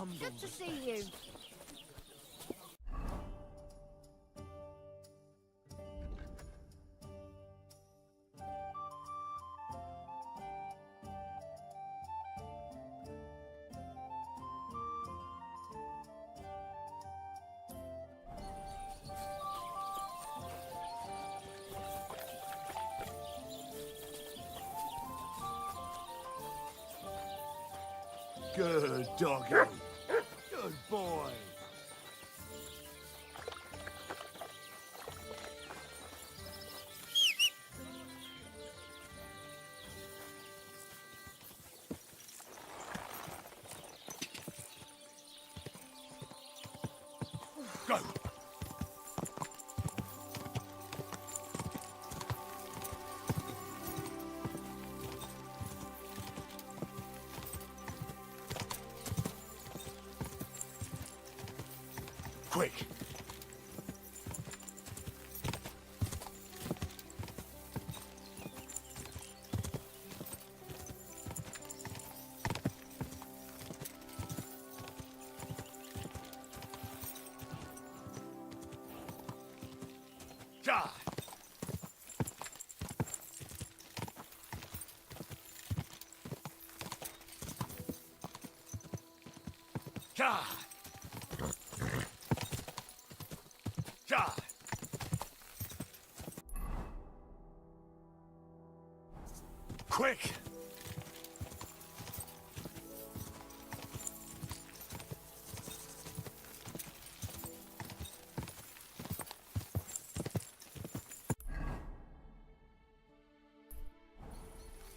Good to see you. Good doggy. Good boy. Go. Quick! God! God! God! Quick!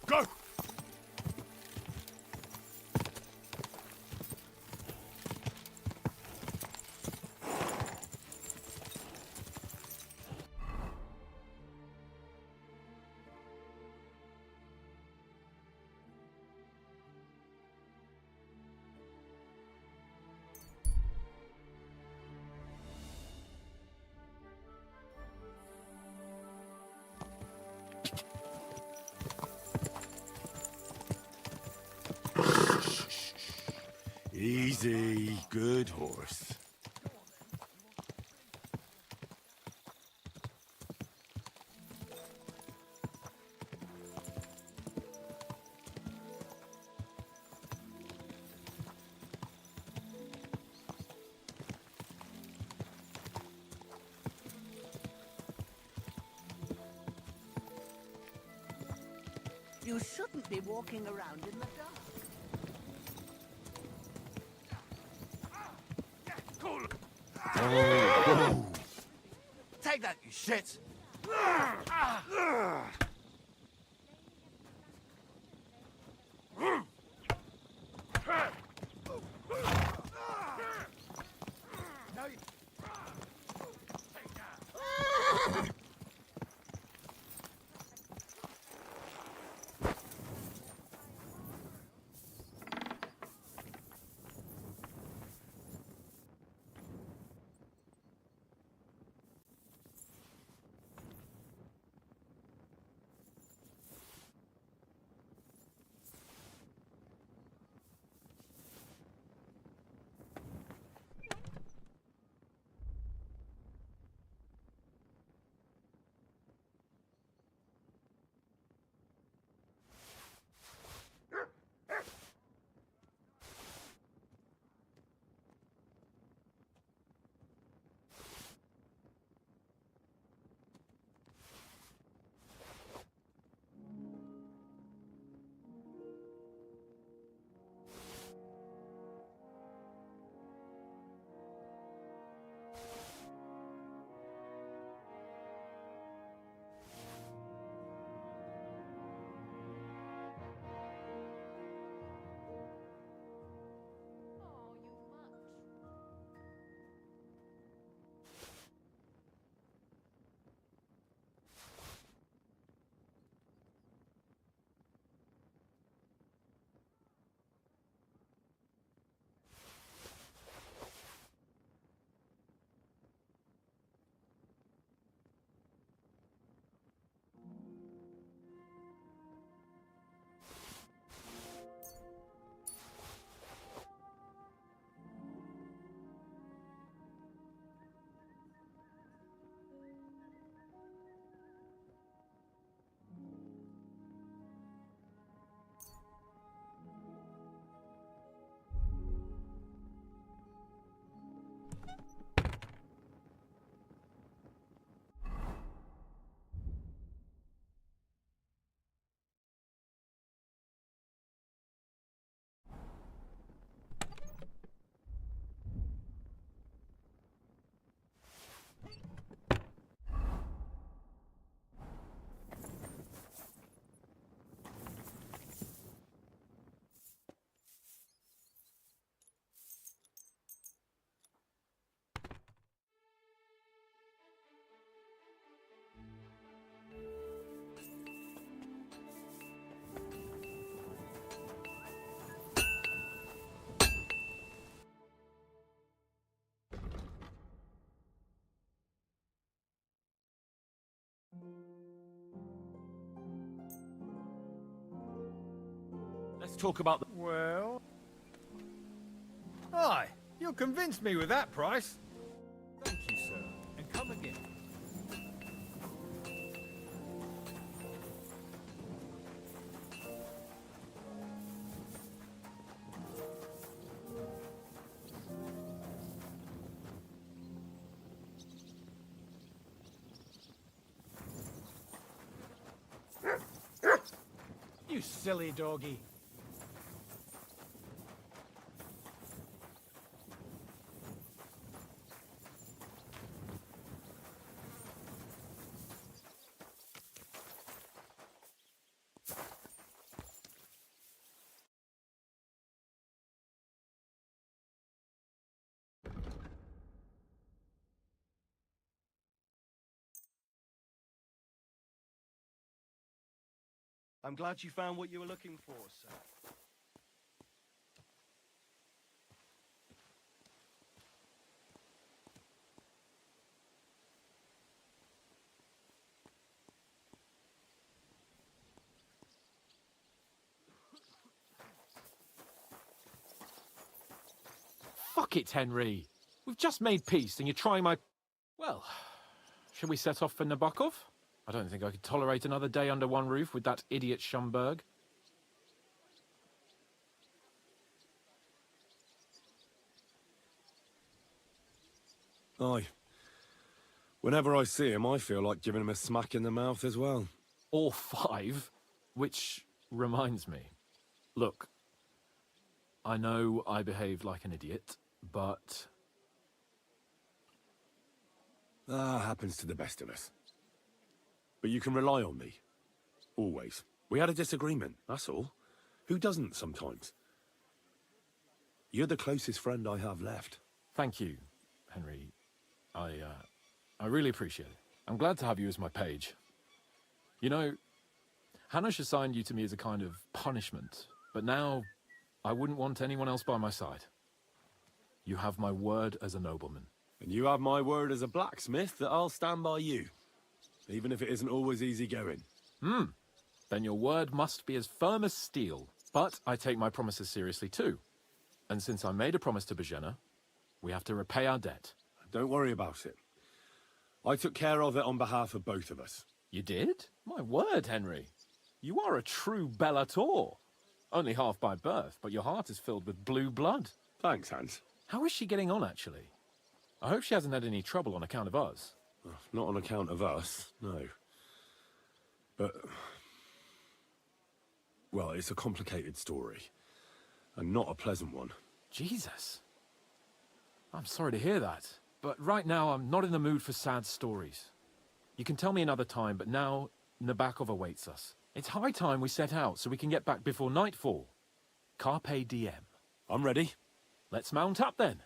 Go! Easy, good horse. You shouldn't be walking around in the dark. Take that, you shit! Let's talk about the... Well... Aye, you'll convince me with that price. Thank you, sir. And come again. You silly doggy. I'm glad you found what you were looking for, sir. Fuck it, Henry. We've just made peace and you're trying my... Well, shall we set off for Nabokov? I don't think I could tolerate another day under one roof with that idiot Schomburg. Aye. Whenever I see him, I feel like giving him a smack in the mouth as well. Or 5, which reminds me. Look, I know I behaved like an idiot, but... Happens to the best of us. But you can rely on me. Always. We had a disagreement, that's all. Who doesn't sometimes? You're the closest friend I have left. Thank you, Henry. I really appreciate it. I'm glad to have you as my page. You know, Hanish assigned you to me as a kind of punishment, but now I wouldn't want anyone else by my side. You have my word as a nobleman. And you have my word as a blacksmith that I'll stand by you. Even if it isn't always easy going. Then your word must be as firm as steel. But I take my promises seriously too. And since I made a promise to Bajena, we have to repay our debt. Don't worry about it. I took care of it on behalf of both of us. You did? My word, Henry. You are a true Bellator. Only half by birth, but your heart is filled with blue blood. Thanks, Hans. How is she getting on, actually? I hope she hasn't had any trouble on account of us. Not on account of us, no. But... well, it's a complicated story. And not a pleasant one. Jesus. I'm sorry to hear that. But right now, I'm not in the mood for sad stories. You can tell me another time, but now Nabokov awaits us. It's high time we set out so we can get back before nightfall. Carpe diem. I'm ready. Let's mount up then.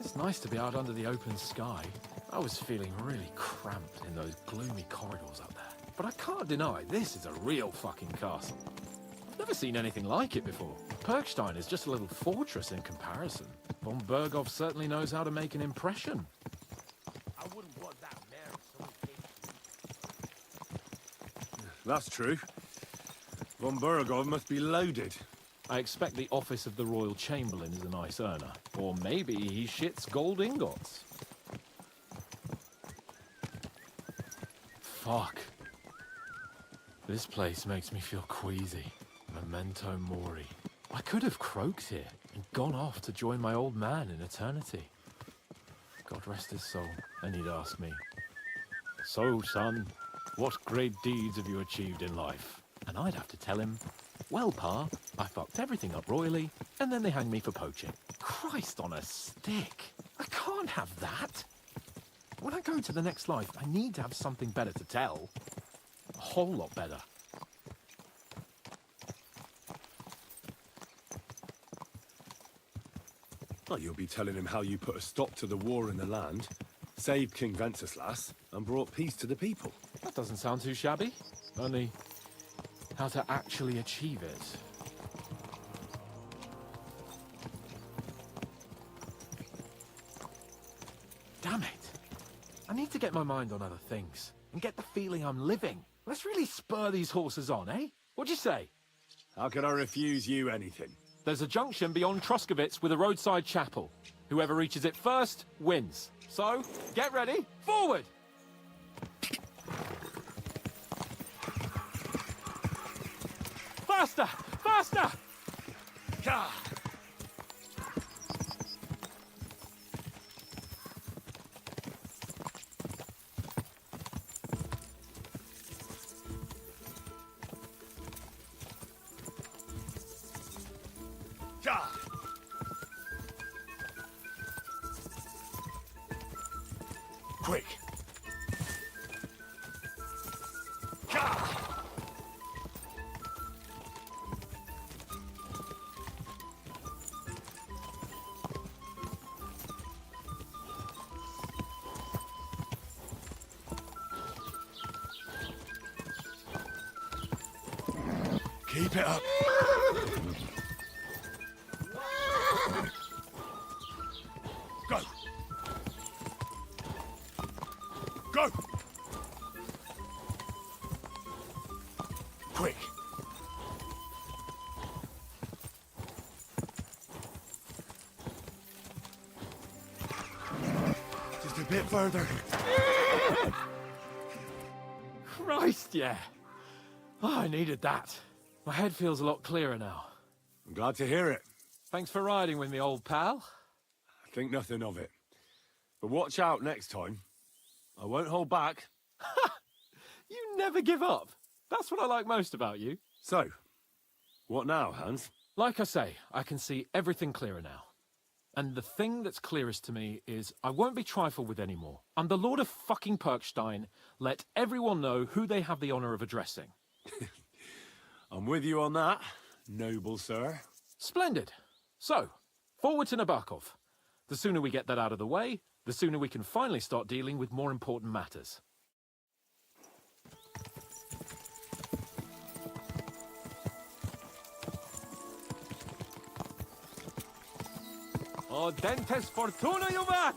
It's nice to be out under the open sky. I was feeling really cramped in those gloomy corridors up there. But I can't deny this is a real fucking castle. I've never seen anything like it before. Perkstein is just a little fortress in comparison. Von Berghoff certainly knows how to make an impression. I wouldn't want that mare if someone came. That's true. Von Berghoff must be loaded. I expect the office of the Royal Chamberlain is a nice earner. Or maybe he shits gold ingots. Fuck. This place makes me feel queasy. Memento mori. I could have croaked here and gone off to join my old man in eternity. God rest his soul. And he'd ask me, "So, son, what great deeds have you achieved in life?" And I'd have to tell him, "Well, Pa, I fucked everything up royally, and then they hanged me for poaching." Christ on a stick. I can't have that. When I go to the next life, I need to have something better to tell. A whole lot better. Well, you'll be telling him how you put a stop to the war in the land, saved King Wenceslas, and brought peace to the people. That doesn't sound too shabby. Only, how to actually achieve it. I need to get my mind on other things and get the feeling I'm living. Let's really spur these horses on, eh? What'd you say? How can I refuse you anything? There's a junction beyond Truscovitz with a roadside chapel. Whoever reaches it first wins. So, get ready, forward! Faster! Faster! Gah! Gah! Quick! Gah! Keep it up. Go. Go. Quick. Just a bit further. Christ, yeah. Oh, I needed that. My head feels a lot clearer now. I'm glad to hear it. Thanks for riding with me, old pal. Think nothing of it. But watch out next time. I won't hold back. You never give up. That's what I like most about you. So, what now, Hans? Like I say, I can see everything clearer now. And the thing that's clearest to me is I won't be trifled with anymore. I'm the Lord of fucking Perkstein. Let everyone know who they have the honor of addressing. I'm with you on that, noble sir. Splendid. So, forward to Nabokov. The sooner we get that out of the way, the sooner we can finally start dealing with more important matters. O dentes fortuna juvat!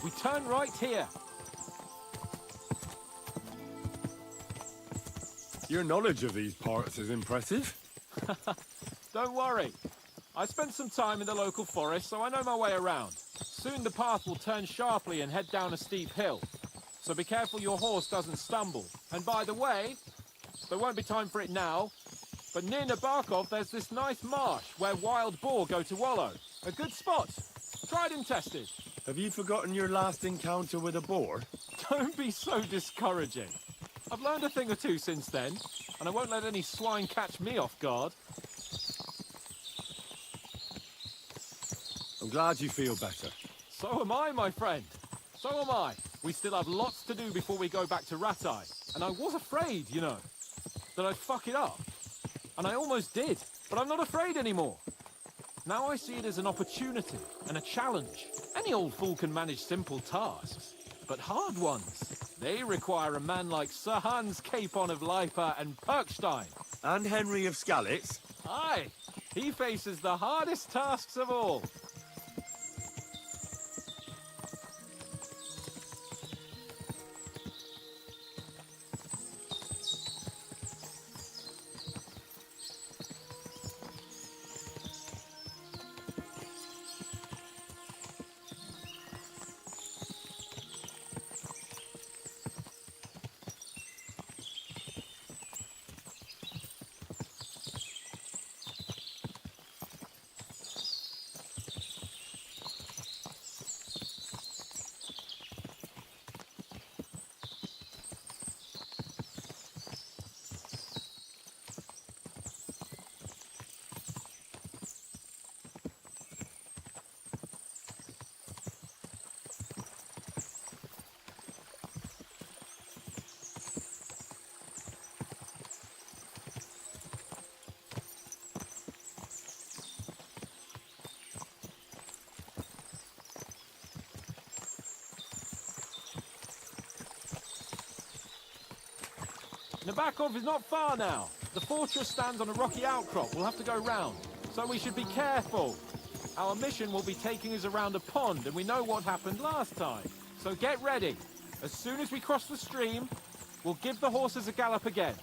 We turn right here. Your knowledge of these parts is impressive. Don't worry. I spent some time in the local forest, so I know my way around. Soon the path will turn sharply and head down a steep hill. So be careful your horse doesn't stumble. And by the way, there won't be time for it now, but near Nabokov there's this nice marsh where wild boar go to wallow. A good spot. Tried and tested. Have you forgotten your last encounter with a boar? Don't be so discouraging. I've learned a thing or two since then, and I won't let any swine catch me off guard. I'm glad you feel better. So am I, my friend. So am I. We still have lots to do before we go back to Rattay. And I was afraid, you know, that I'd fuck it up. And I almost did, but I'm not afraid anymore. Now I see it as an opportunity and a challenge. Any old fool can manage simple tasks, but hard ones, they require a man like Sir Hans Capon of Leipa and Perkstein. And Henry of Skalitz? Aye, he faces the hardest tasks of all. Nabokov is not far now. The fortress stands on a rocky outcrop. We'll have to go round, so we should be careful. Our mission will be taking us around a pond, and we know what happened last time. So get ready. As soon as we cross the stream, we'll give the horses a gallop again.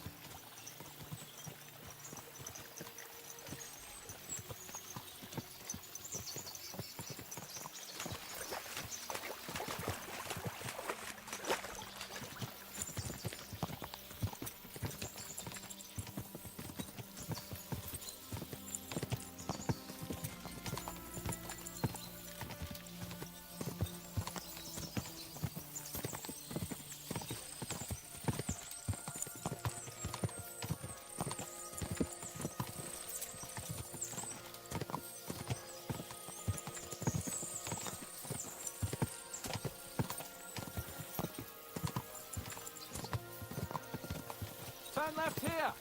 Turn left here.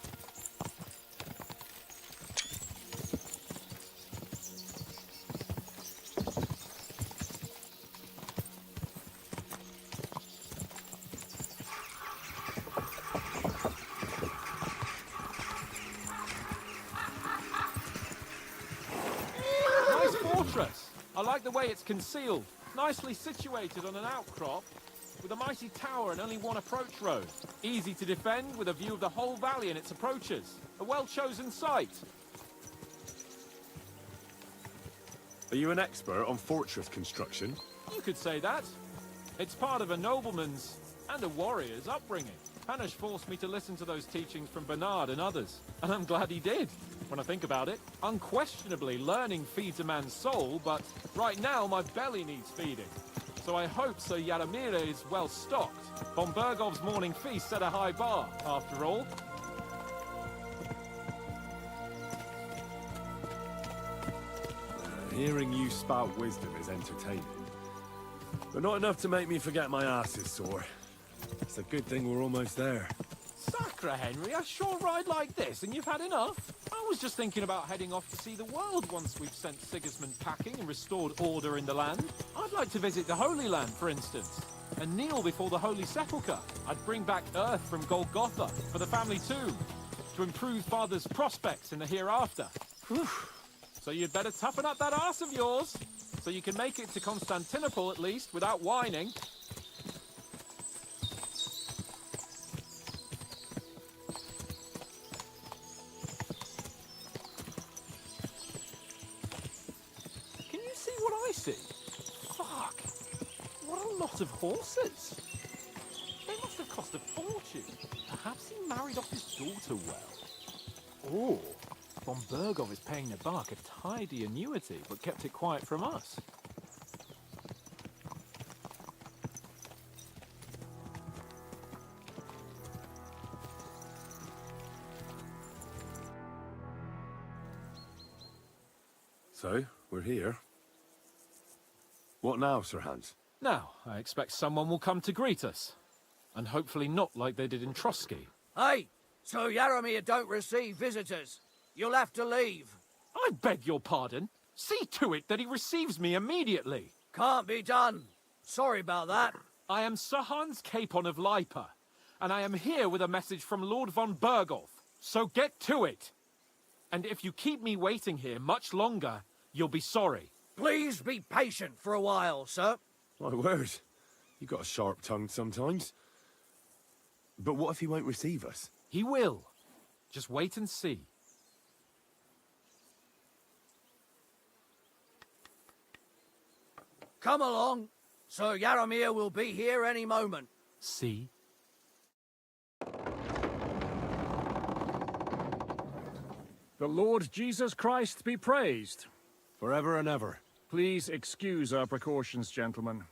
Nice fortress. I like the way it's concealed. Nicely situated on an outcrop, with a mighty tower and only one approach road. Easy to defend with a view of the whole valley and its approaches. A well-chosen site. Are you an expert on fortress construction? You could say that. It's part of a nobleman's and a warrior's upbringing. Hanish forced me to listen to those teachings from Bernard and others, and I'm glad he did. When I think about it, unquestionably learning feeds a man's soul, but right now my belly needs feeding. So I hope Sir Yaramira is well stocked. Von Bergov's morning feast set a high bar, after all. Hearing you spout wisdom is entertaining. But not enough to make me forget my ass is sore. It's a good thing we're almost there. Sacre, Henry, a short ride like this and you've had enough? I was just thinking about heading off to see the world once we've sent Sigismund packing and restored order in the land. I'd like to visit the Holy Land, for instance, and kneel before the Holy Sepulchre. I'd bring back earth from Golgotha for the family tomb, to improve Father's prospects in the hereafter. Whew. So you'd better toughen up that arse of yours, so you can make it to Constantinople at least, without whining. Can you see what I see? Fuck! What a lot of horses! They must have cost a fortune. Perhaps he married off his daughter well. Oh, Von Bergov is paying Nabark a tidy annuity, but kept it quiet from us. So, we're here. What now, Sir Hans? Now, I expect someone will come to greet us. And hopefully not like they did in Trotsky. Hey, so Yaramir don't receive visitors. You'll have to leave. I beg your pardon. See to it that he receives me immediately. Can't be done. Sorry about that. I am Sir Hans Capon of Lipa, and I am here with a message from Lord von Bergov. So get to it. And if you keep me waiting here much longer, you'll be sorry. Please be patient for a while, sir. My word. You got a sharp tongue sometimes. But what if he won't receive us? He will. Just wait and see. Come along. Sir Yaramir will be here any moment. See? The Lord Jesus Christ be praised. Forever and ever. Please excuse our precautions, gentlemen.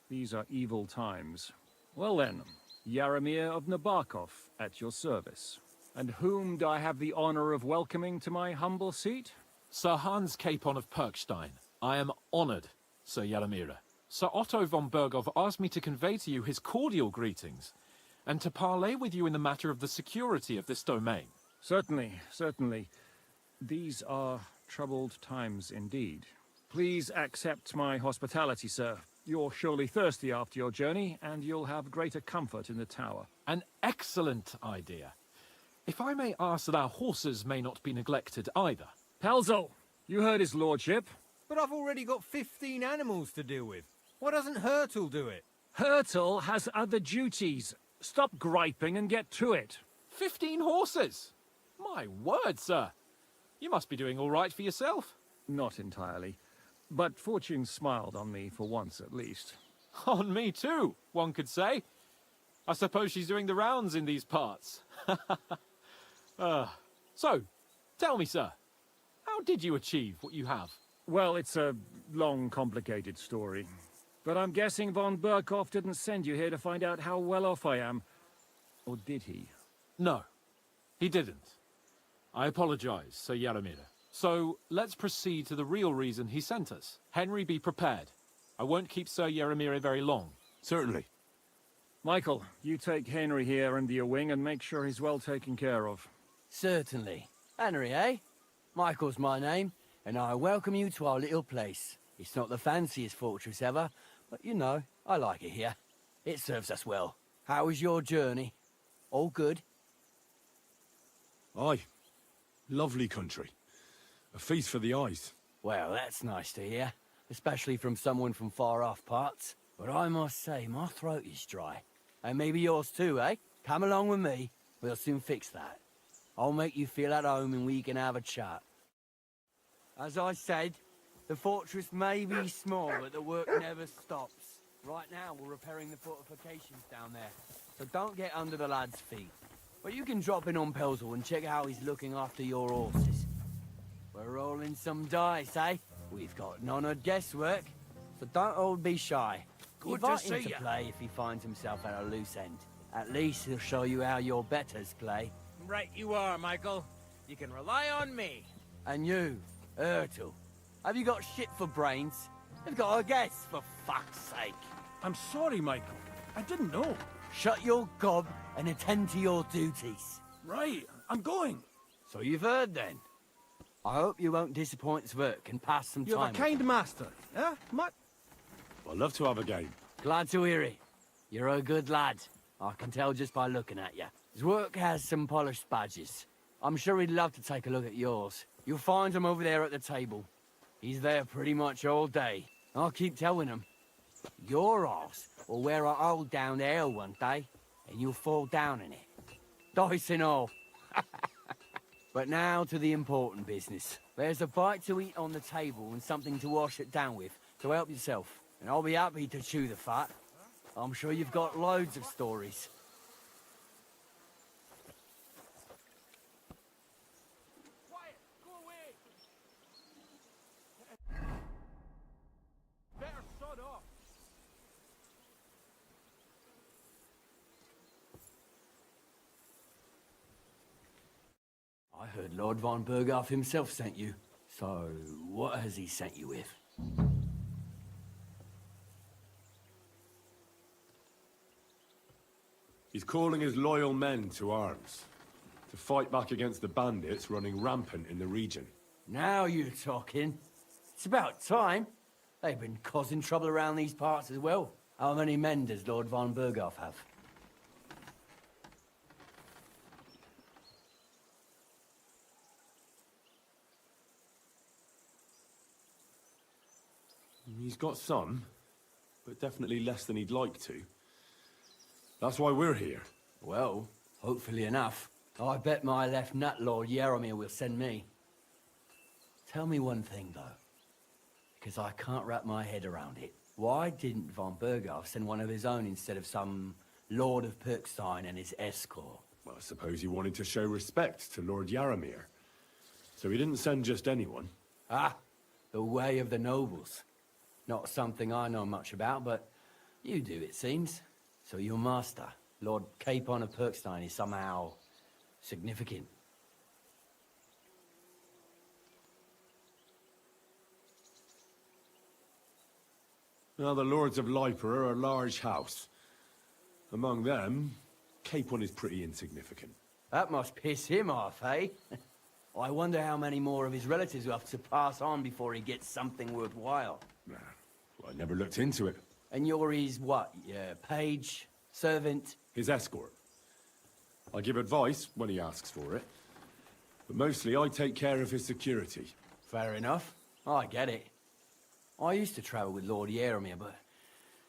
These are evil times. Well then, Yaramir of Nabokov at your service. And whom do I have the honor of welcoming to my humble seat? Sir Hans Capon of Perkstein. I am honored, Sir Yaramira. Sir Otto von Bergov asked me to convey to you his cordial greetings, and to parley with you in the matter of the security of this domain. Certainly, certainly. These are troubled times indeed. Please accept my hospitality, sir. You're surely thirsty after your journey, and you'll have greater comfort in the tower. An excellent idea. If I may ask that our horses may not be neglected either. Pelzel, you heard his lordship. But I've already got 15 animals to deal with. Why doesn't Hurtle do it? Hurtle has other duties. Stop griping and get to it. 15 horses! My word, sir. You must be doing all right for yourself. Not entirely. But fortune smiled on me for once at least. On me too, one could say. I suppose she's doing the rounds in these parts. So, tell me, sir, how did you achieve what you have? Well, it's a long, complicated story. But I'm guessing von Burkhoff didn't send you here to find out how well off I am. Or did he? No, he didn't. I apologize, Sir Yaromir. So, let's proceed to the real reason he sent us. Henry, be prepared. I won't keep Sir Yaromir very long. Certainly. Michael, you take Henry here under your wing and make sure he's well taken care of. Certainly. Henry, eh? Michael's my name, and I welcome you to our little place. It's not the fanciest fortress ever, but you know, I like it here. It serves us well. How was your journey? All good? Aye. Lovely country. A feast for the eyes. Well, that's nice to hear, especially from someone from far-off parts. But I must say, my throat is dry. And maybe yours too, eh? Come along with me. We'll soon fix that. I'll make you feel at home and we can have a chat. As I said, the fortress may be small, but the work never stops. Right now, we're repairing the fortifications down there, so don't get under the lad's feet. But you can drop in on Pelzel and check how he's looking after your horses. We're rolling some dice, eh? We've got none of guesswork, so don't all be shy. Good Invite to him see to ya. play if he finds himself at a loose end. At least he'll show you how your betters play. Right you are, Michael. You can rely on me. And you, Ertul, have you got shit for brains? You've got a guess, for fuck's sake. I'm sorry, Michael. I didn't know. Shut your gob and attend to your duties. Right, I'm going. So you've heard then. I hope you won't disappoint Sverk and pass some You're time. a kind master, eh? I'd love to have a game. Glad to hear it. You're a good lad. I can tell just by looking at you. Zwerk has some polished badges. I'm sure he'd love to take a look at yours. You'll find him over there at the table. He's there pretty much all day. I'll keep telling him. Your arse will wear a hole down there one day, and you'll fall down in it. Dice and all. But now to the important business. There's a bite to eat on the table and something to wash it down with, so help yourself. And I'll be happy to chew the fat. I'm sure you've got loads of stories. Quiet! Go away! Better sod off! I heard Lord von Burghoff himself sent you. So, what has he sent you with? He's calling his loyal men to arms. To fight back against the bandits running rampant in the region. Now you're talking. It's about time. They've been causing trouble around these parts as well. How many men does Lord von Burghoff have? He's got some, but definitely less than he'd like to. That's why we're here. Well, hopefully enough. I bet my left nut Lord Yaromir will send me. Tell me one thing, though. Because I can't wrap my head around it. Why didn't von Burghoff send one of his own instead of some Lord of Pirkstein and his escort? Well, I suppose he wanted to show respect to Lord Yaromir. So he didn't send just anyone. Ah, the way of the nobles. Not something I know much about, but you do, it seems. So your master, Lord Capon of Pirkstein, is somehow significant. Now, the Lords of Liper are a large house. Among them, Capon is pretty insignificant. That must piss him off, eh? I wonder how many more of his relatives will have to pass on before he gets something worthwhile. Nah, well, I never looked into it. And you're his what? Yeah, page? Servant? His escort. I give advice when he asks for it. But mostly I take care of his security. Fair enough. I get it. I used to travel with Lord Yeremir, but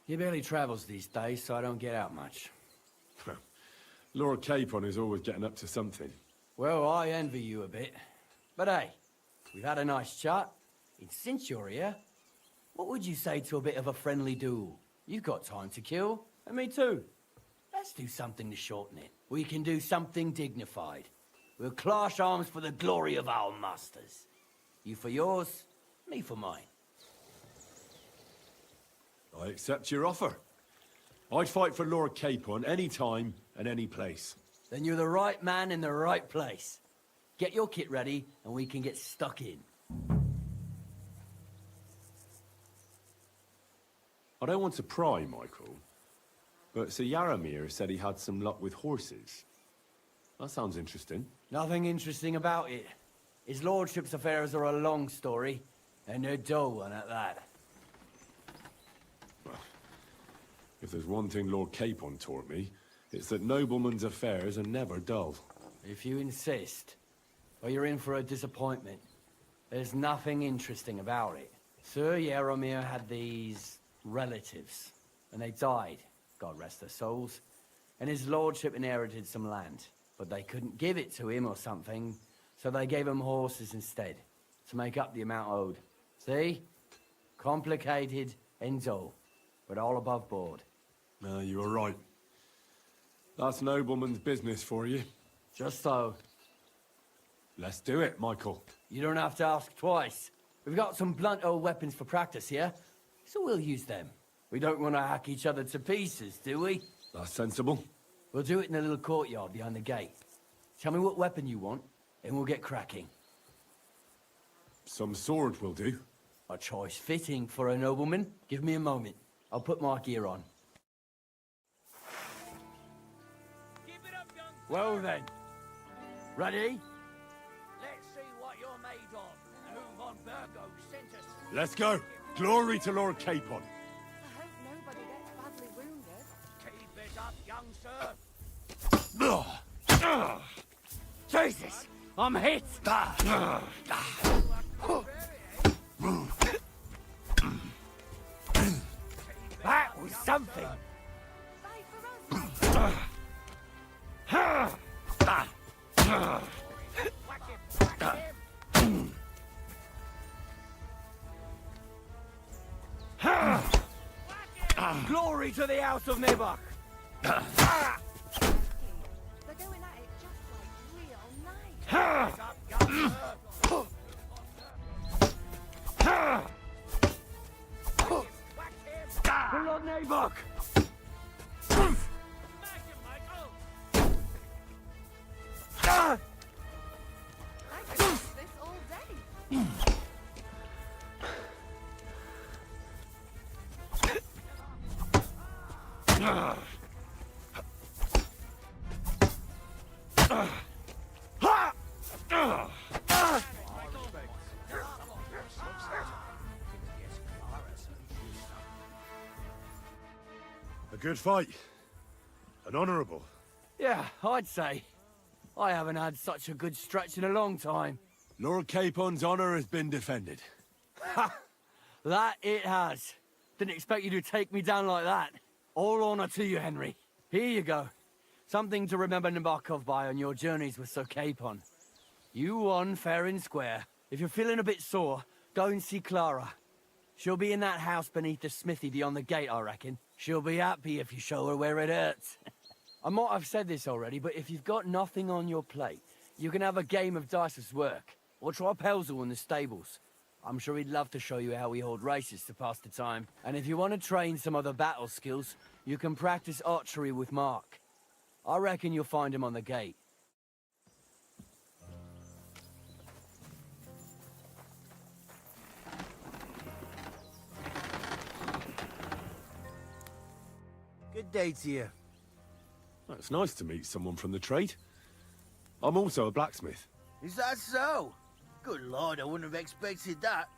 he barely travels these days, so I don't get out much. Lord Capon is always getting up to something. Well, I envy you a bit. But hey, we've had a nice chat. And since you're here, what would you say to a bit of a friendly duel? You've got time to kill, and me too. Let's do something to shorten it. We can do something dignified. We'll clash arms for the glory of our masters. You for yours, me for mine. I accept your offer. I'd fight for Lord Capon any time and any place. Then you're the right man in the right place. Get your kit ready, and we can get stuck in. I don't want to pry, Michael, but Sir Yaramir said he had some luck with horses. That sounds interesting. Nothing interesting about it. His lordship's affairs are a long story, and a dull one at that. If there's one thing Lord Capon taught me, it's that noblemen's affairs are never dull. If you insist, or you're in for a disappointment. There's nothing interesting about it. Sir Yaramir had these relatives, and they died, God rest their souls, and his lordship inherited some land, but they couldn't give it to him or something, so they gave him horses instead, to make up the amount owed. See? Complicated and dull, but all above board. You were right. That's nobleman's business for you. Just so. Let's do it, Michael. You don't have to ask twice. We've got some blunt old weapons for practice here, so we'll use them. We don't want to hack each other to pieces, do we? That's sensible. We'll do it in the little courtyard behind the gate. Tell me what weapon you want, and we'll get cracking. Some sword will do. A choice fitting for a nobleman. Give me a moment. I'll put my gear on. Well then. Ready? Let's see what you're made of. Who von Burgo sent us. Let's go. Glory to Lord Capon. I hope nobody gets badly wounded. Keep it up, young sir. Jesus! I'm hit! That was something! Fight for us! Glory to the House of Nibok! They're going at it just like real knights. Pull on Nabok! I could do this all day. A good fight. An honourable. Yeah, I'd say. I haven't had such a good stretch in a long time. Lord Capon's honour has been defended. That it has. Didn't expect you to take me down like that. All honor to you, Henry. Here you go. Something to remember Nabokov by on your journeys with Sir Capon. You won fair and square. If you're feeling a bit sore, go and see Clara. She'll be in that house beneath the smithy beyond the gate, I reckon. She'll be happy if you show her where it hurts. I might have said this already, but if you've got nothing on your plate, you can have a game of dice's work. Or try Pelzel in the stables. I'm sure he'd love to show you how we hold races to pass the time. And if you want to train some other battle skills, you can practice archery with Mark. I reckon you'll find him on the gate. Good day to you. It's nice to meet someone from the trade. I'm also a blacksmith. Is that so? Good lord, I wouldn't have expected that.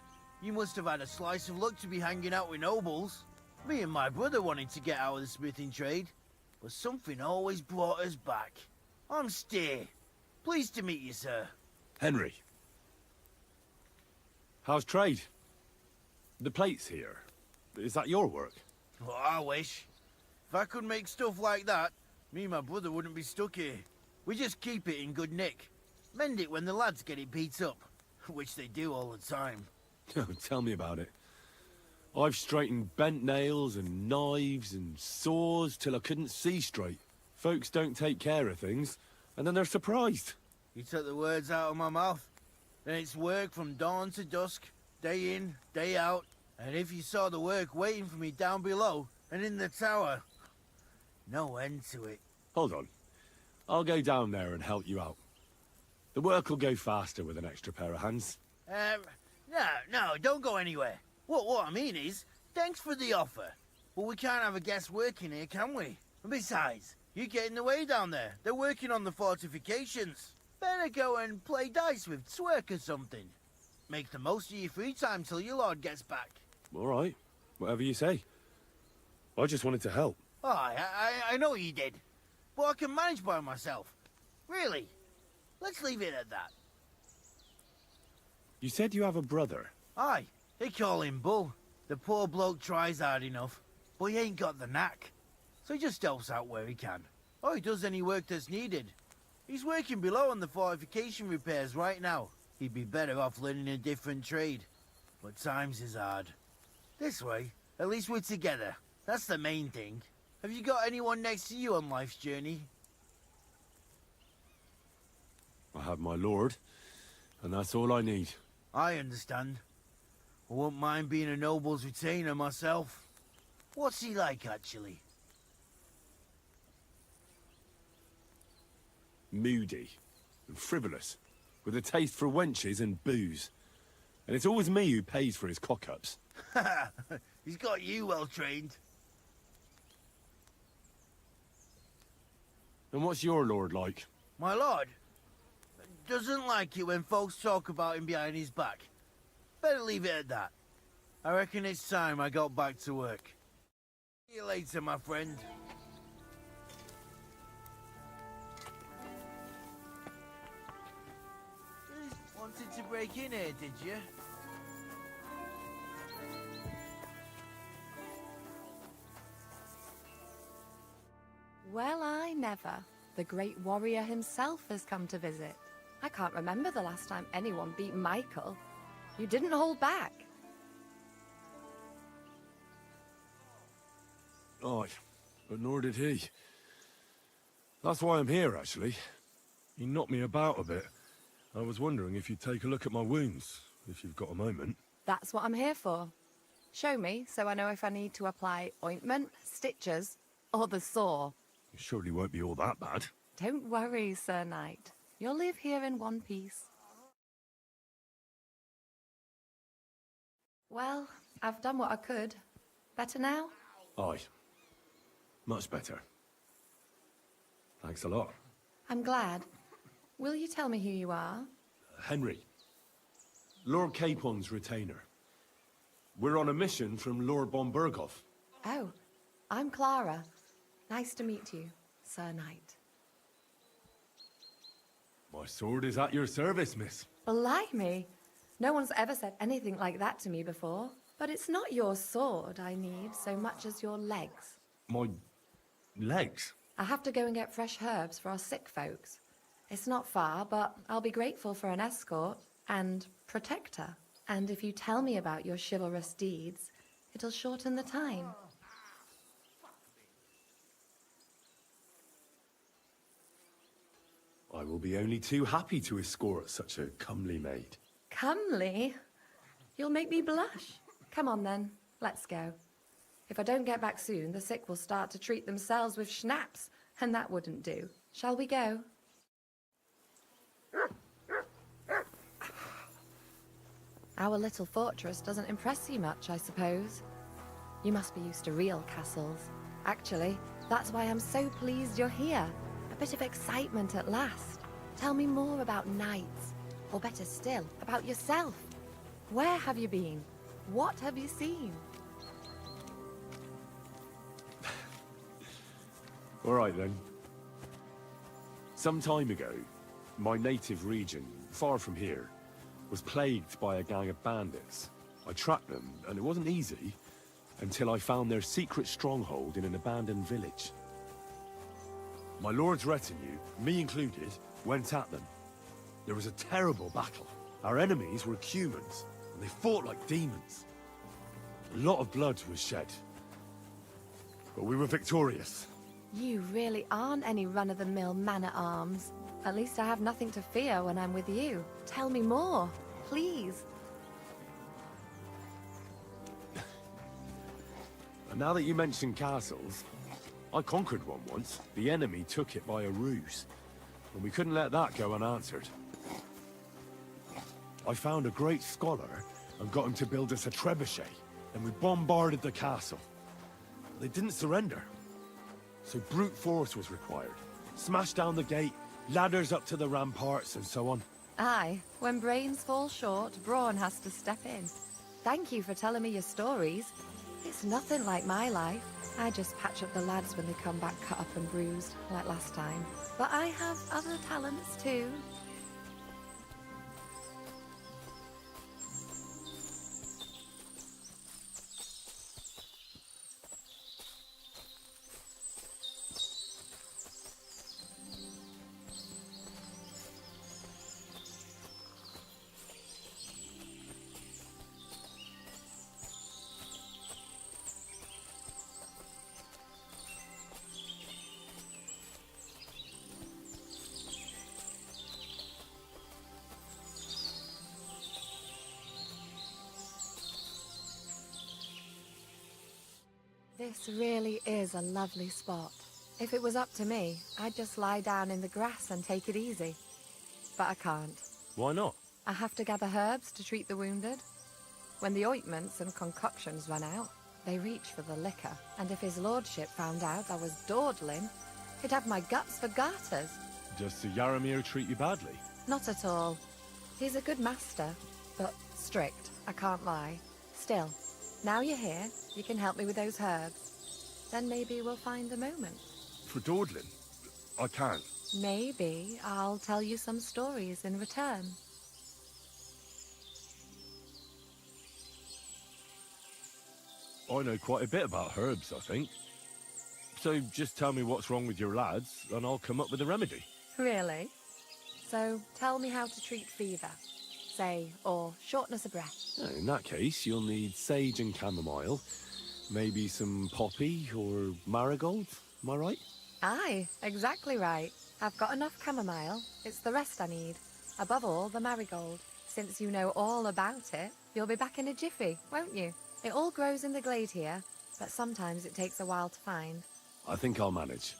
You must have had a slice of luck to be hanging out with nobles. Me and my brother wanted to get out of the smithing trade, but something always brought us back. I'm Steer. Pleased to meet you, sir. Henry. How's trade? The plates here. Is that your work? Well, I wish. If I could make stuff like that, me and my brother wouldn't be stuck here. We just keep it in good nick. Mend it when the lads get it beat up, which they do all the time. Tell me about it. I've straightened bent nails and knives and saws till I couldn't see straight. Folks don't take care of things, and then they're surprised. You took the words out of my mouth. Then it's work from dawn to dusk, day in, day out. And if you saw the work waiting for me down below and in the tower, no end to it. Hold on. I'll go down there and help you out. The work will go faster with an extra pair of hands. No, don't go anywhere. What I mean is, thanks for the offer. But we can't have a guest working here, can we? And besides, you get in the way down there. They're working on the fortifications. Better go and play dice with Twerk or something. Make the most of your free time till your lord gets back. All right. Whatever you say. I just wanted to help. Oh, I know you did. But I can manage by myself. Really. Let's leave it at that. You said you have a brother. Aye, they call him Bull. The poor bloke tries hard enough, but he ain't got the knack. So he just helps out where he can. Or he does any work that's needed. He's working below on the fortification repairs right now. He'd be better off learning a different trade. But times is hard. This way, at least we're together. That's the main thing. Have you got anyone next to you on life's journey? I have my lord, and that's all I need. I understand. I wouldn't mind being a noble's retainer myself. What's he like, actually? Moody and frivolous, with a taste for wenches and booze. And it's always me who pays for his cock-ups. He's got you well trained. And what's your lord like? My lord doesn't like it when folks talk about him behind his back. Better leave it at that. I reckon it's time I got back to work. See you later, my friend. Just wanted to break in here, did you? Well, I never. The great warrior himself has come to visit. I can't remember the last time anyone beat Michael. You didn't hold back. Aye, but nor did he. That's why I'm here, actually. He knocked me about a bit. I was wondering if you'd take a look at my wounds, if you've got a moment. That's what I'm here for. Show me so I know if I need to apply ointment, stitches, or the saw. It surely won't be all that bad. Don't worry, Sir Knight. You'll live here in one piece. Well, I've done what I could. Better now? Aye. Much better. Thanks a lot. I'm glad. Will you tell me who you are? Henry. Lord Capon's retainer. We're on a mission from Lord Bombergov. Oh, I'm Clara. Nice to meet you, Sir Knight. My sword is at your service, miss. Blimey! No one's ever said anything like that to me before. But it's not your sword I need so much as your legs. My legs? I have to go and get fresh herbs for our sick folks. It's not far, but I'll be grateful for an escort and protector. And if you tell me about your chivalrous deeds, it'll shorten the time. I will be only too happy to escort such a comely maid. Comely? You'll make me blush. Come on then, let's go. If I don't get back soon, the sick will start to treat themselves with schnapps, and that wouldn't do. Shall we go? Our little fortress doesn't impress you much, I suppose. You must be used to real castles. Actually, that's why I'm so pleased you're here. A bit of excitement at last. Tell me more about knights, or better still, about yourself. Where have you been? What have you seen? All right, then. Some time ago, my native region, far from here, was plagued by a gang of bandits. I tracked them, and it wasn't easy, until I found their secret stronghold in an abandoned village. My lord's retinue, me included, went at them. There was a terrible battle. Our enemies were humans, and they fought like demons. A lot of blood was shed. But we were victorious. You really aren't any run-of-the-mill man-at-arms. At least I have nothing to fear when I'm with you. Tell me more, please. And now that you mention castles, I conquered one once. The enemy took it by a ruse, and we couldn't let that go unanswered. I found a great scholar and got him to build us a trebuchet, and we bombarded the castle. They didn't surrender, so brute force was required. Smash down the gate, ladders up to the ramparts, and so on. Aye, when brains fall short, brawn has to step in. Thank you for telling me your stories. It's nothing like my life. I just patch up the lads when they come back cut up and bruised, like last time. But I have other talents too. This really is a lovely spot. If it was up to me, I'd just lie down in the grass and take it easy. But I can't. Why not? I have to gather herbs to treat the wounded. When the ointments and concoctions run out, they reach for the liquor. And if his lordship found out I was dawdling, he'd have my guts for garters. Does Sir Yaramir treat you badly? Not at all. He's a good master, but strict, I can't lie. Still, now you're here, you can help me with those herbs. Then maybe we'll find a moment. For dawdling? I can't. Maybe I'll tell you some stories in return. I know quite a bit about herbs, I think. So just tell me what's wrong with your lads, and I'll come up with a remedy. Really? So tell me how to treat fever, say, or shortness of breath. In that case, you'll need sage and chamomile, maybe some poppy or marigold, am I right? Aye, exactly right. I've got enough chamomile. It's the rest I need. Above all, the marigold. Since you know all about it, you'll be back in a jiffy, won't you? It all grows in the glade here, but sometimes it takes a while to find. I think I'll manage.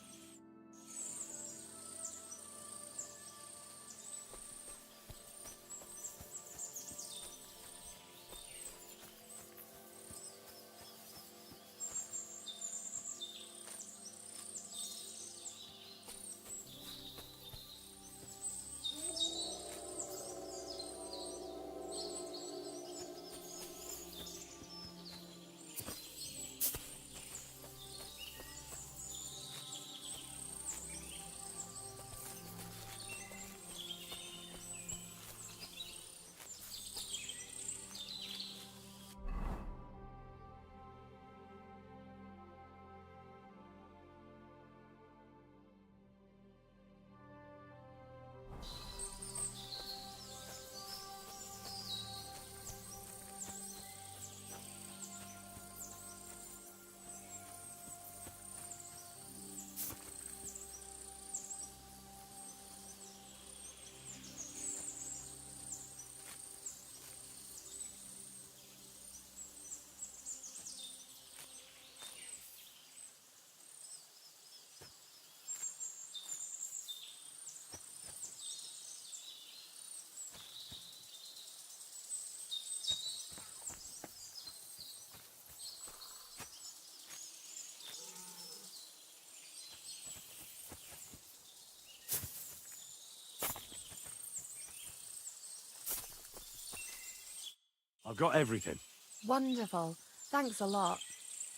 I've got everything. Wonderful. Thanks a lot.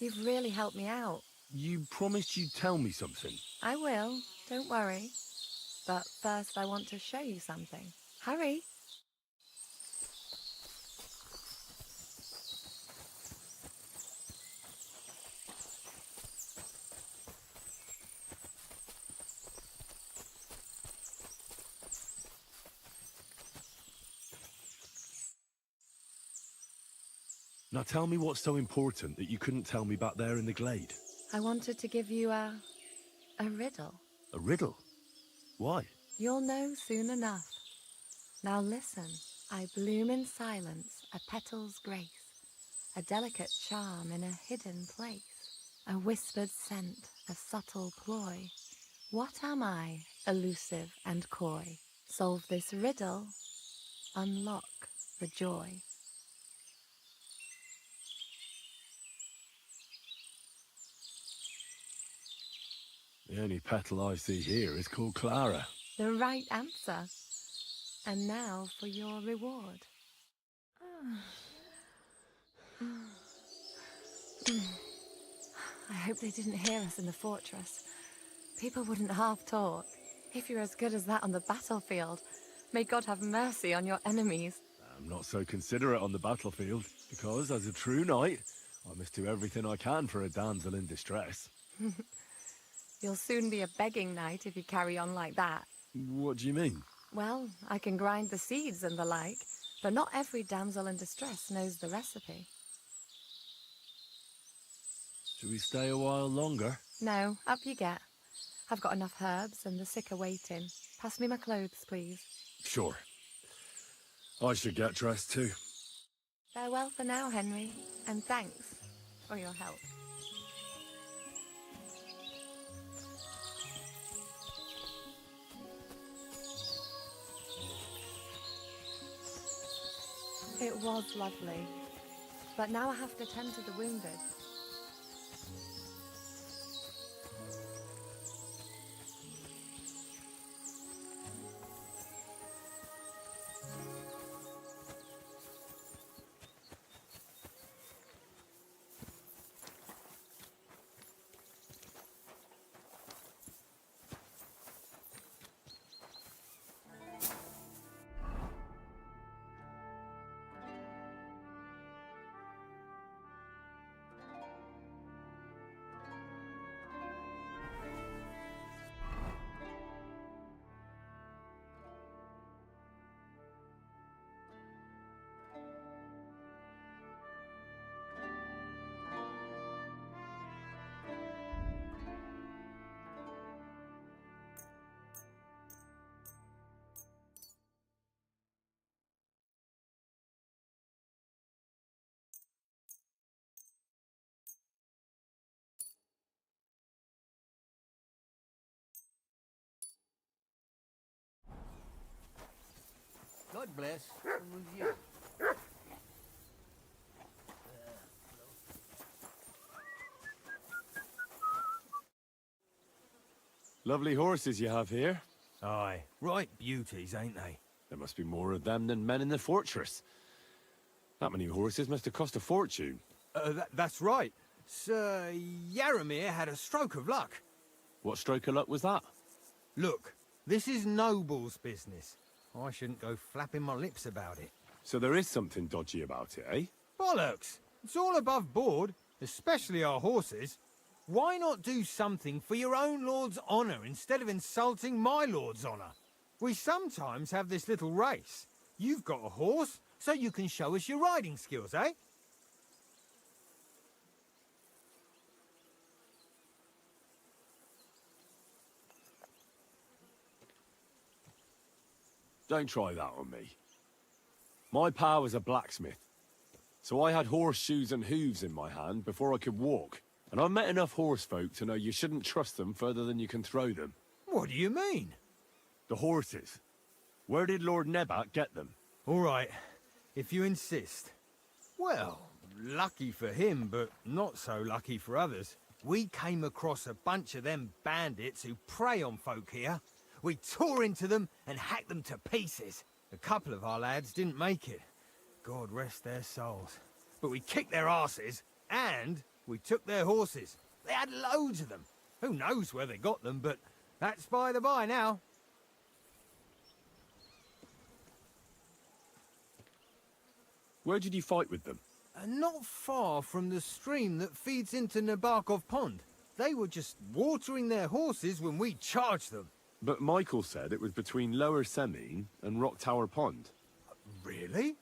You've really helped me out. You promised you'd tell me something. I will, don't worry. but first I want to show you something. Hurry! Now tell me what's so important that you couldn't tell me back there in the glade. I wanted to give you a riddle. A riddle? Why? You'll know soon enough. Now listen, I bloom in silence, a petal's grace, a delicate charm in a hidden place, a whispered scent, a subtle ploy. What am I, elusive and coy? Solve this riddle, unlock the joy. The only petal I see here is called Clara. The right answer. And now for your reward. I hope they didn't hear us in the fortress. People wouldn't half talk. If you're as good as that on the battlefield, may God have mercy on your enemies. I'm not so considerate on the battlefield, because as a true knight, I must do everything I can for a damsel in distress. You'll soon be a begging knight if you carry on like that. What do you mean? Well, I can grind the seeds and the like, but not every damsel in distress knows the recipe. Should we stay a while longer? No, up you get. I've got enough herbs and the sick are waiting. Pass me my clothes, please. Sure. I should get dressed too. Farewell for now, Henry, and thanks for your help. It was lovely, but now I have to tend to the wounded. God bless. Someone's you. Lovely horses you have here. Aye, right beauties, ain't they? There must be more of them than men in the fortress. That many horses must have cost a fortune. That's right. Sir Yaramir had a stroke of luck. What stroke of luck was that? Look, this is noble's business. I shouldn't go flapping my lips about it. So there is something dodgy about it, eh? Bollocks! It's all above board, especially our horses. Why not do something for your own lord's honour instead of insulting my lord's honour? We sometimes have this little race. You've got a horse, so you can show us your riding skills, eh? Don't try that on me. My pa was a blacksmith, so I had horseshoes and hooves in my hand before I could walk. And I've met enough horse folk to know you shouldn't trust them further than you can throw them. What do you mean? The horses. Where did Lord Nebat get them? All right, if you insist. Well, lucky for him, but not so lucky for others. We came across a bunch of them bandits who prey on folk here. We tore into them and hacked them to pieces. A couple of our lads didn't make it. God rest their souls. But we kicked their asses, and we took their horses. They had loads of them. Who knows where they got them, but that's by the by now. Where did you fight with them? Not far from the stream that feeds into Nabokov Pond. They were just watering their horses when we charged them. But Michael said it was between Lower Semine and Rock Tower Pond. Really?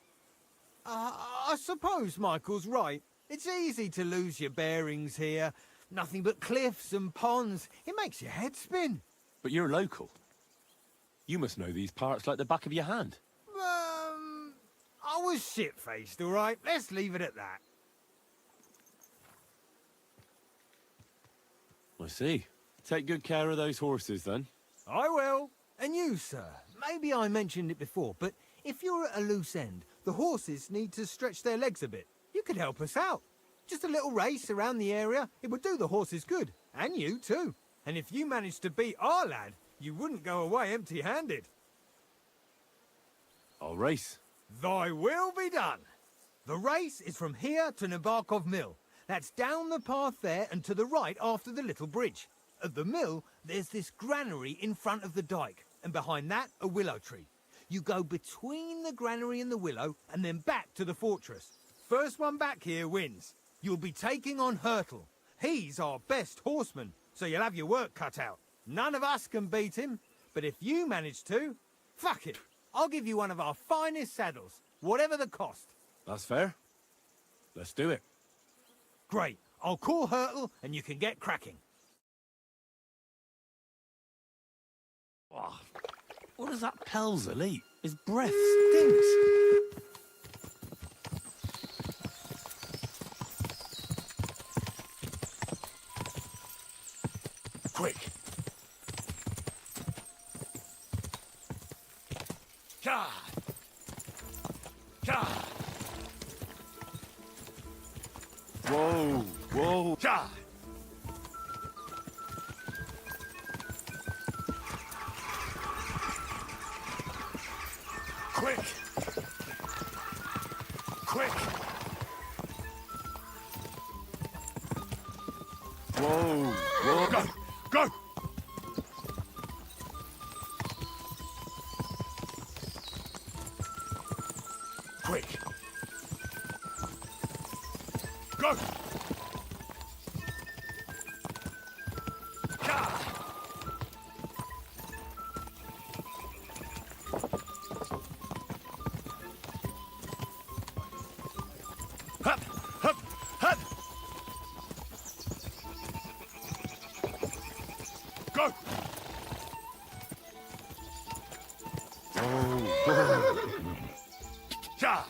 I suppose Michael's right. It's easy to lose your bearings here. Nothing but cliffs and ponds. It makes your head spin. But you're local. You must know these parts like the back of your hand. I was shit-faced, all right? Let's leave it at that. I see. Take good care of those horses, then. I will. And you, sir. Maybe I mentioned it before, but if you're at a loose end, the horses need to stretch their legs a bit. You could help us out. Just a little race around the area. It would do the horses good. And you, too. And if you managed to beat our lad, you wouldn't go away empty-handed. I'll race. Thy will be done. The race is from here to Nabokov Mill. That's down the path there and to the right after the little bridge. At the mill, there's this granary in front of the dike, and behind that, a willow tree. You go between the granary and the willow, and then back to the fortress. First one back here wins. You'll be taking on Hurtle. He's our best horseman, so you'll have your work cut out. None of us can beat him, but if you manage to, fuck it. I'll give you one of our finest saddles, whatever the cost. That's fair. Let's do it. Great. I'll call Hurtle, and you can get cracking. Oh, what does that Pelzer eat? His breath stinks. Quick. God. God. Whoa, whoa. God. Quick! Quick! Whoa! Whoa! Go! Go! Quick! Go! God! Hup! Hup! Hup! Go! Oh! Ja!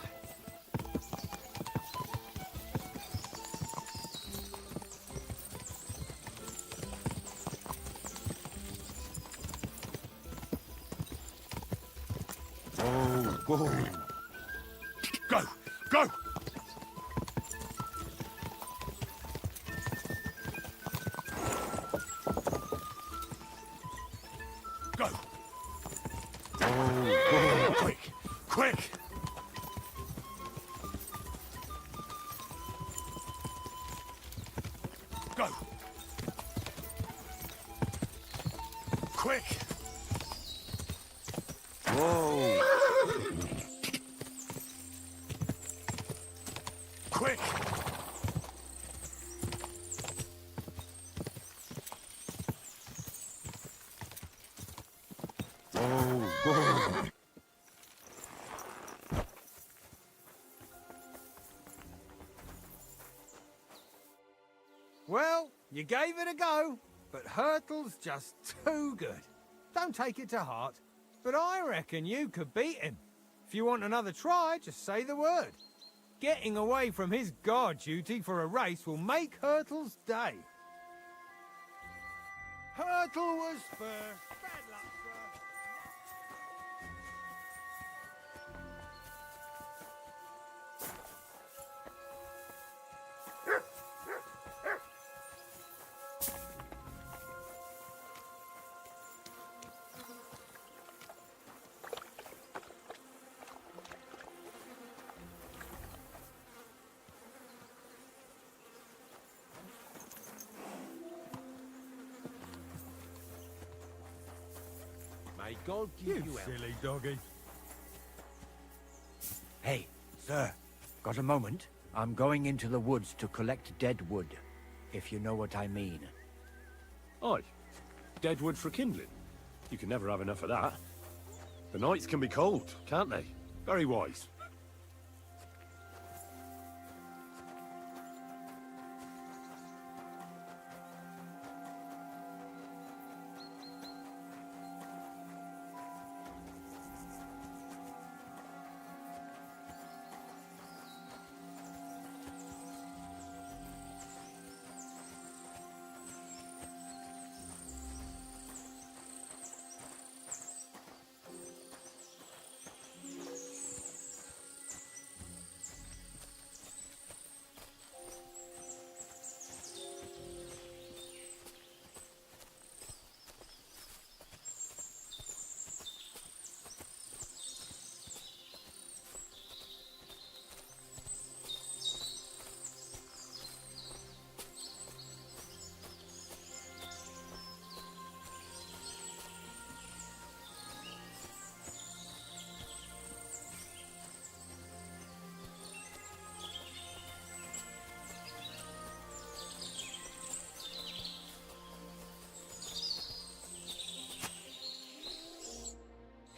Oh! Whoa! Go! Go! Go! Oh, quick! Quick! Go! Quick! Whoa! Quick! Whoa! Well, you gave it a go, but Hurtle's just too good. Don't take it to heart, but I reckon you could beat him. If you want another try, just say the word. Getting away from his guard duty for a race will make Hurtle's day. Hurtle was first. Bad luck, sir. May God give You you help. silly doggy. Hey, sir, Got a moment? I'm going into the woods to collect dead wood, if you know what I mean. Aye. Dead wood for kindling. You can never have enough of that. The nights can be cold, can't they? Very wise.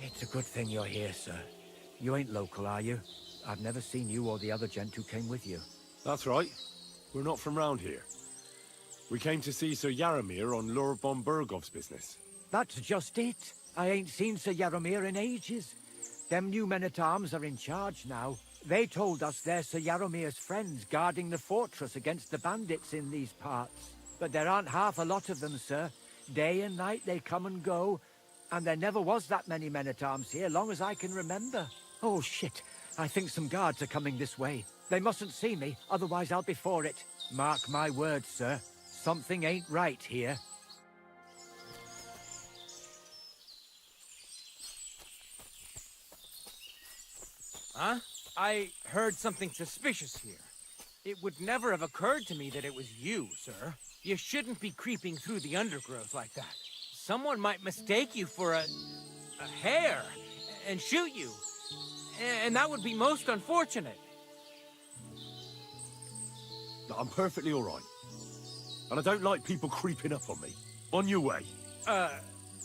It's a good thing you're here, sir. You ain't local, are you? I've never seen you or the other gent who came with you. That's right. We're not from round here. We came to see Sir Yaramir on Lord von Bergov's business. That's just it. I ain't seen Sir Yaramir in ages. Them new men-at-arms are in charge now. They told us they're Sir Yaramir's friends guarding the fortress against the bandits in these parts. But there aren't half a lot of them, sir. Day and night they come and go, and there never was that many men-at-arms here, long as I can remember. Oh, shit. I think some guards are coming this way. They mustn't see me, otherwise I'll be for it. Mark my words, sir. Something ain't right here. Huh? I heard something suspicious here. It would never have occurred to me that it was you, sir. You shouldn't be creeping through the undergrowth like that. Someone might mistake you for a hare and shoot you. And that would be most unfortunate. I'm perfectly all right. And I don't like people creeping up on me. On your way.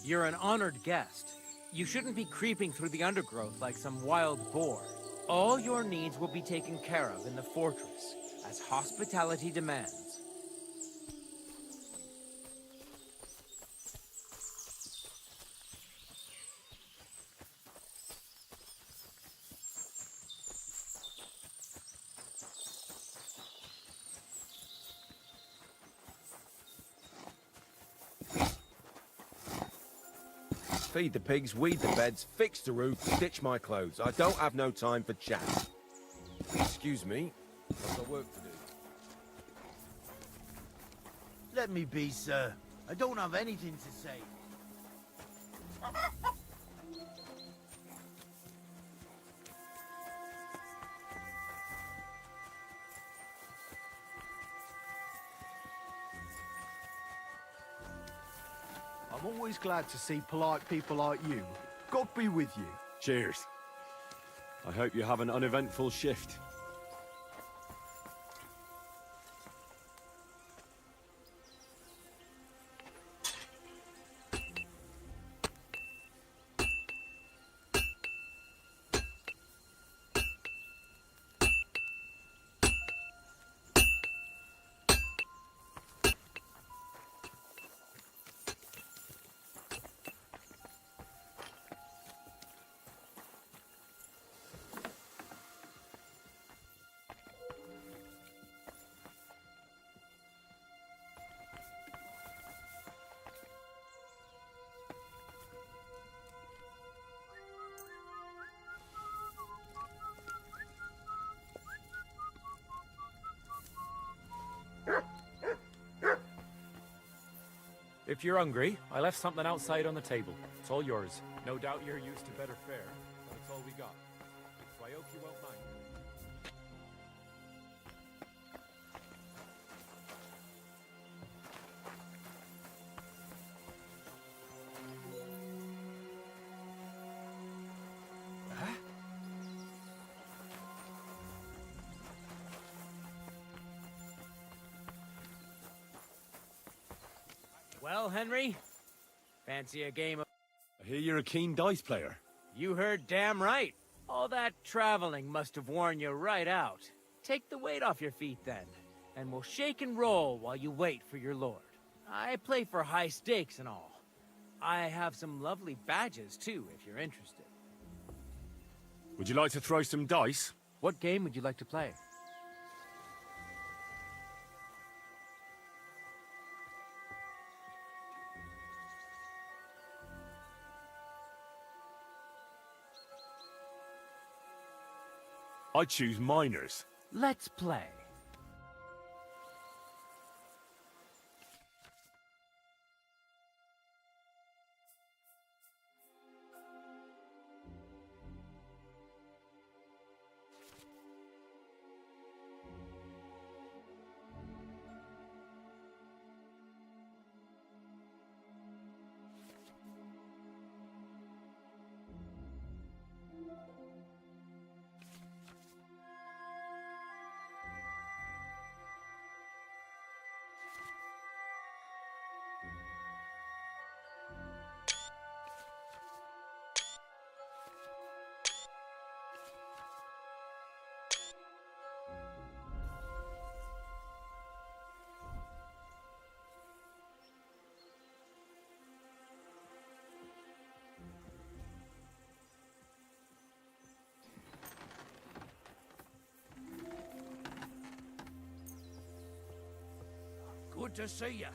You're an honored guest. You shouldn't be creeping through the undergrowth like some wild boar. All your needs will be taken care of in the fortress, as hospitality demands. Feed the pigs, weed the beds, fix the roof, stitch my clothes. I don't have no time for chat. Excuse me, I've got work to do. Let me be, sir. I don't have anything to say. I'm always glad to see polite people like you. God be with you. Cheers. I hope you have an uneventful shift. If you're hungry, I left something outside on the table. It's all yours. No doubt you're used to better fare, but it's all we got. So I hope you won't mind. Well, Henry, fancy a game of... I hear you're a keen dice player. You heard damn right. All that traveling must have worn you right out. Take the weight off your feet then, and we'll shake and roll while you wait for your lord. I play for high stakes and all. I have some lovely badges too, if you're interested. Would you like to throw some dice? What game would you like to play? I choose miners. Let's play. Good to see you.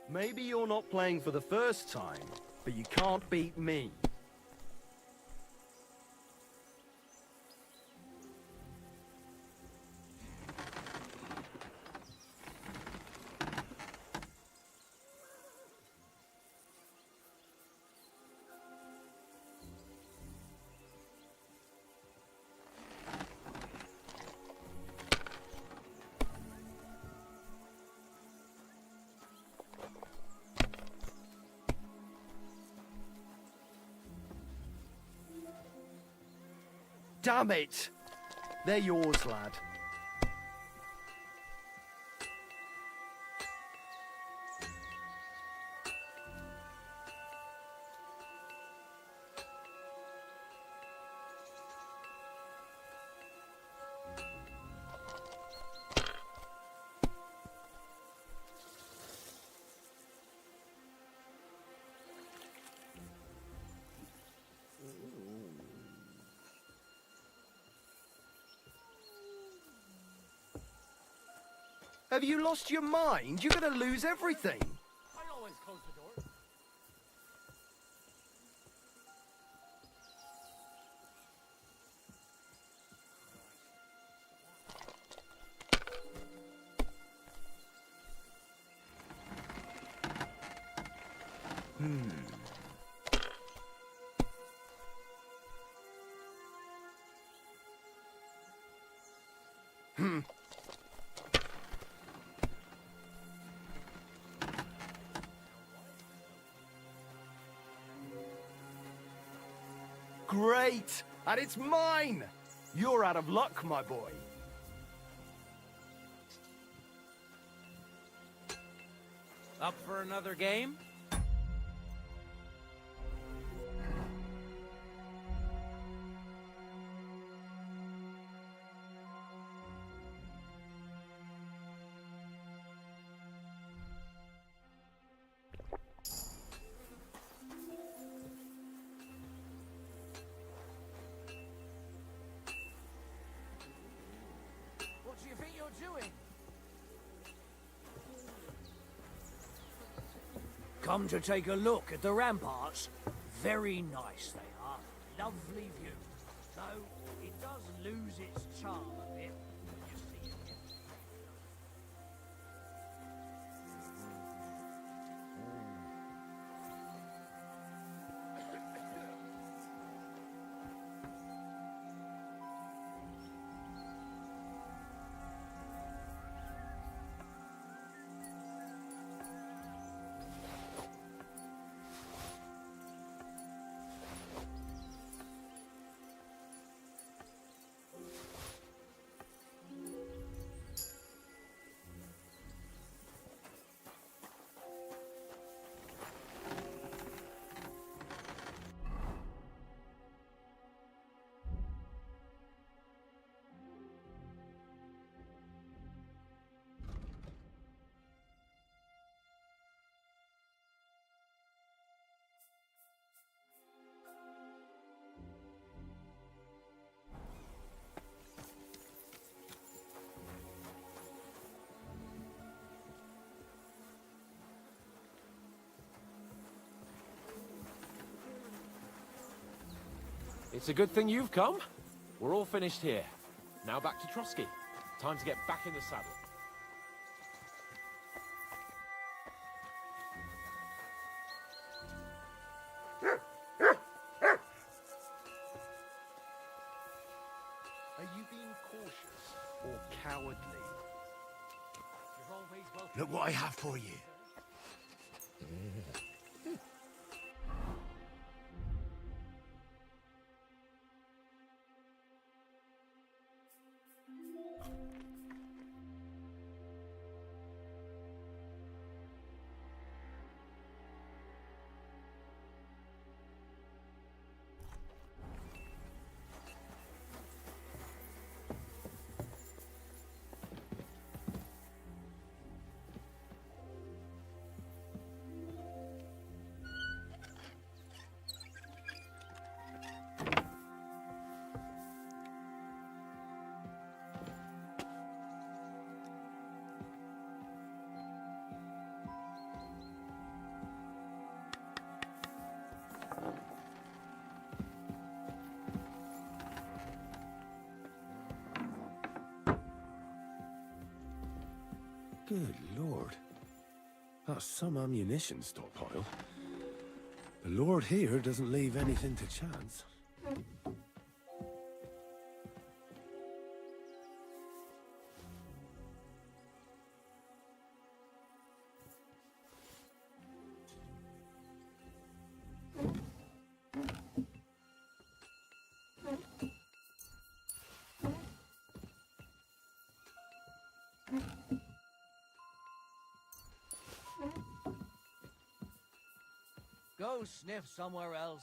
Maybe you're not playing for the first time, but you can't beat me. Damn it! They're yours, lad. Have you lost your mind? You're gonna lose everything. I always close the door. Great! And it's mine! You're out of luck, my boy. Up for another game? Come to take a look at the ramparts? Very nice they are. Lovely view. Though it does lose its charm a bit when you see it. It's a good thing you've come. We're all finished here. Now back to Trotsky. Time to get back in the saddle. Are you being cautious or cowardly? You're always welcome. Look what I have for you. Good lord. That's some ammunition stockpile. The lord here doesn't leave anything to chance. Go sniff somewhere else.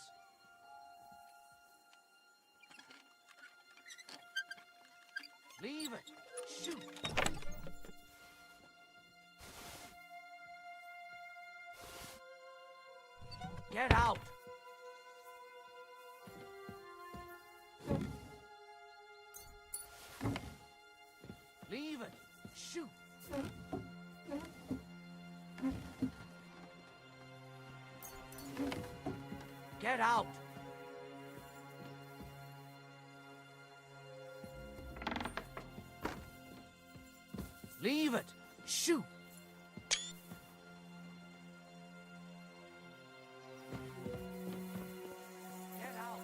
Leave it. Shoot. Get out. Leave it. Shoot. Get out. Leave it. Shoot. Get out.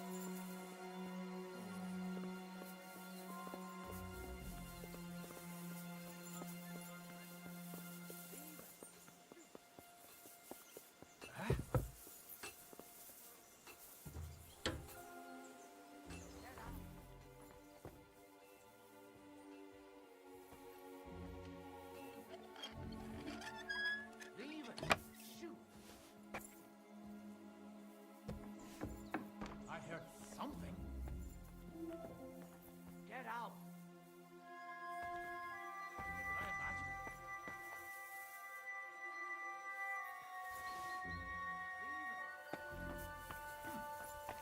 Leave it. Shoot. I heard something. Get out. Did I imagine?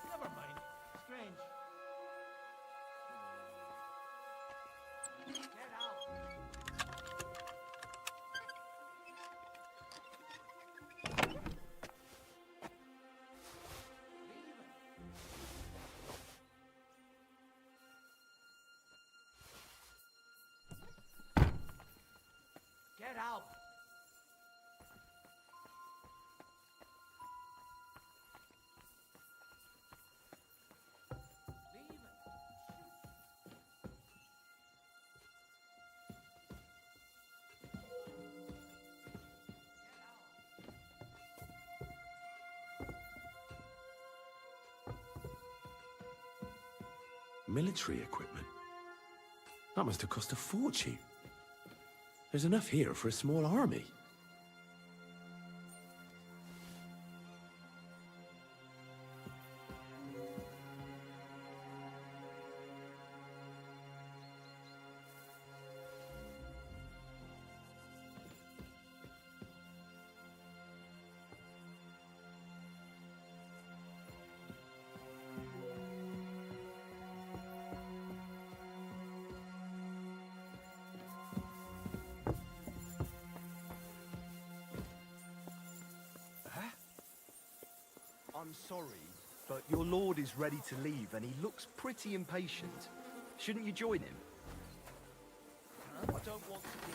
Never mind. Strange. Get out. Military equipment? That must have cost a fortune. There's enough here for a small army. I'm sorry, but your lord is ready to leave and he looks pretty impatient. Shouldn't you join him? I don't want to be...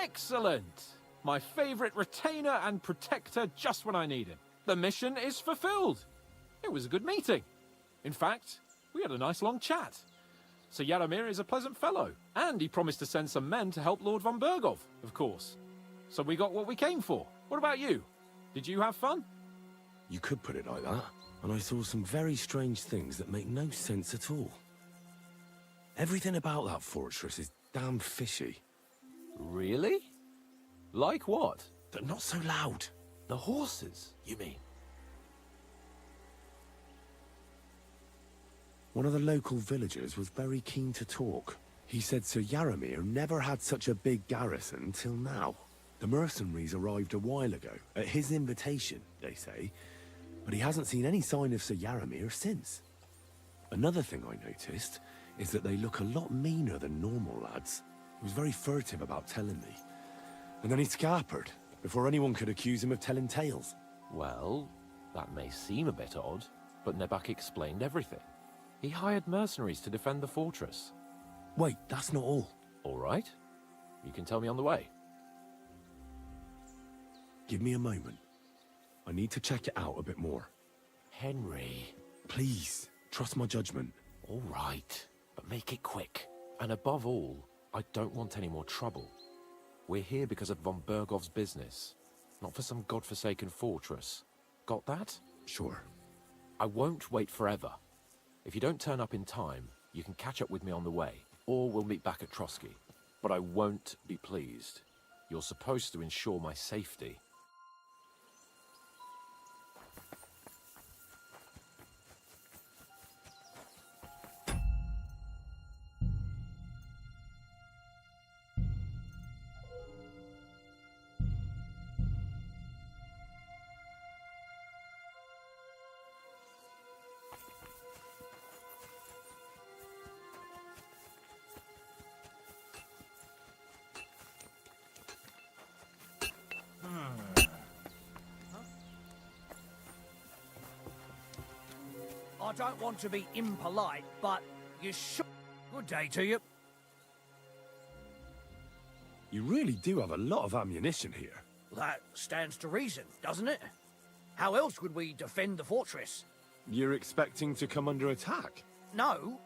Excellent! My favorite retainer and protector just when I need him. The mission is fulfilled. It was a good meeting. In fact, we had a nice long chat. Sir Yaromir is a pleasant fellow, and he promised to send some men to help Lord von Bergov, of course. So we got what we came for. What about you? Did you have fun? You could put it like that. And I saw some very strange things that make no sense at all. Everything about that fortress is damn fishy. Really? Like what? They're not so loud. The horses, you mean? One of the local villagers was very keen to talk. He said Sir Yaromir never had such a big garrison till now. The mercenaries arrived a while ago, at his invitation, they say, but he hasn't seen any sign of Sir Yaromir since. Another thing I noticed is that they look a lot meaner than normal lads. He was very furtive about telling me. And then he scarpered, before anyone could accuse him of telling tales. Well, that may seem a bit odd, but Nebak explained everything. He hired mercenaries to defend the fortress. Wait, that's not all. All right. You can tell me on the way. Give me a moment. I need to check it out a bit more. Henry. Please, trust my judgment. All right, but make it quick. And above all, I don't want any more trouble. We're here because of von Bergov's business, not for some godforsaken fortress. Got that? Sure. I won't wait forever. If you don't turn up in time, you can catch up with me on the way, or we'll meet back at Trotsky. But I won't be pleased. You're supposed to ensure my safety. I don't want to be impolite, but you should. Good day to you. You really do have a lot of ammunition here. That stands to reason, doesn't it? How else would we defend the fortress? You're expecting to come under attack? No,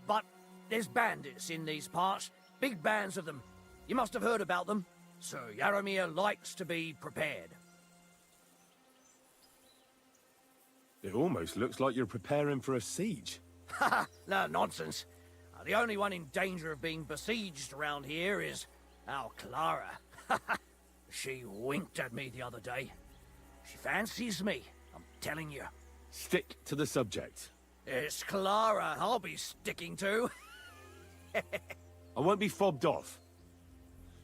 but there's bandits in these parts. Big bands of them. You must have heard about them. Sir Yaromir likes to be prepared. It almost looks like you're preparing for a siege. Haha, no nonsense. The only one in danger of being besieged around here is our Clara. She winked at me the other day. She fancies me, I'm telling you. Stick to the subject. It's Clara I'll be sticking to. I won't be fobbed off.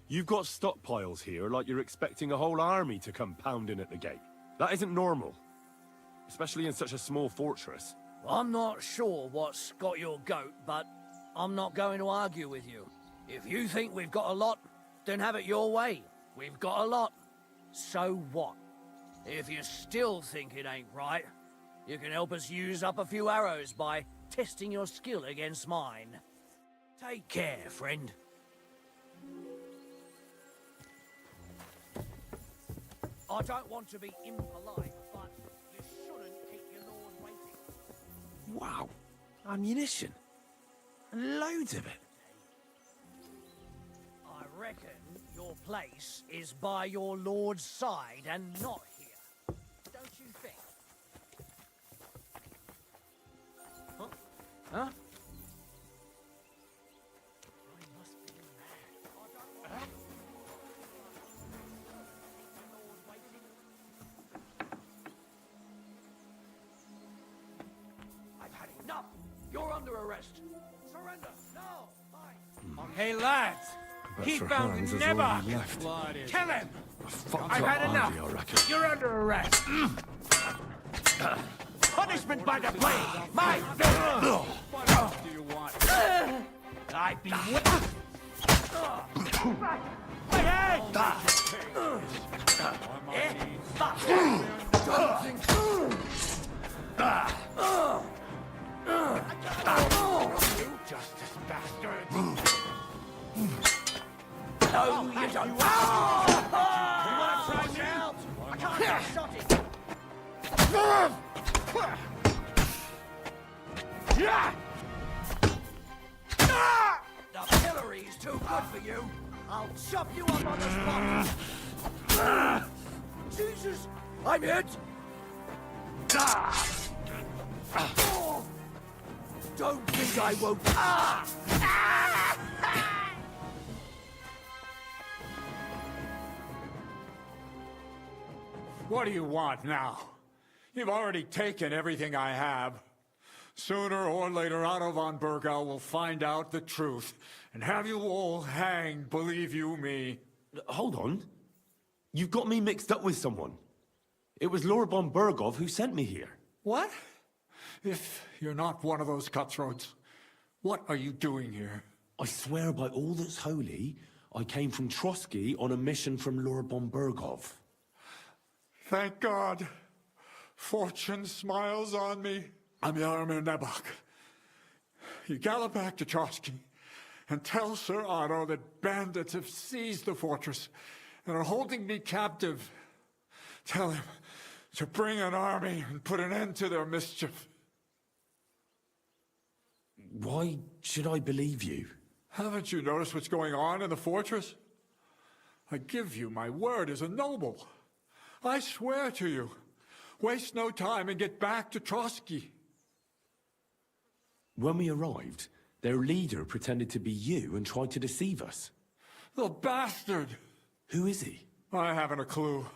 You've got stockpiles here like you're expecting a whole army to come pounding at the gate. That isn't normal. Especially in such a small fortress. I'm not sure what's got your goat, but I'm not going to argue with you. If you think we've got a lot, then have it your way. We've got a lot. So what? If you still think it ain't right, you can help us use up a few arrows by testing your skill against mine. Take care, friend. I don't want to be impolite, but you shouldn't keep your lord waiting. Wow. Ammunition. And loads of it. I reckon your place is by your lord's side and not here. Don't you think? Huh? Huh? Enough! You're under arrest. Surrender now. Mine. Hey lads, But he Sir found Hans has Nebak. already left. Kill him. A fucked I've up had enough. army, I reckon. You're under arrest. Punishment by the blade. Mine. What else do you want? I be My head! You justice bastard. No, you don't. You want to try me out? I can't get shot it. The pillory's too good for you. I'll chop you up on the spot. Jesus, I'm hit. Don't think I won't. What do you want now? You've already taken everything I have. Sooner or later, Otto von Bergau will find out the truth and have you all hanged, believe you me. Hold on. You've got me mixed up with someone. It was Lord von Bergov who sent me here. What? If you're not one of those cutthroats, what are you doing here? I swear by all that's holy, I came from Trotsky on a mission from Lord von Bergov. Thank God. Fortune smiles on me. I'm Jaromir Nebok. You gallop back to Trotsky and tell Sir Otto that bandits have seized the fortress and are holding me captive. Tell him to bring an army and put an end to their mischief. Why should I believe you? Haven't you noticed what's going on in the fortress? I give you my word as a noble. I swear to you. Waste no time and get back to Trotsky. When we arrived, their leader pretended to be you and tried to deceive us. The bastard! Who is he? I haven't a clue.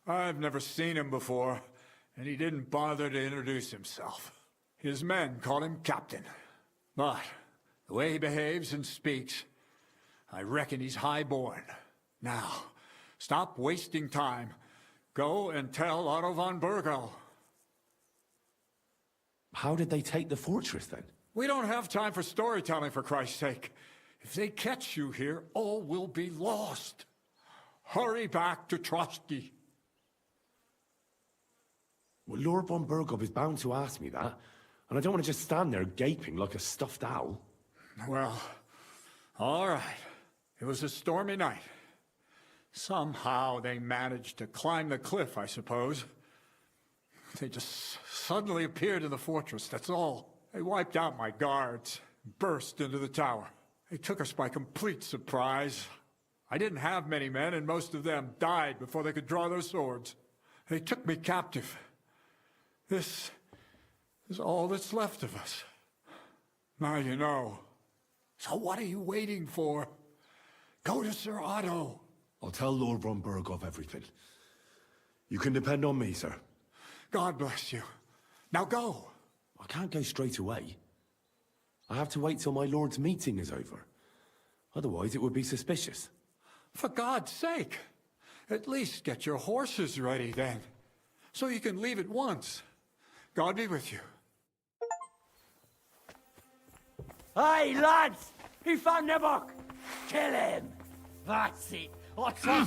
I've never seen him before, and he didn't bother to introduce himself. His men call him Captain. But the way he behaves and speaks, I reckon he's high-born. Now, stop wasting time. Go and tell Otto von Bergau. How did they take the fortress, then? We don't have time for storytelling, for Christ's sake. If they catch you here, all will be lost. Hurry back to Trotsky. Well, Lord von Bergov is bound to ask me that, and I don't want to just stand there gaping like a stuffed owl. Well, all right. It was a stormy night. Somehow they managed to climb the cliff, I suppose. They just suddenly appeared in the fortress, that's all. They wiped out my guards, burst into the tower. They took us by complete surprise. I didn't have many men, and most of them died before they could draw their swords. They took me captive. This is all that's left of us. Now you know. So what are you waiting for? Go to Sir Otto. I'll tell Lord von Bergov everything. You can depend on me, sir. God bless you. Now go. I can't go straight away. I have to wait till my lord's meeting is over. Otherwise, it would be suspicious. For God's sake. At least get your horses ready then. So you can leave at once. God be with you. Hey, lads! He found Nebok! Kill him! That's it! I tried...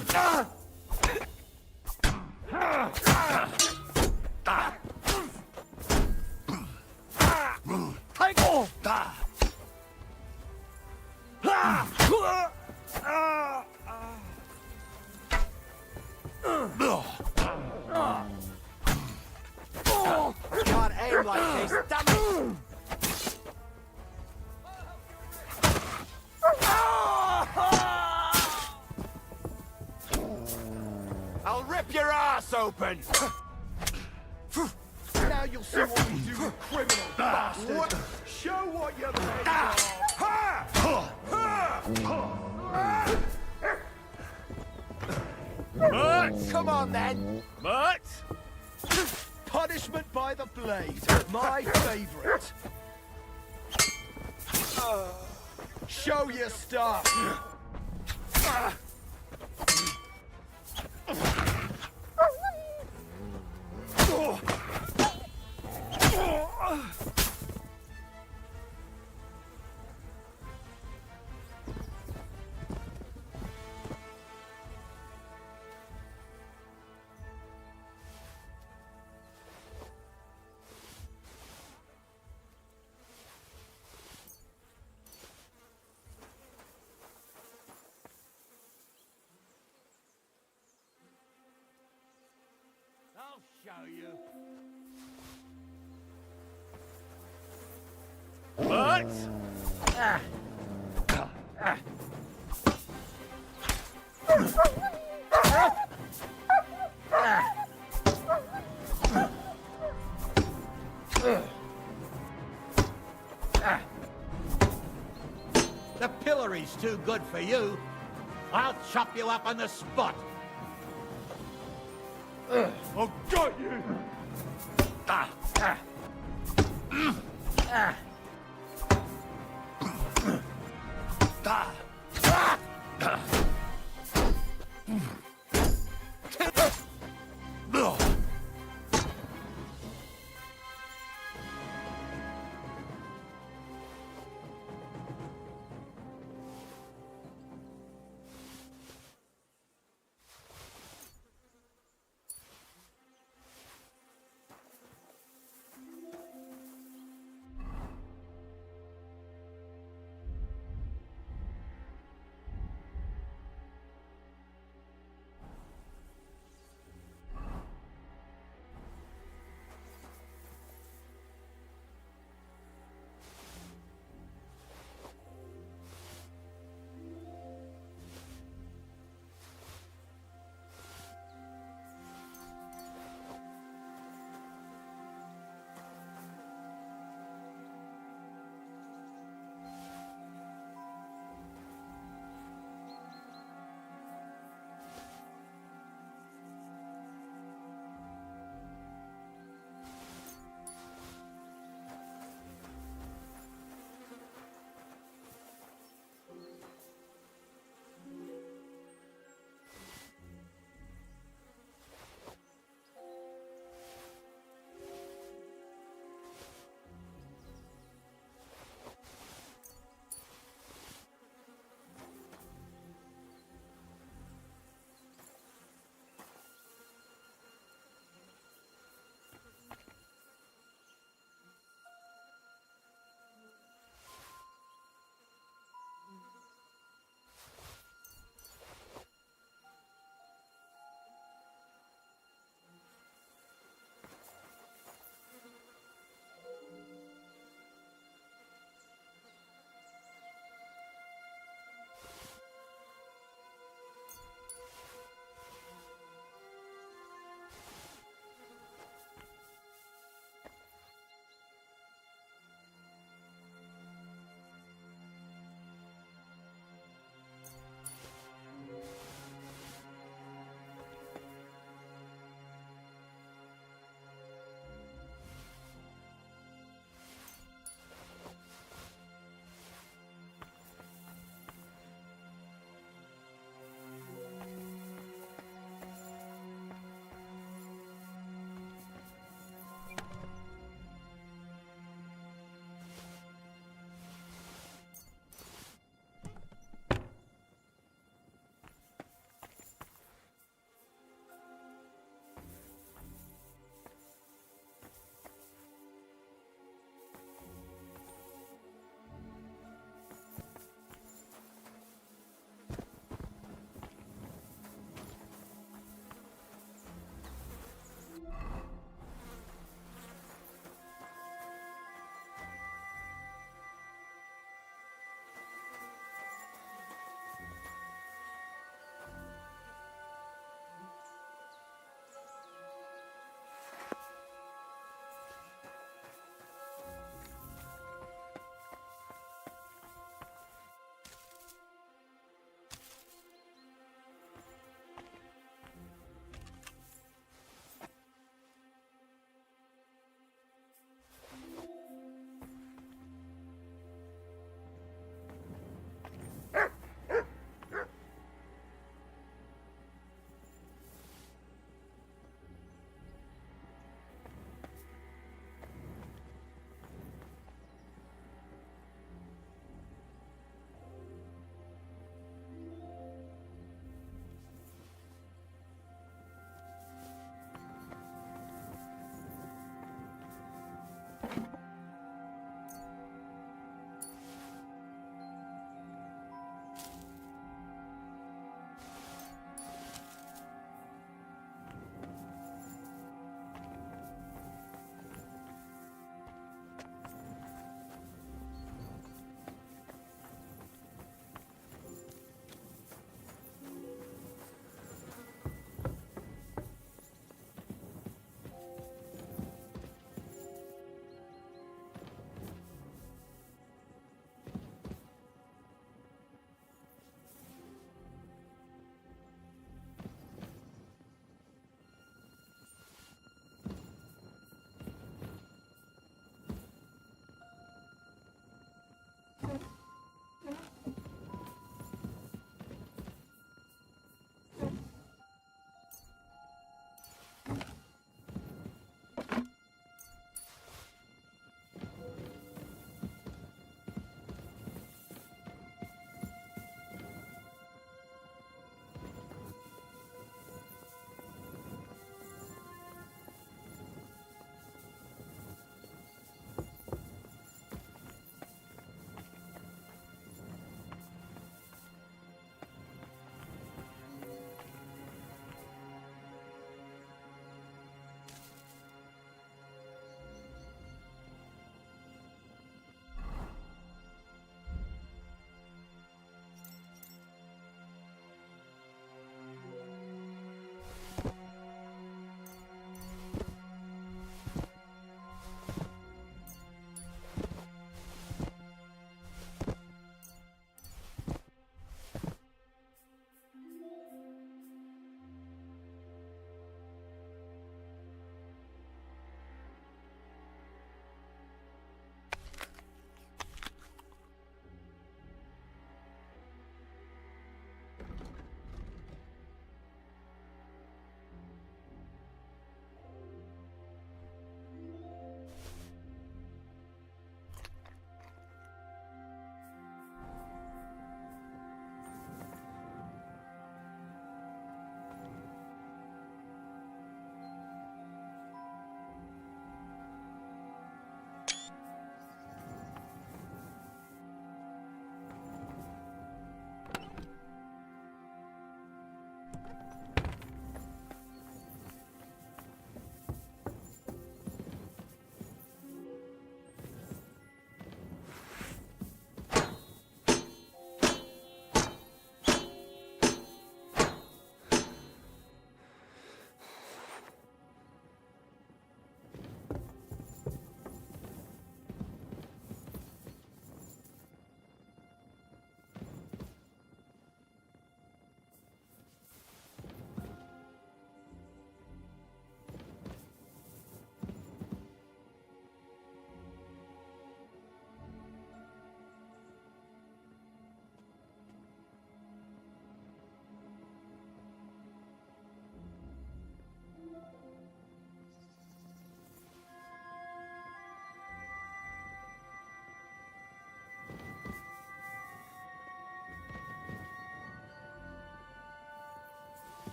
Take off! Can't aim like this, damn it! I'll rip your ass open! Now you'll see what we do, you criminal bastard! Show what you're made Mutt! Come on then! Mutt! Punishment by the blade, my favourite. Show your stuff. show you. What? The pillory's too good for you. I'll chop you up on the spot. I'll got you!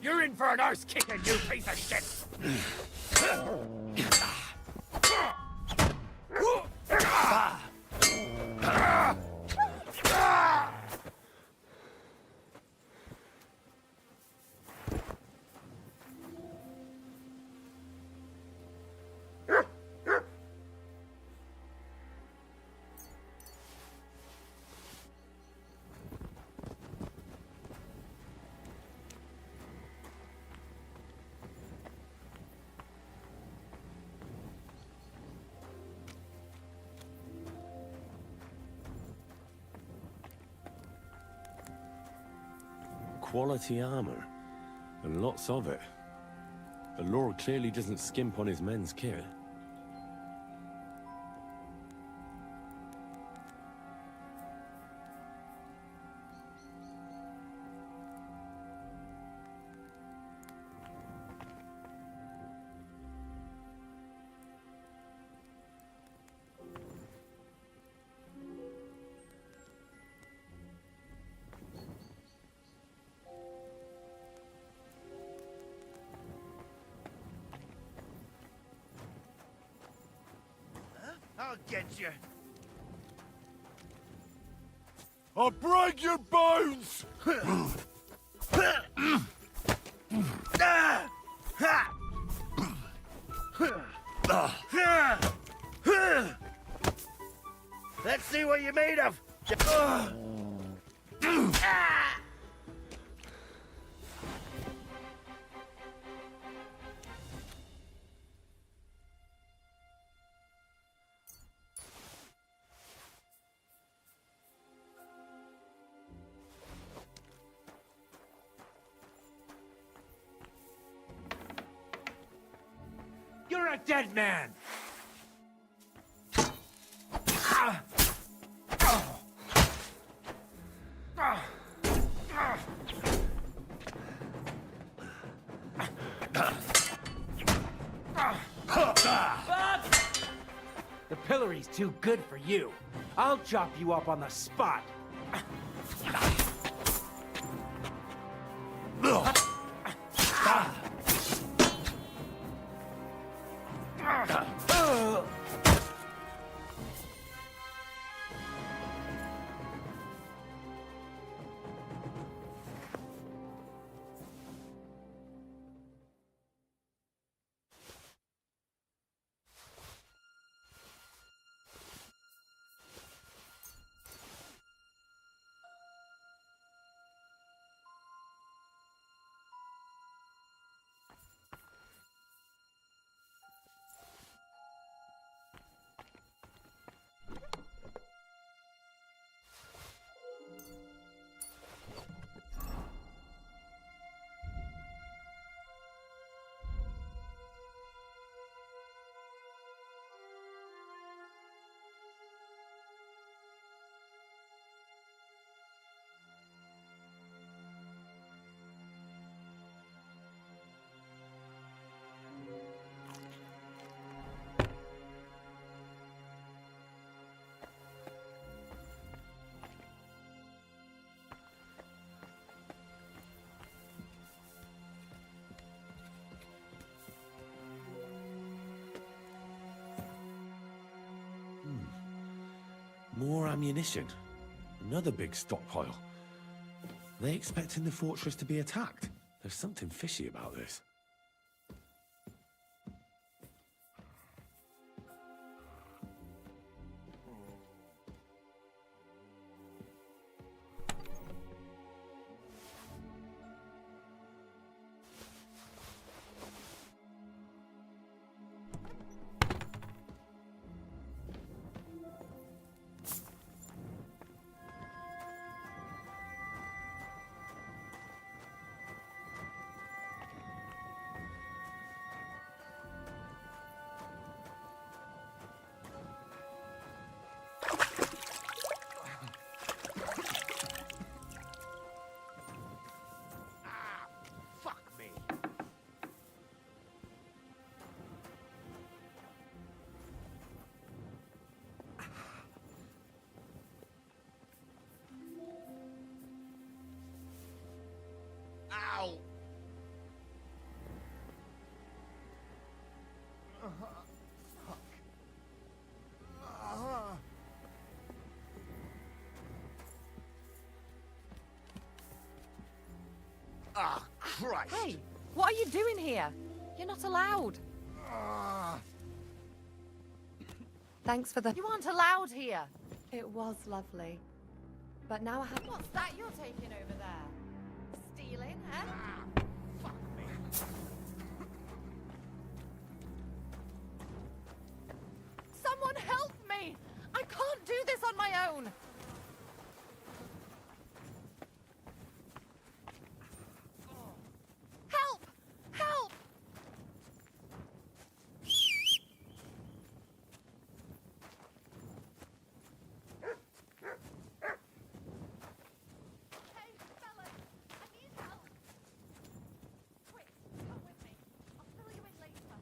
You're in for an arse kicking, you piece of shit! Quality armor, and lots of it. The Lord clearly doesn't skimp on his men's kit. I'll get you. I'll break your bones! Let's see what you're made of. You're a dead man! The pillory's too good for you. I'll chop you up on the spot. More ammunition. Another big stockpile. They expecting the fortress to be attacked? There's something fishy about this. Ah, Christ! Hey, what are you doing here? You're not allowed. Thanks for the... You aren't allowed here. It was lovely. But now I have... What's that you're taking over there? Stealing, eh? Fuck me. Someone help me! I can't do this on my own! Help! Help! Hey, fellas! I need help! Quick, come with me. I'll fill you in later.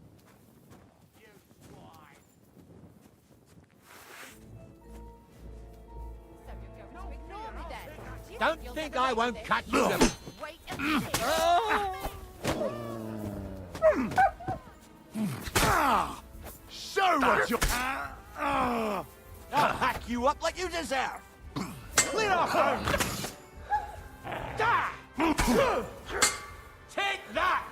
You swine. So you're going to ignore me then? Don't You'll think never I make won't this. catch you. Wait a minute! So what's your... I'll hack you up like you deserve. Clean off her. Take that!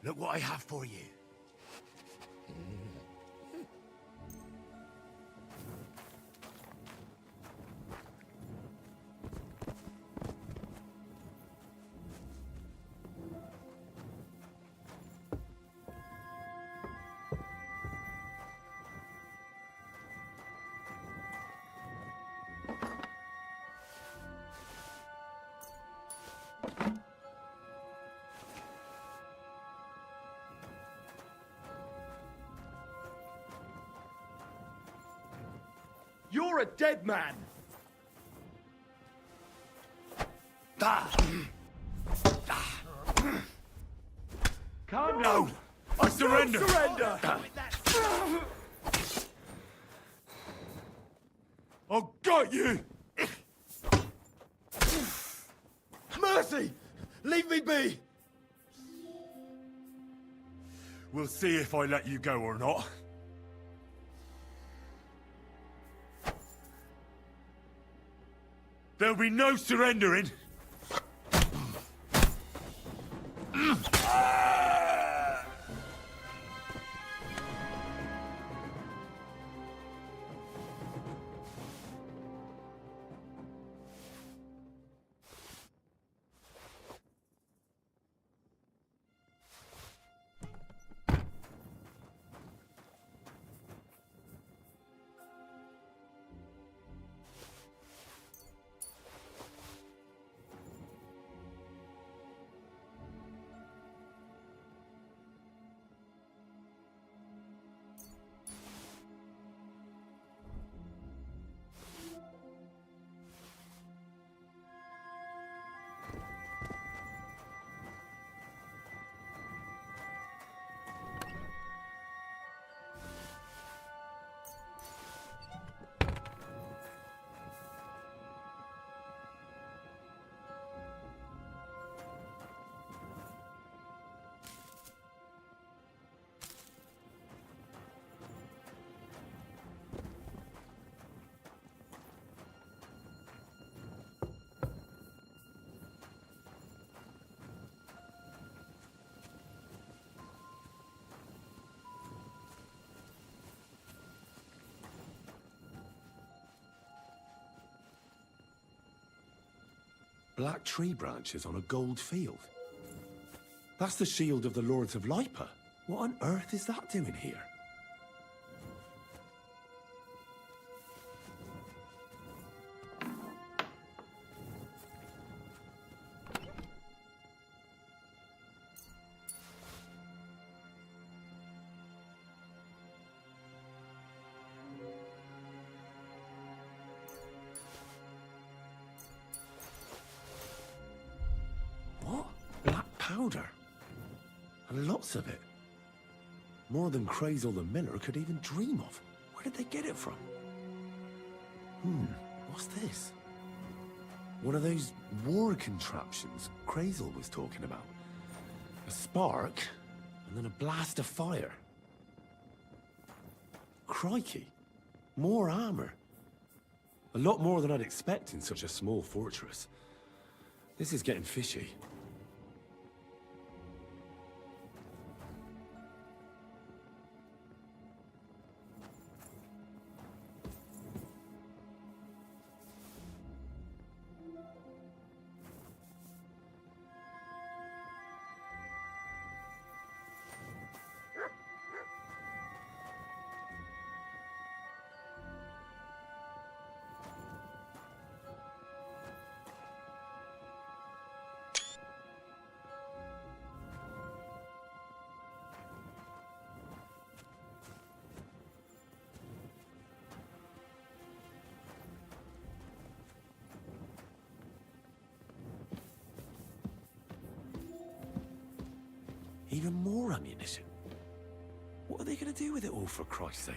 Look what I have for you. You're a dead man! Calm down! I surrender! Surrender! I've got you! Mercy! Leave me be! We'll see if I let you go or not. There'll be no surrendering. Black tree branches on a gold field. That's the shield of the Lords of Lipa. What on earth is that doing here? powder. And lots of it. More than Crazel the Miller could even dream of. Where did they get it from? What's this? One of those war contraptions Crazel was talking about. A spark, and then a blast of fire. Crikey. More armor. A lot more than I'd expect in such a small fortress. This is getting fishy. Even more ammunition. What are they going to do with it all, for Christ's sake?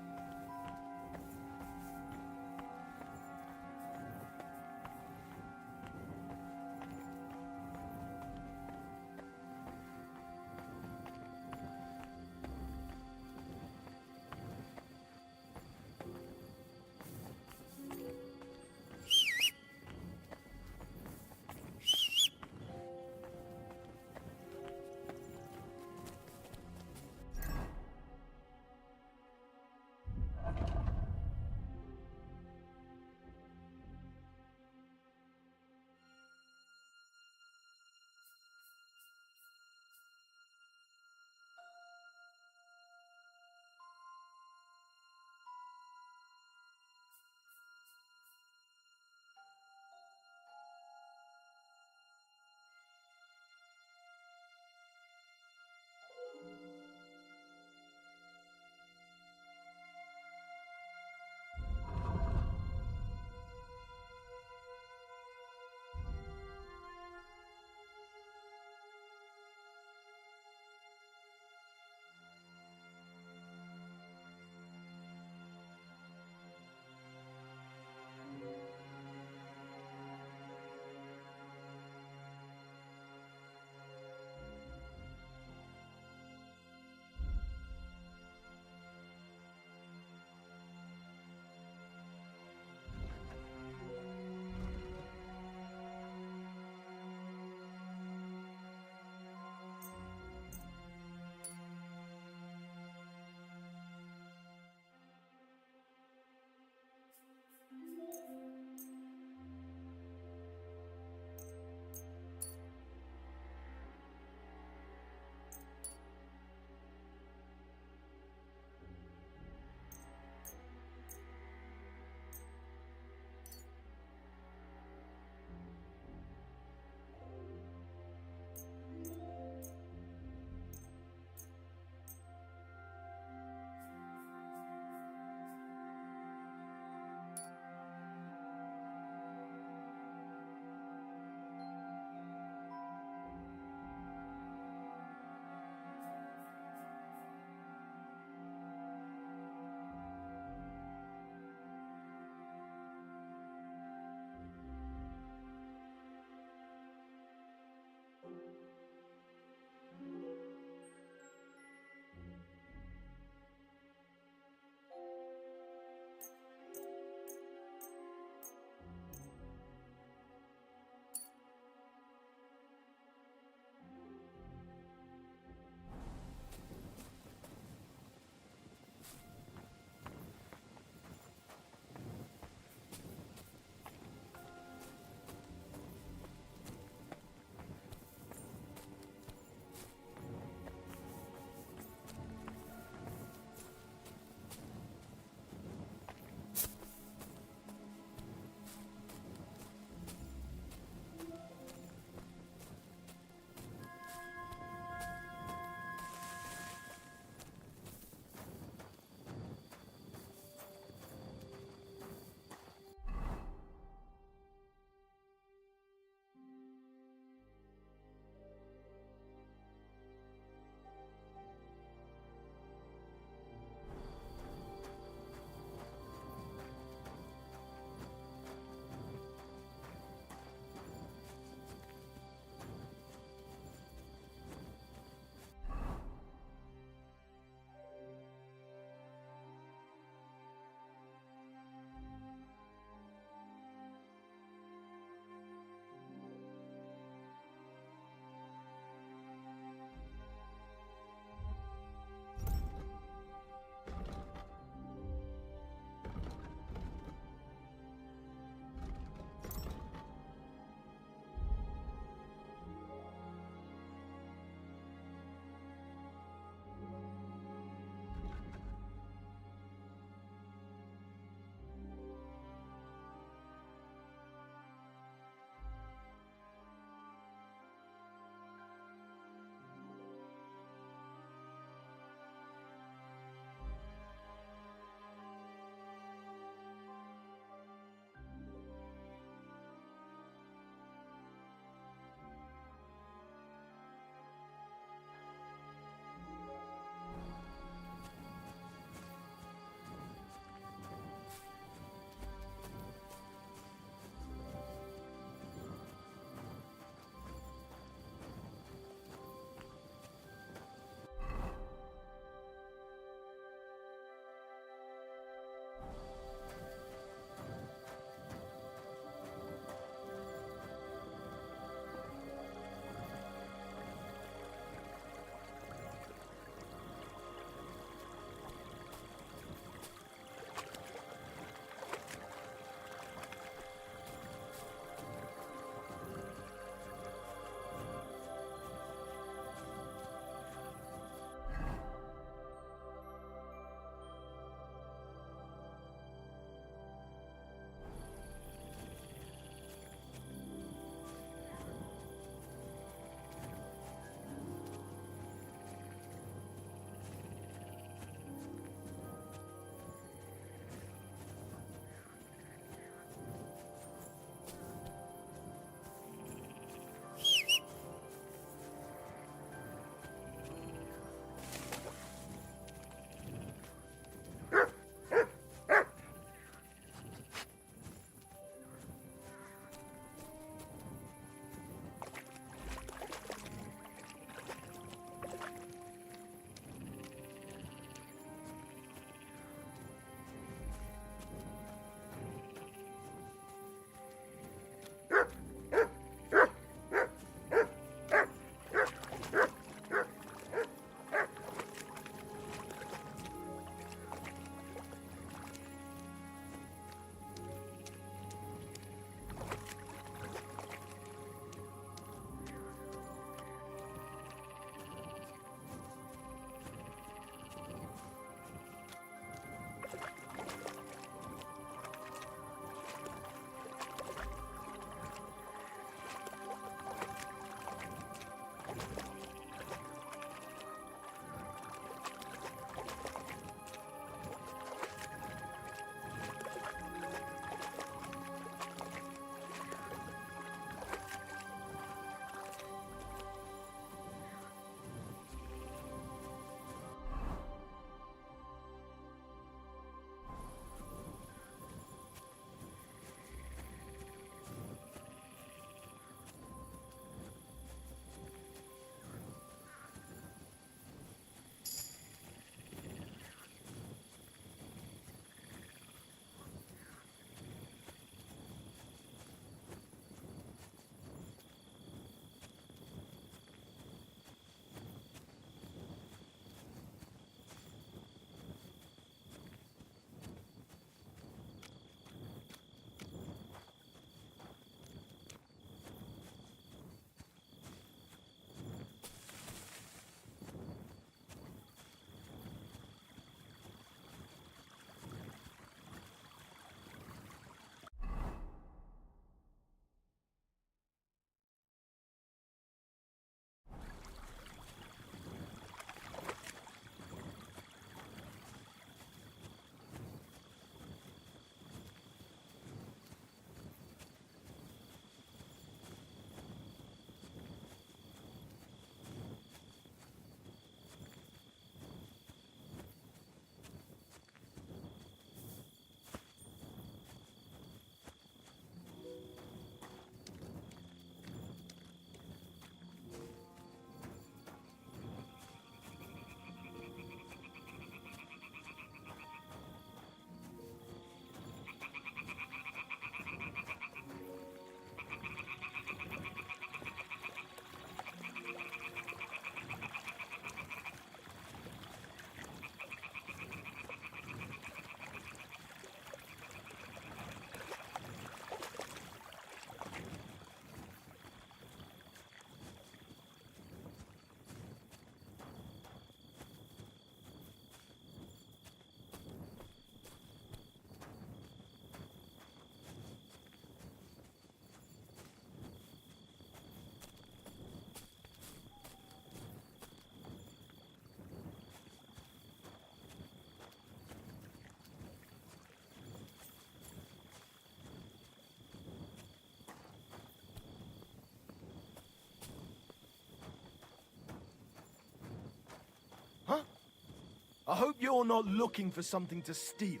I hope you're not looking for something to steal.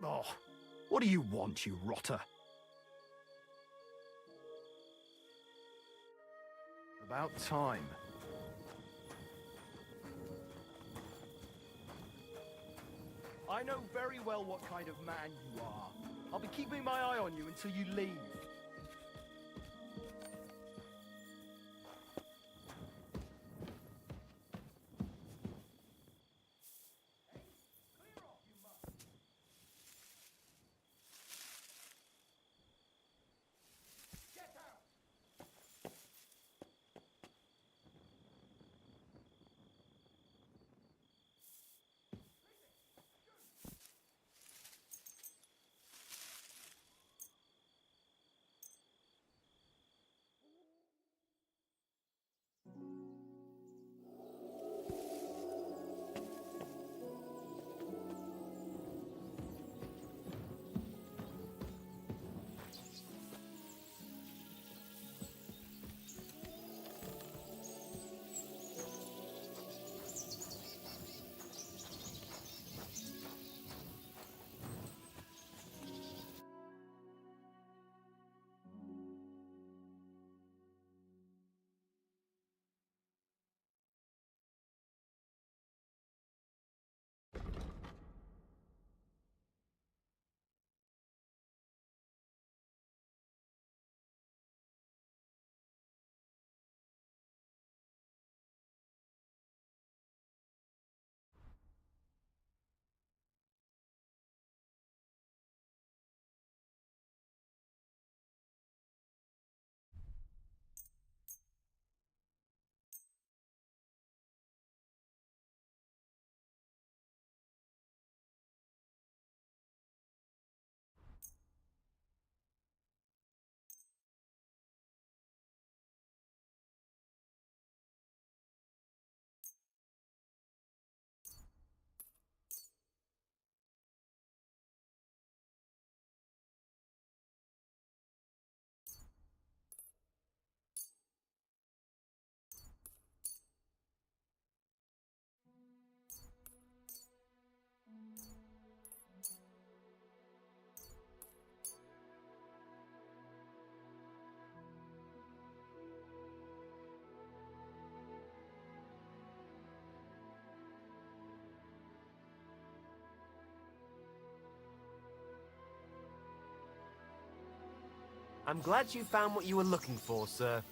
Oh, what do you want, you rotter? About time. I know very well what kind of man you are. I'll be keeping my eye on you until you leave. I'm glad you found what you were looking for, sir.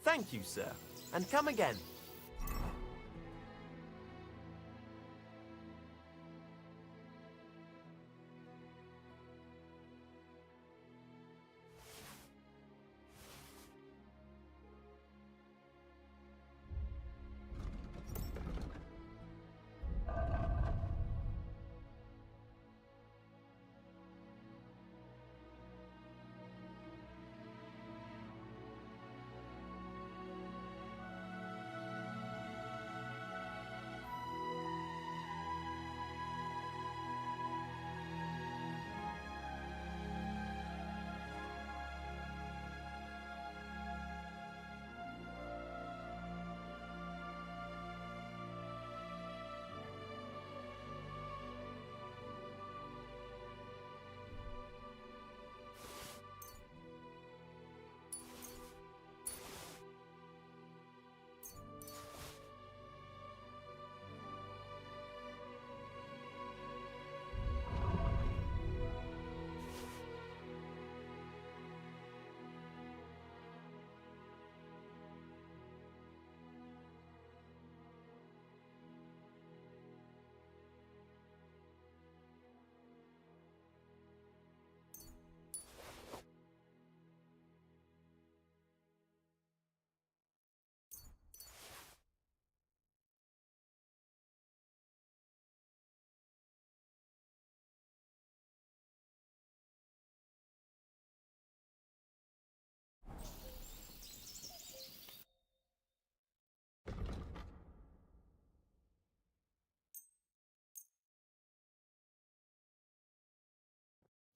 Thank you, sir. And come again.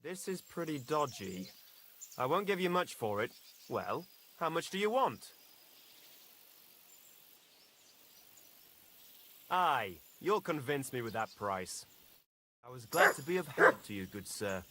This is pretty dodgy. I won't give you much for it. Well, how much do you want? Aye, you'll convince me with that price. I was glad to be of help to you, good sir.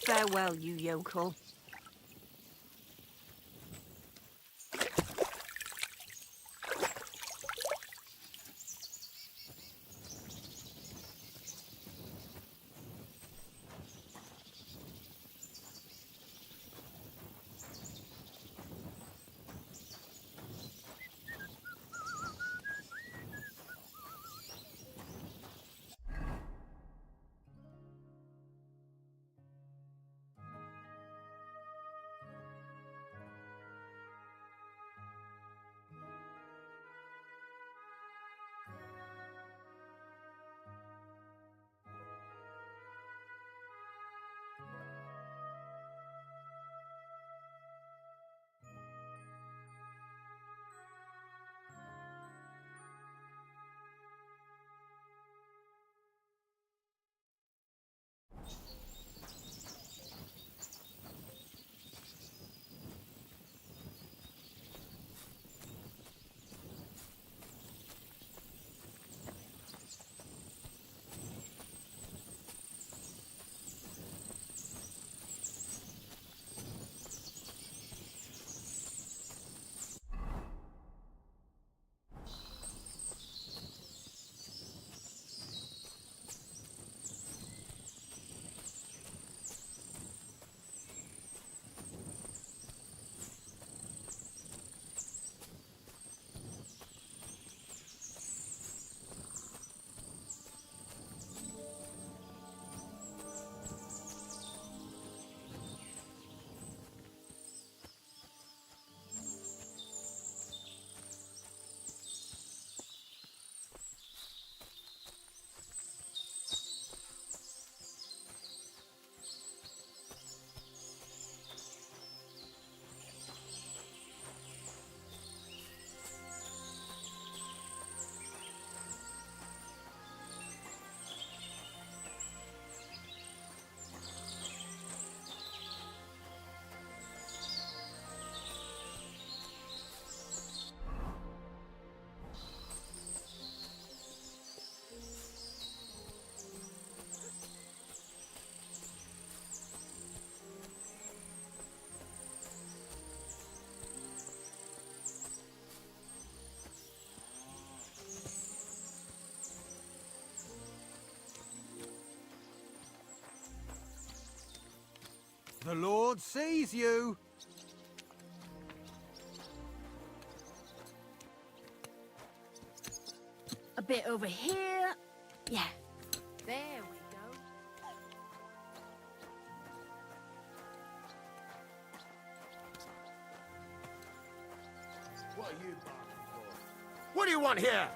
Farewell, you yokel. The Lord sees you. A bit over here. Yeah. There we go. What are you barking for? What do you want here?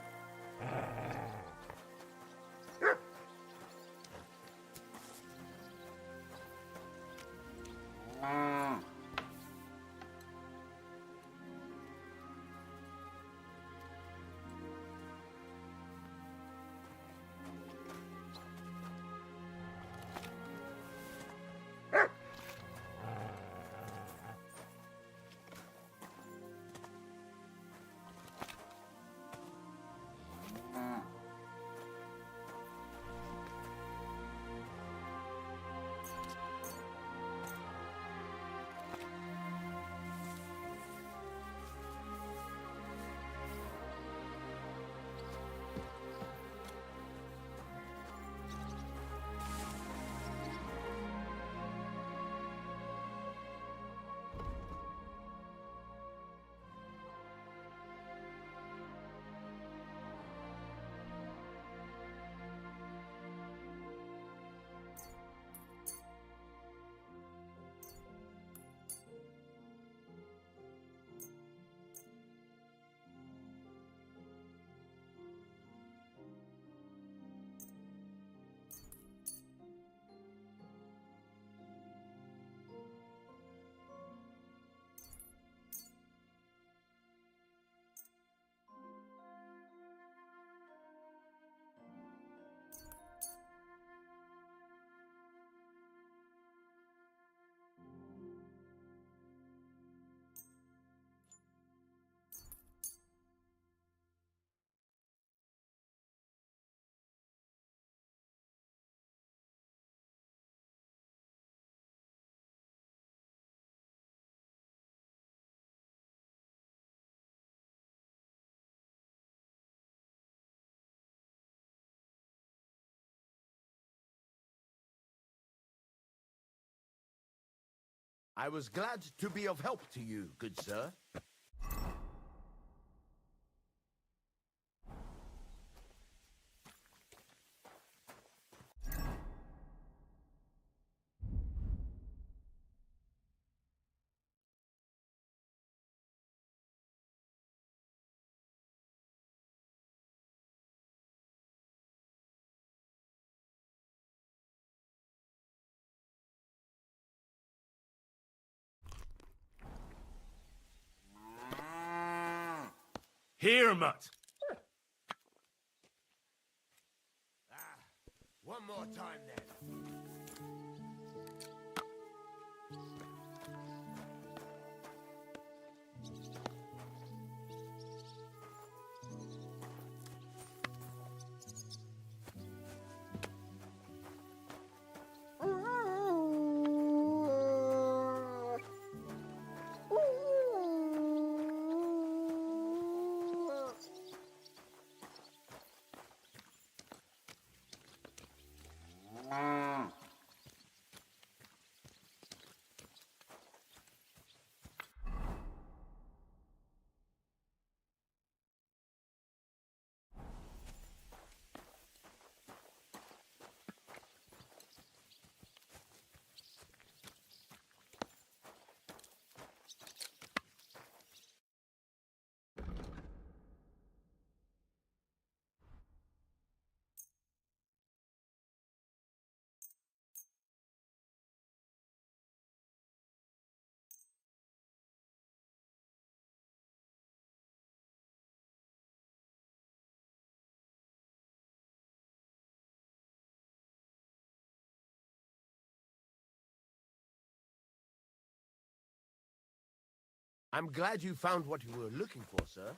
I was glad to be of help to you, good sir. Here, Mutt! One more time then. I'm glad you found what you were looking for, sir.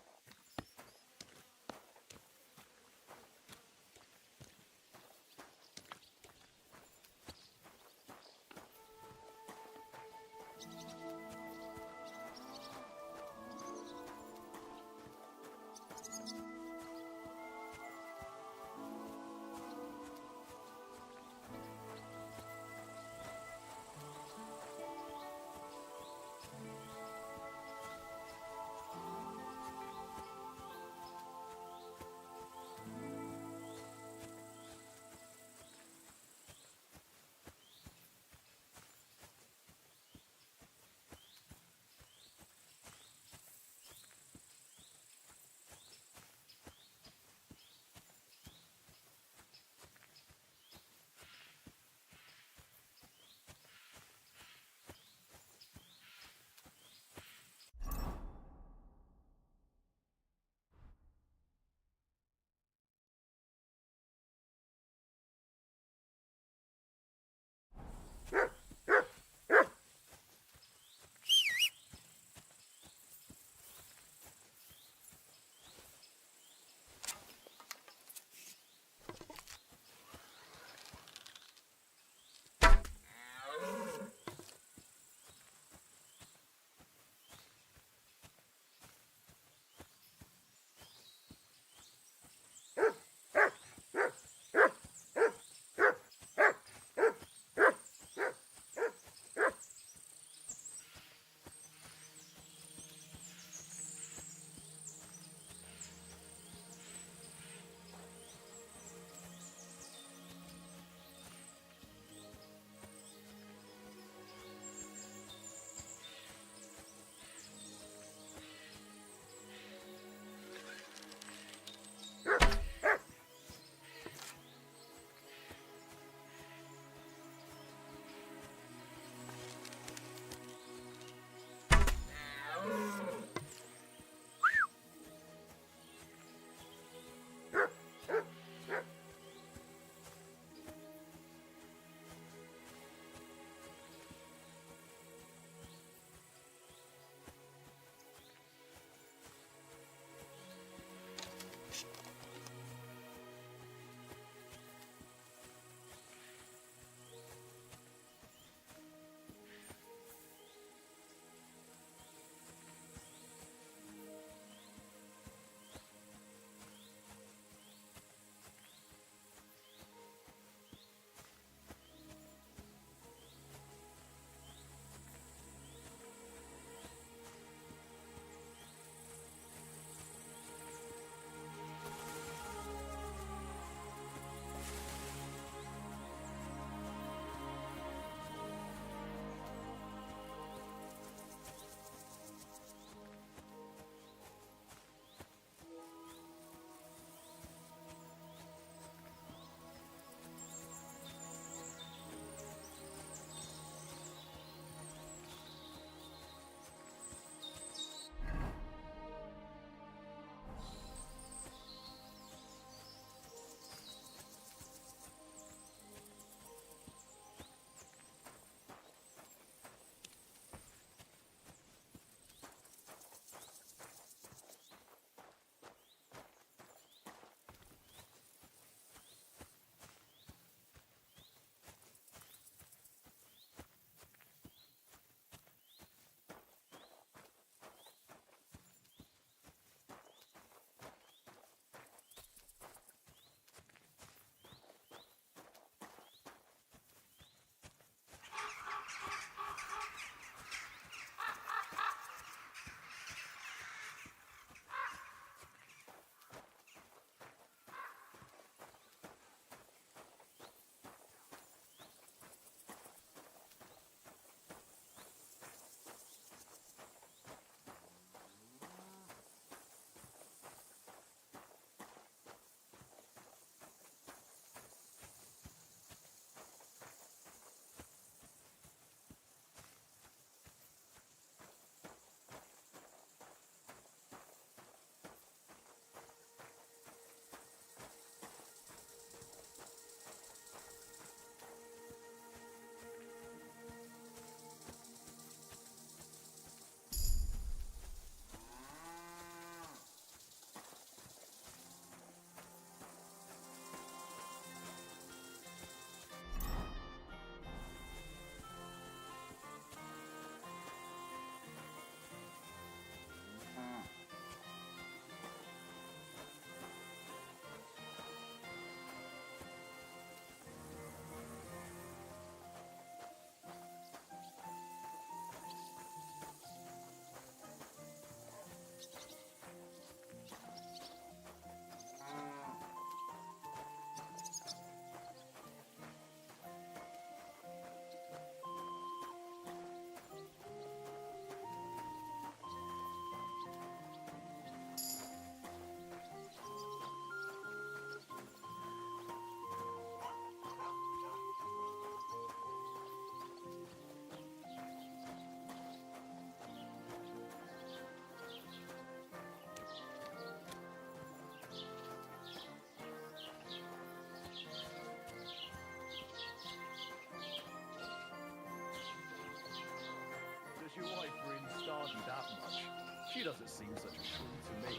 doesn't seem such a shrew to me.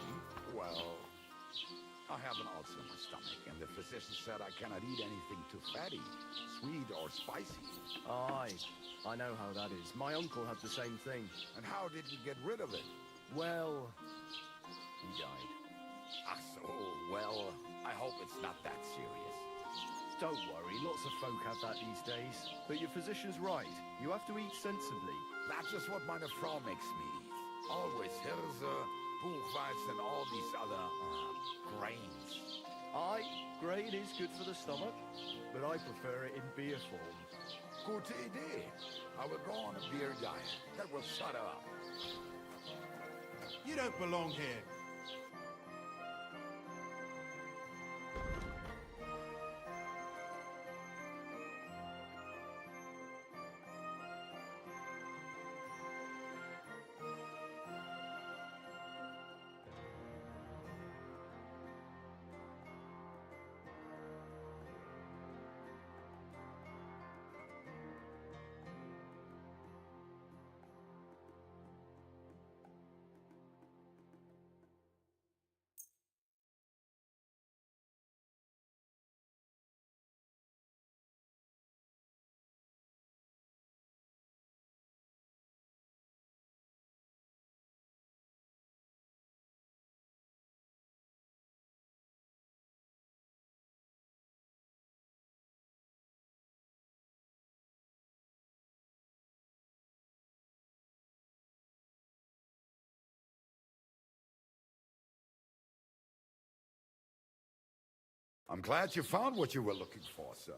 Well, I have an ulcer in my stomach, and the physician said I cannot eat anything too fatty, sweet, or spicy. Aye, I know how that is. My uncle had the same thing. And how did he get rid of it? Well, he died. Ah, so, well, I hope it's not that serious. Don't worry, lots of folk have that these days. But your physician's right. You have to eat sensibly. That's just what meine Frau makes me eat. Always Hirse, Buchweiz, and all these other, grains. Aye, grain is good for the stomach, but I prefer it in beer form. Gute Idee. I will go on a beer diet. That will shut her up. You don't belong here. I'm glad you found what you were looking for, sir.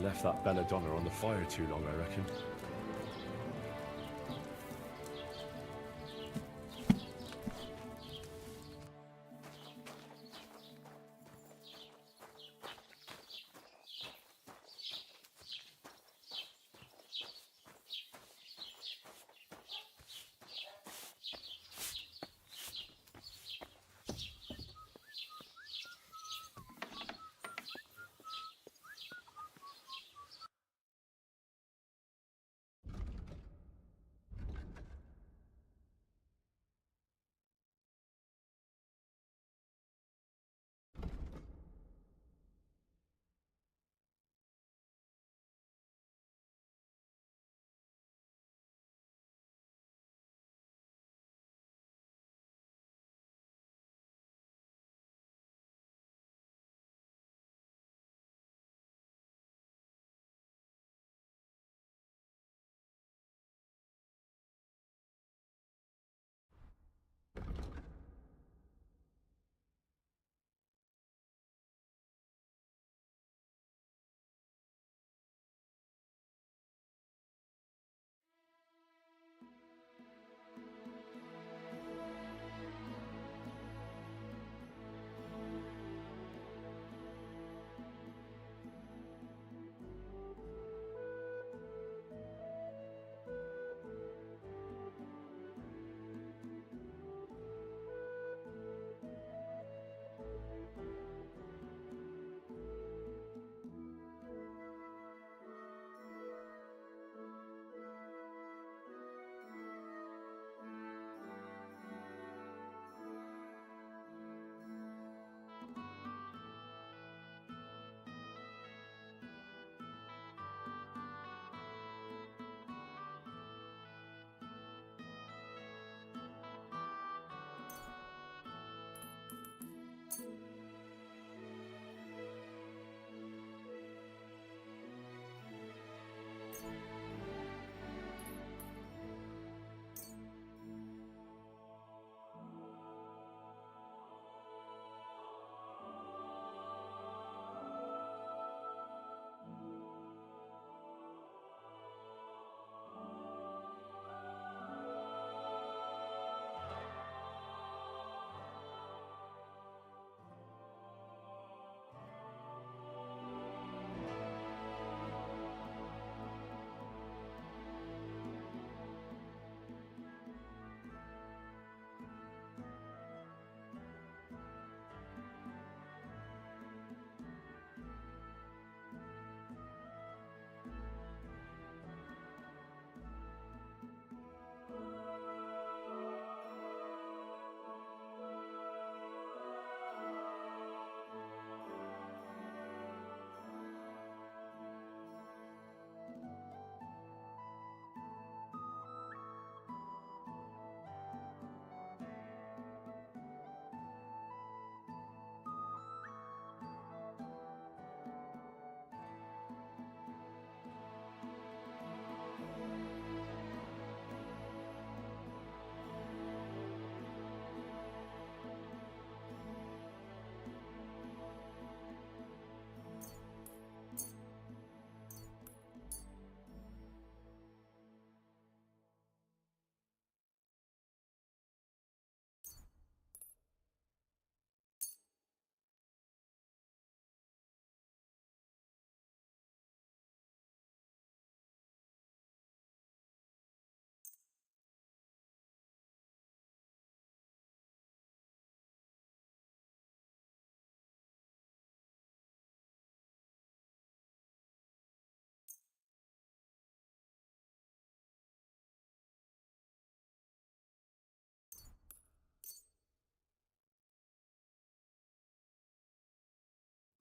left that belladonna on the fire too long, I reckon.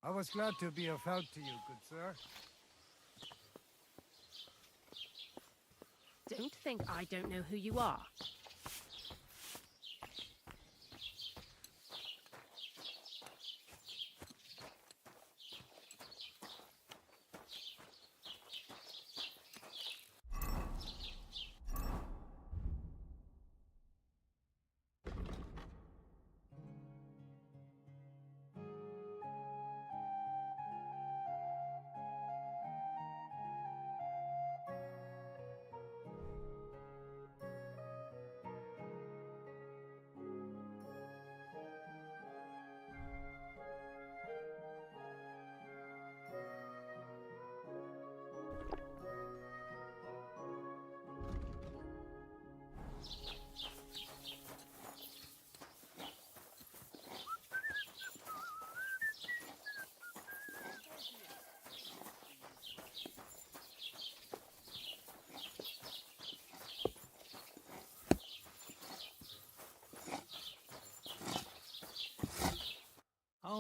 I was glad to be of help to you, good sir. Don't think I don't know who you are.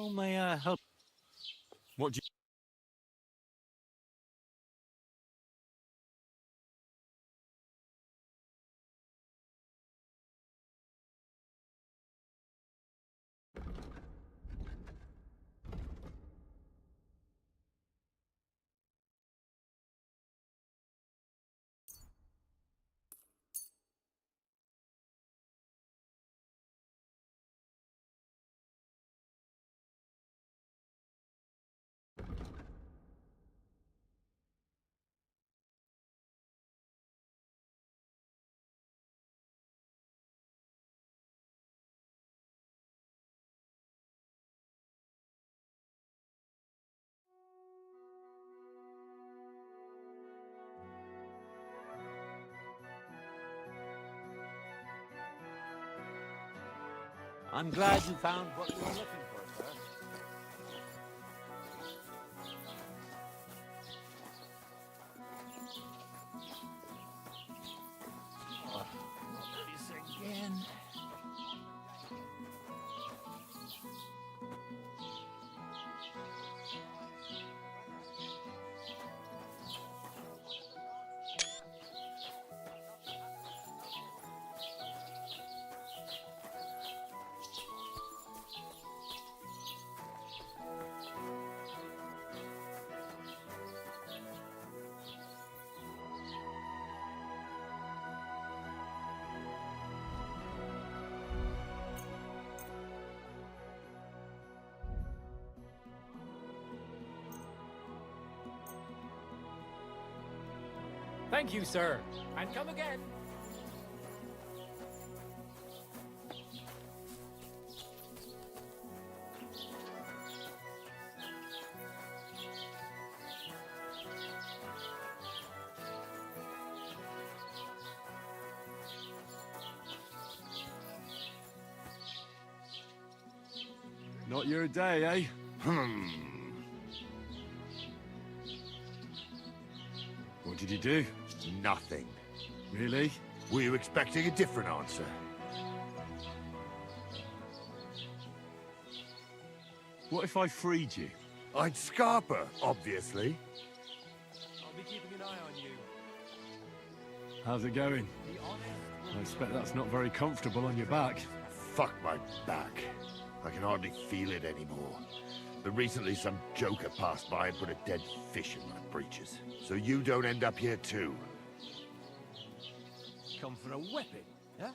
How may I help? What do you... I'm glad you found what you were looking for, sir. Oh, this again. Thank you, sir. And come again. Not your day, eh? What did you do? Nothing. Really? Were you expecting a different answer? What if I freed you? I'd Scarper, obviously. I'll be keeping an eye on you. How's it going? I expect that's not very comfortable on your back. Fuck my back. I can hardly feel it anymore. But recently some joker passed by and put a dead fish in my breeches. So you don't end up here too. Come for a whipping, yeah?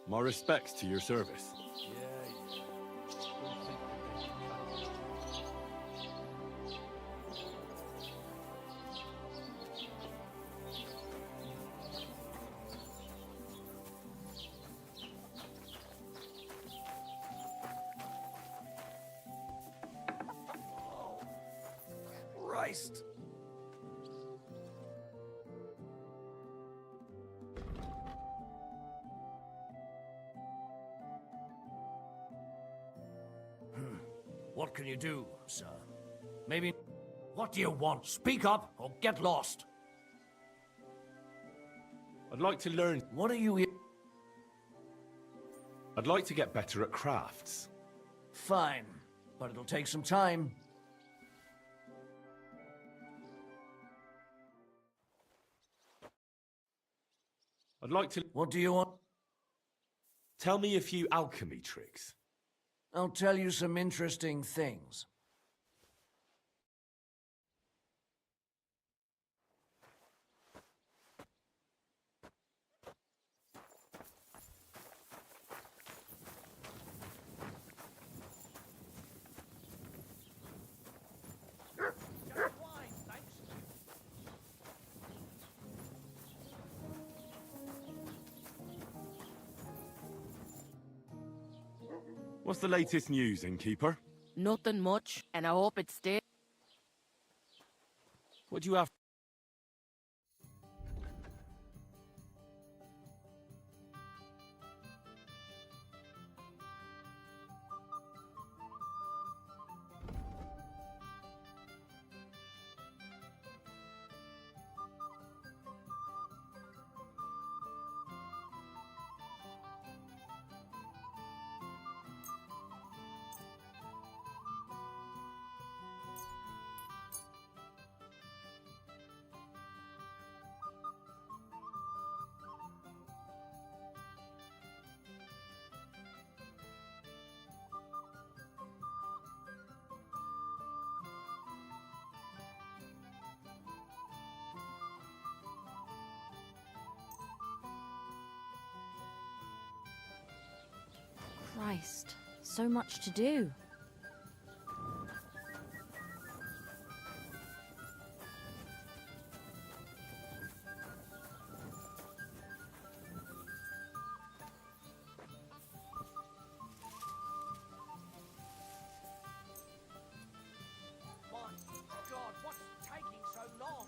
My respects to your service. Christ. What can you do, sir? Maybe... What do you want? Speak up or get lost. I'd like to learn. What are you here? I'd like to get better at crafts. Fine, but it'll take some time. I'd like to... What do you want? Tell me a few alchemy tricks. I'll tell you some interesting things. What's the latest news, innkeeper? Nothing much, and I hope it stays. What do you have? Christ, so much to do. My God, what's taking so long?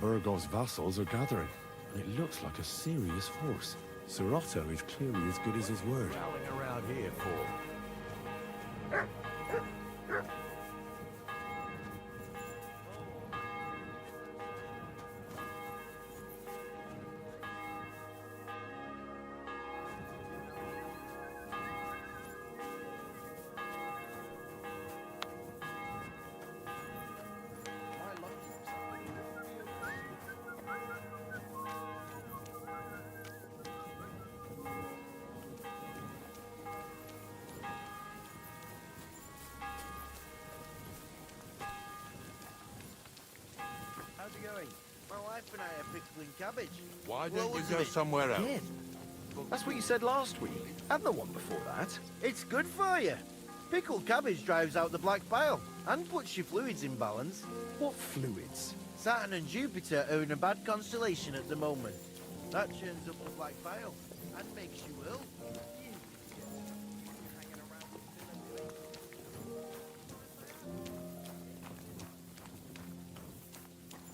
Burgov's vassals are gathering, and it looks like a serious force. Sir Otto is clearly as good as his word. Prowling around here for? How's it going? My wife and I are pickling cabbage. Why Well, don't you what's go it? somewhere else? Again? That's what you said last week, and the one before that. It's good for you. Pickled cabbage drives out the black bile and puts your fluids in balance. What fluids? Saturn and Jupiter are in a bad constellation at the moment. That churns up the black bile and makes you ill.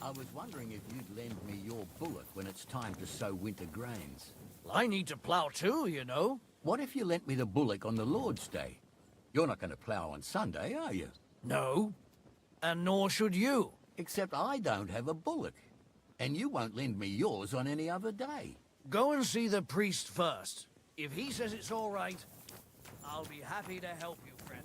I was wondering if you'd lend me your bullock when it's time to sow winter grains. I need to plough too, you know. What if you lent me the bullock on the Lord's Day? You're not going to plough on Sunday, are you? No. And nor should you. Except I don't have a bullock. And you won't lend me yours on any other day. Go and see the priest first. If he says it's all right, I'll be happy to help you, friend.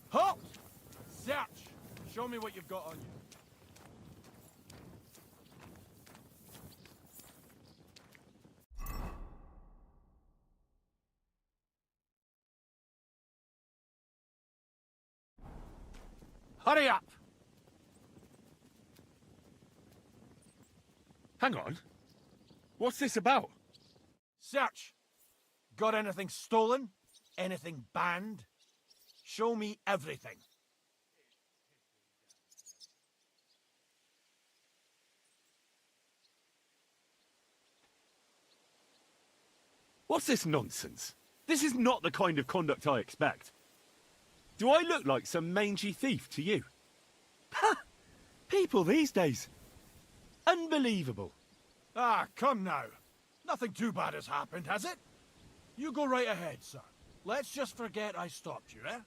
Halt! Search! Show me what you've got on you. Hurry up! Hang on. What's this about? Search! Got anything stolen? Anything banned? Show me everything. What's this nonsense? This is not the kind of conduct I expect. Do I look like some mangy thief to you? Ha! People these days. Unbelievable. Ah, come now. Nothing too bad has happened, has it? You go right ahead, sir. Let's just forget I stopped you, eh?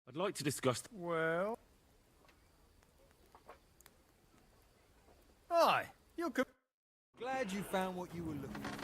I'd like to discuss... Well... Hi, you're good. Glad you found what you were looking for, sir.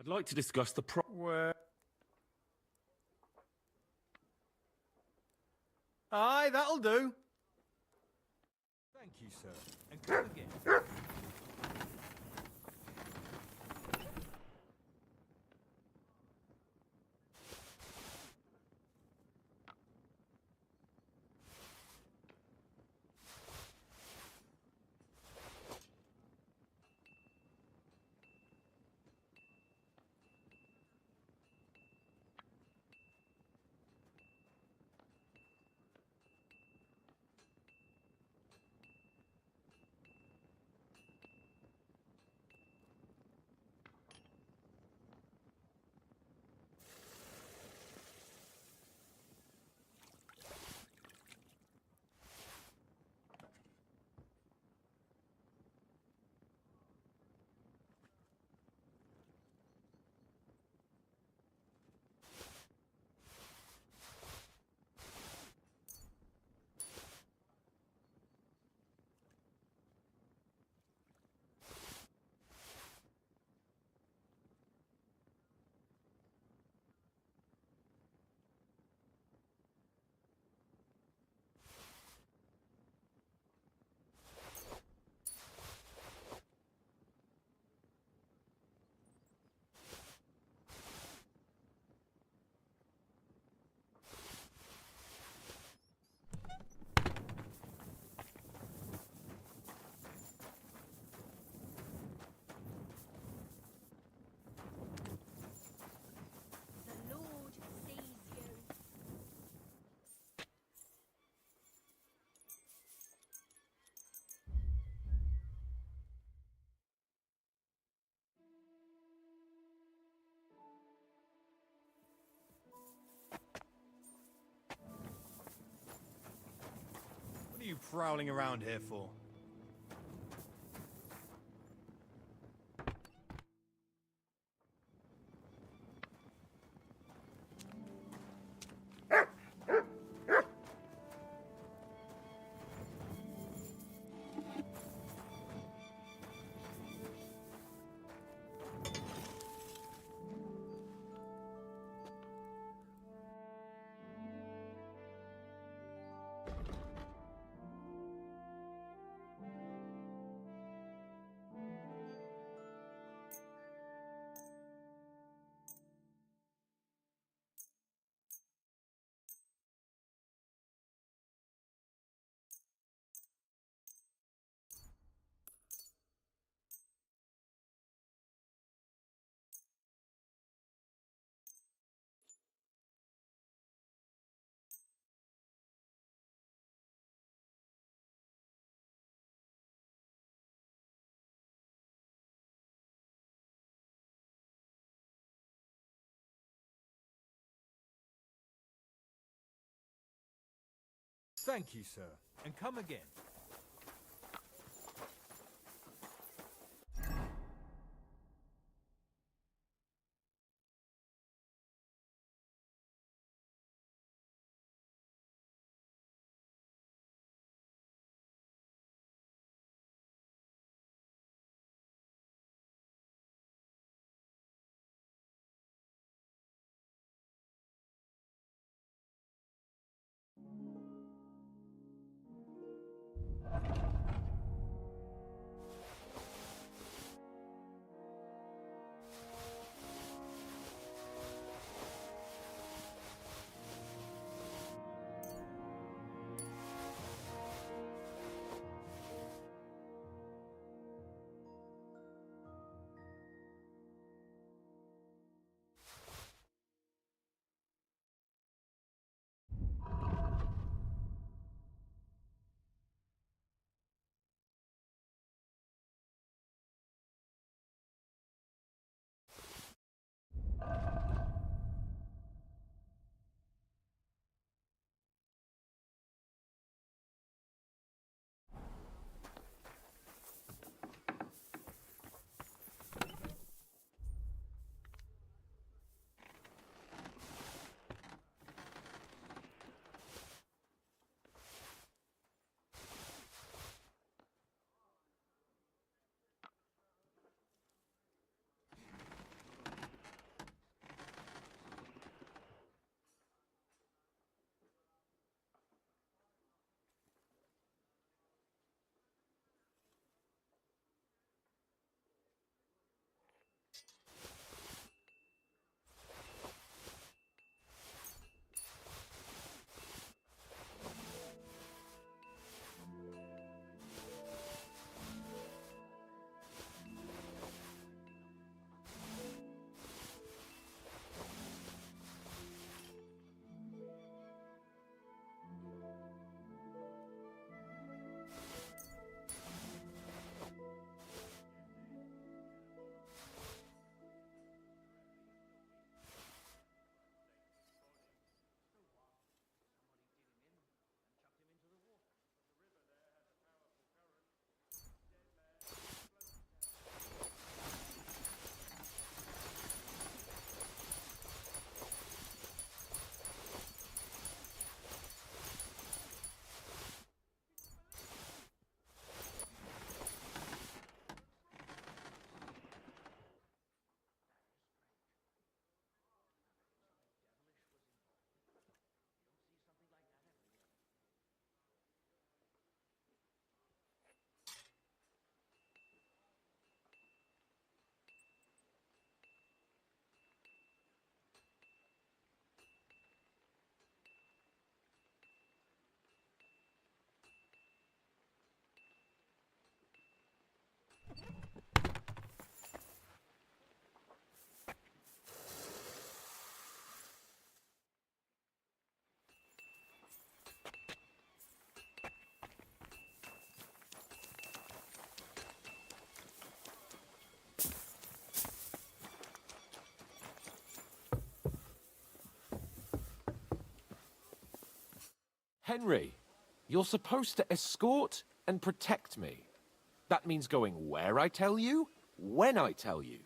I'd like to discuss the Where? Aye, that'll do. Thank you, sir. And come again. The Lord sees you. What are you prowling around here for? Thank you, sir. And come again. Henry, you're supposed to escort and protect me. That means going where I tell you, when I tell you.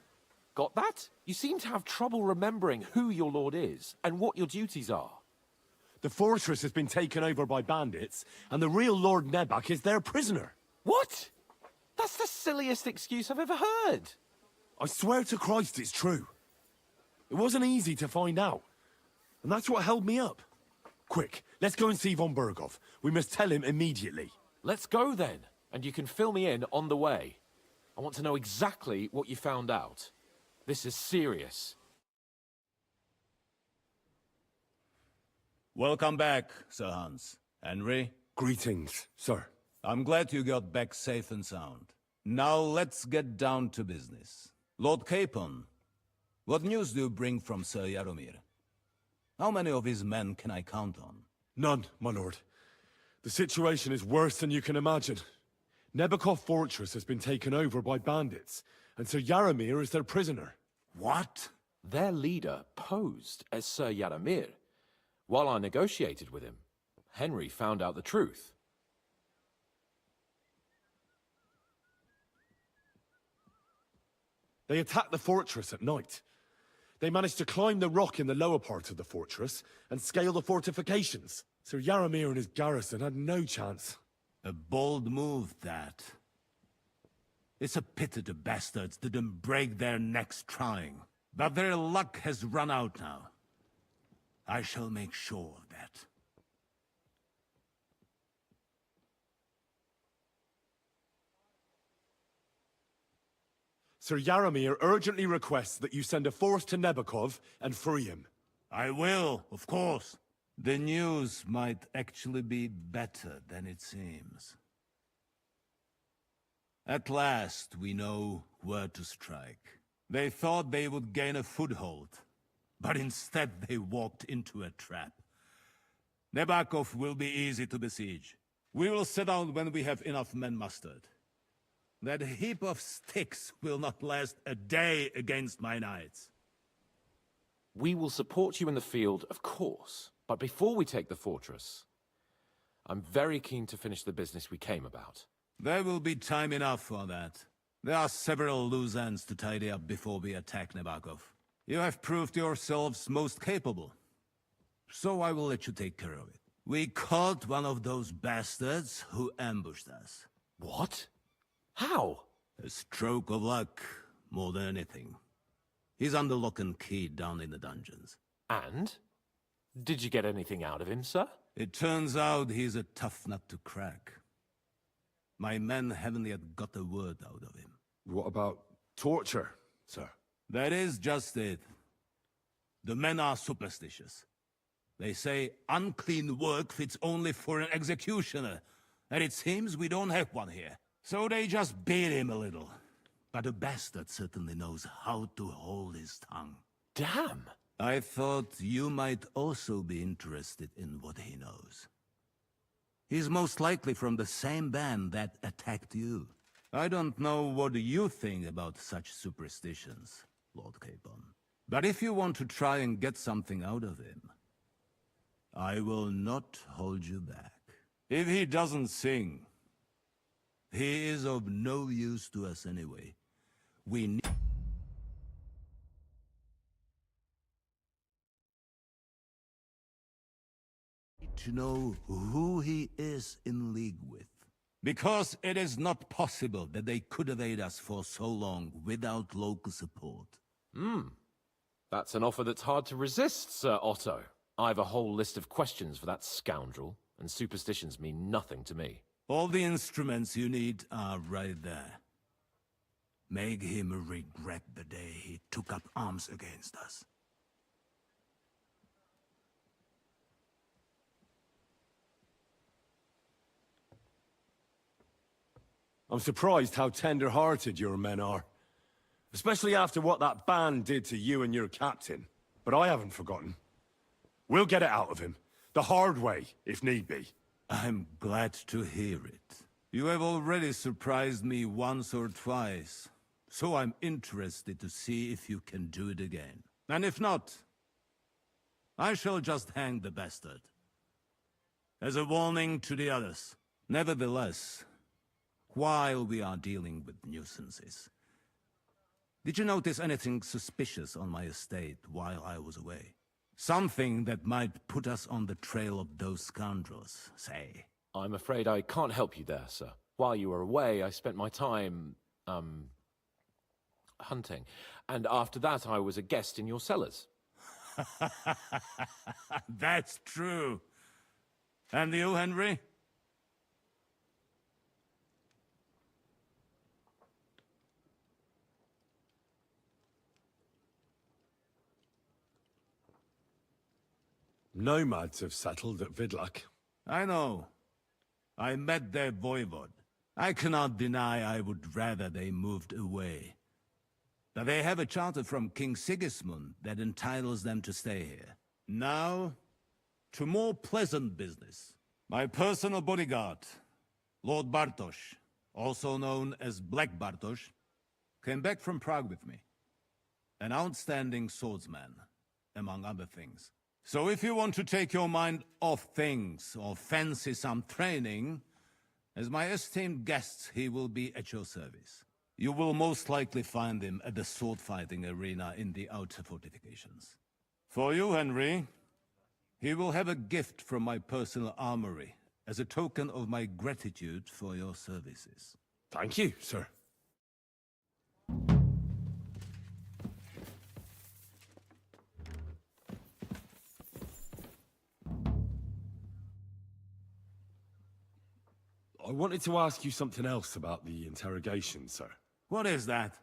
Got that? You seem to have trouble remembering who your lord is and what your duties are. The fortress has been taken over by bandits, and the real Lord Nebak is their prisoner. What? That's the silliest excuse I've ever heard. I swear to Christ it's true. It wasn't easy to find out, and that's what held me up. Quick, let's go and see von Berghoff. We must tell him immediately. Let's go then, and you can fill me in on the way. I want to know exactly what you found out. This is serious. Welcome back, Sir Hans. Henry? Greetings, sir. I'm glad you got back safe and sound. Now let's get down to business. Lord Capon, what news do you bring from Sir Jaromir? How many of his men can I count on? None, my lord. The situation is worse than you can imagine. Nebakov Fortress has been taken over by bandits, and Sir Jaromir is their prisoner. What? Their leader posed as Sir Jaromir. While I negotiated with him, Henry found out the truth. They attacked the fortress at night. They managed to climb the rock in the lower part of the fortress and scale the fortifications. Sir Jaromir and his garrison had no chance. A bold move, that. It's a pity the bastards didn't break their necks trying. But their luck has run out now. I shall make sure of that. Sir Jaromir urgently requests that you send a force to Nebakov and free him. I will, of course. The news might actually be better than it seems. At last, we know where to strike. They thought they would gain a foothold, but instead they walked into a trap. Nebakov will be easy to besiege. We will set out when we have enough men mustered. That heap of sticks will not last a day against my knights. We will support you in the field, of course. But before we take the fortress, I'm very keen to finish the business we came about. There will be time enough for that. There are several loose ends to tidy up before we attack Nebakov. You have proved yourselves most capable. So I will let you take care of it. We caught one of those bastards who ambushed us. What? How? A stroke of luck, more than anything. He's under lock and key down in the dungeons. And? Did you get anything out of him, sir? It turns out he's a tough nut to crack. My men haven't yet got a word out of him. What about torture, sir? That is just it. The men are superstitious. They say unclean work fits only for an executioner, and it seems we don't have one here. So they just beat him a little. But the bastard certainly knows how to hold his tongue. Damn! I thought you might also be interested in what he knows. He's most likely from the same band that attacked you. I don't know what you think about such superstitions, Lord Capon. But if you want to try and get something out of him, I will not hold you back. If he doesn't sing, he is of no use to us anyway. We need to know who he is in league with. Because it is not possible that they could evade us for so long without local support. That's an offer that's hard to resist, Sir Otto. I've a whole list of questions for that scoundrel, and superstitions mean nothing to me. All the instruments you need are right there. Make him regret the day he took up arms against us. I'm surprised how tender-hearted your men are. Especially after what that band did to you and your captain. But I haven't forgotten. We'll get it out of him. The hard way, if need be. I'm glad to hear it. You have already surprised me once or twice, so I'm interested to see if you can do it again. And if not, I shall just hang the bastard. as a warning to the others. Nevertheless, while we are dealing with nuisances, did you notice anything suspicious on my estate while I was away? Something that might put us on the trail of those scoundrels, say? I'm afraid I can't help you there, sir. While you were away, I spent my time, hunting. And after that, I was a guest in your cellars. That's true. And you, Henry? Nomads have settled at Vidlak. I know. I met their voivod. I cannot deny I would rather they moved away. But they have a charter from King Sigismund that entitles them to stay here. Now, to more pleasant business. My personal bodyguard, Lord Bartosz, also known as Black Bartosz, came back from Prague with me. An outstanding swordsman, among other things. So if you want to take your mind off things, or fancy some training, as my esteemed guest, he will be at your service. You will most likely find him at the sword-fighting arena in the outer fortifications. For you, Henry, he will have a gift from my personal armory, as a token of my gratitude for your services. Thank you, sir. I wanted to ask you something else about the interrogation, sir. What is that?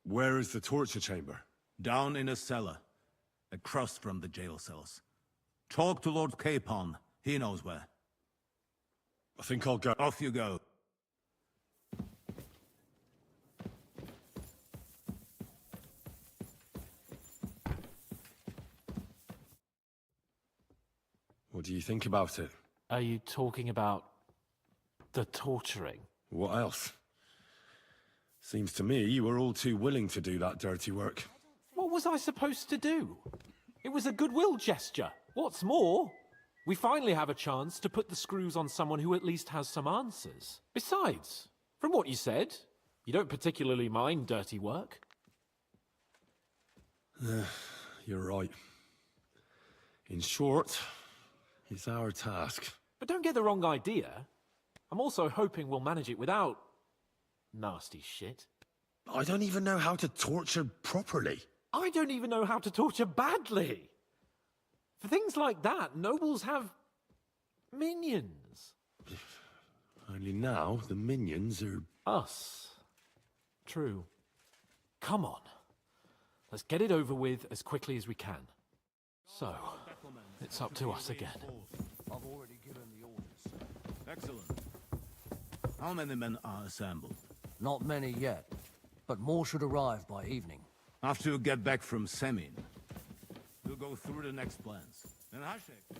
Where is the torture chamber? Down in a cellar, across from the jail cells. Talk to Lord Capon. He knows where. I think I'll go. Off you go. What do you think about it? Are you talking about the torturing? What else? Seems to me you were all too willing to do that dirty work. What was I supposed to do? It was a goodwill gesture. What's more, we finally have a chance to put the screws on someone who at least has some answers. Besides, from what you said, you don't particularly mind dirty work. You're right. In short, it's our task. But don't get the wrong idea. I'm also hoping we'll manage it without nasty shit. I don't even know how to torture properly. I don't even know how to torture badly. For things like that, nobles have minions. Only now the minions are... Us. True. Come on. Let's get it over with as quickly as we can. So, it's up to us again. I've already given the orders. Excellent. How many men are assembled? Not many yet, but more should arrive by evening. After you get back from Semin, we'll go through the next plans. And Hashek.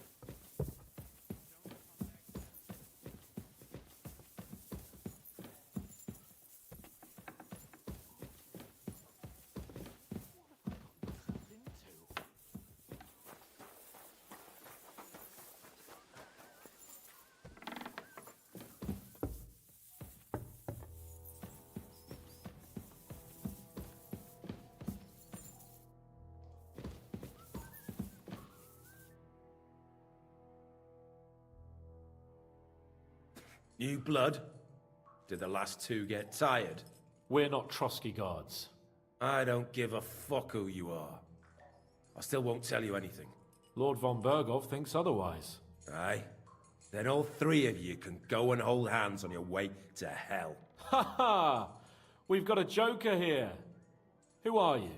New blood? Did the last two get tired? We're not Trotsky guards. I don't give a fuck who you are. I still won't tell you anything. Lord von Bergov thinks otherwise. Aye? Then all three of you can go and hold hands on your way to hell. Ha ha! We've got a joker here. Who are you?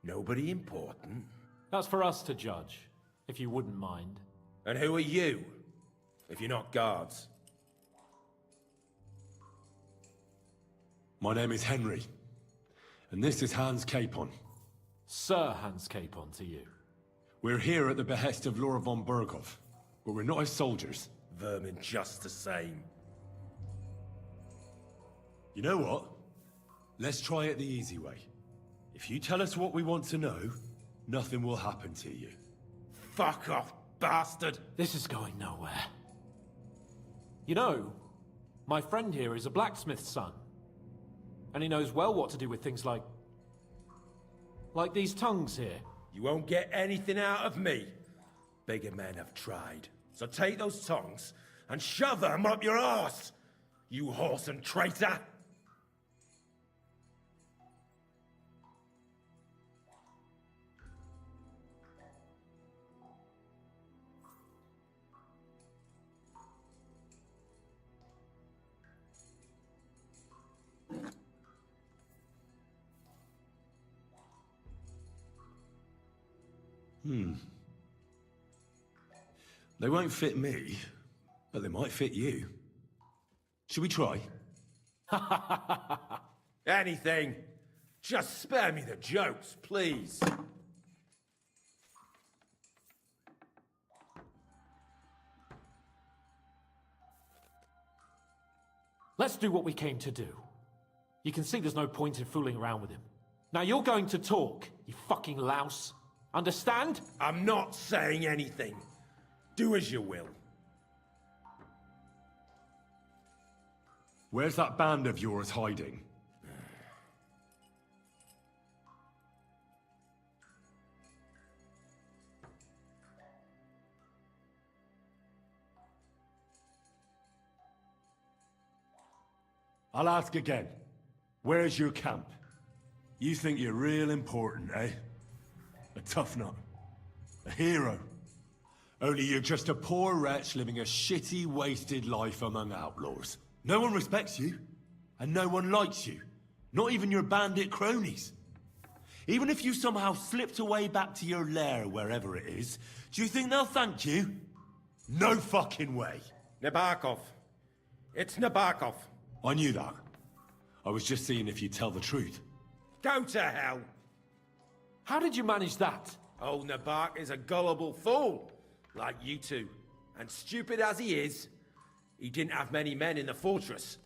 Nobody important. That's for us to judge, if you wouldn't mind. And who are you, if you're not guards? My name is Henry, and this is Hans Capon. Sir Hans Capon to you. We're here at the behest of Laura von Bergov, but we're not his soldiers. Vermin just the same. You know what? Let's try it the easy way. If you tell us what we want to know, nothing will happen to you. Fuck off, bastard! This is going nowhere. You know, my friend here is a blacksmith's son. And he knows well what to do with things like these tongues here. You won't get anything out of me. Bigger men have tried. So take those tongs and shove them up your arse, you whoreson traitor! They won't fit me, but they might fit you. Should we try? Anything. Just spare me the jokes, please. Let's do what we came to do. You can see there's no point in fooling around with him. Now you're going to talk, you fucking louse. Understand? I'm not saying anything. Do as you will. Where's that band of yours hiding? I'll ask again. Where's your camp? You think you're real important, eh? A tough nut. A hero. Only you're just a poor wretch living a shitty, wasted life among outlaws. No one respects you, and no one likes you. Not even your bandit cronies. Even if you somehow slipped away back to your lair, wherever it is, do you think they'll thank you? No fucking way. Nabokov. It's Nabokov. I knew that. I was just seeing if you'd tell the truth. Go to hell. How did you manage that? Old Nabok is a gullible fool, like you two. And stupid as he is, he didn't have many men in the fortress.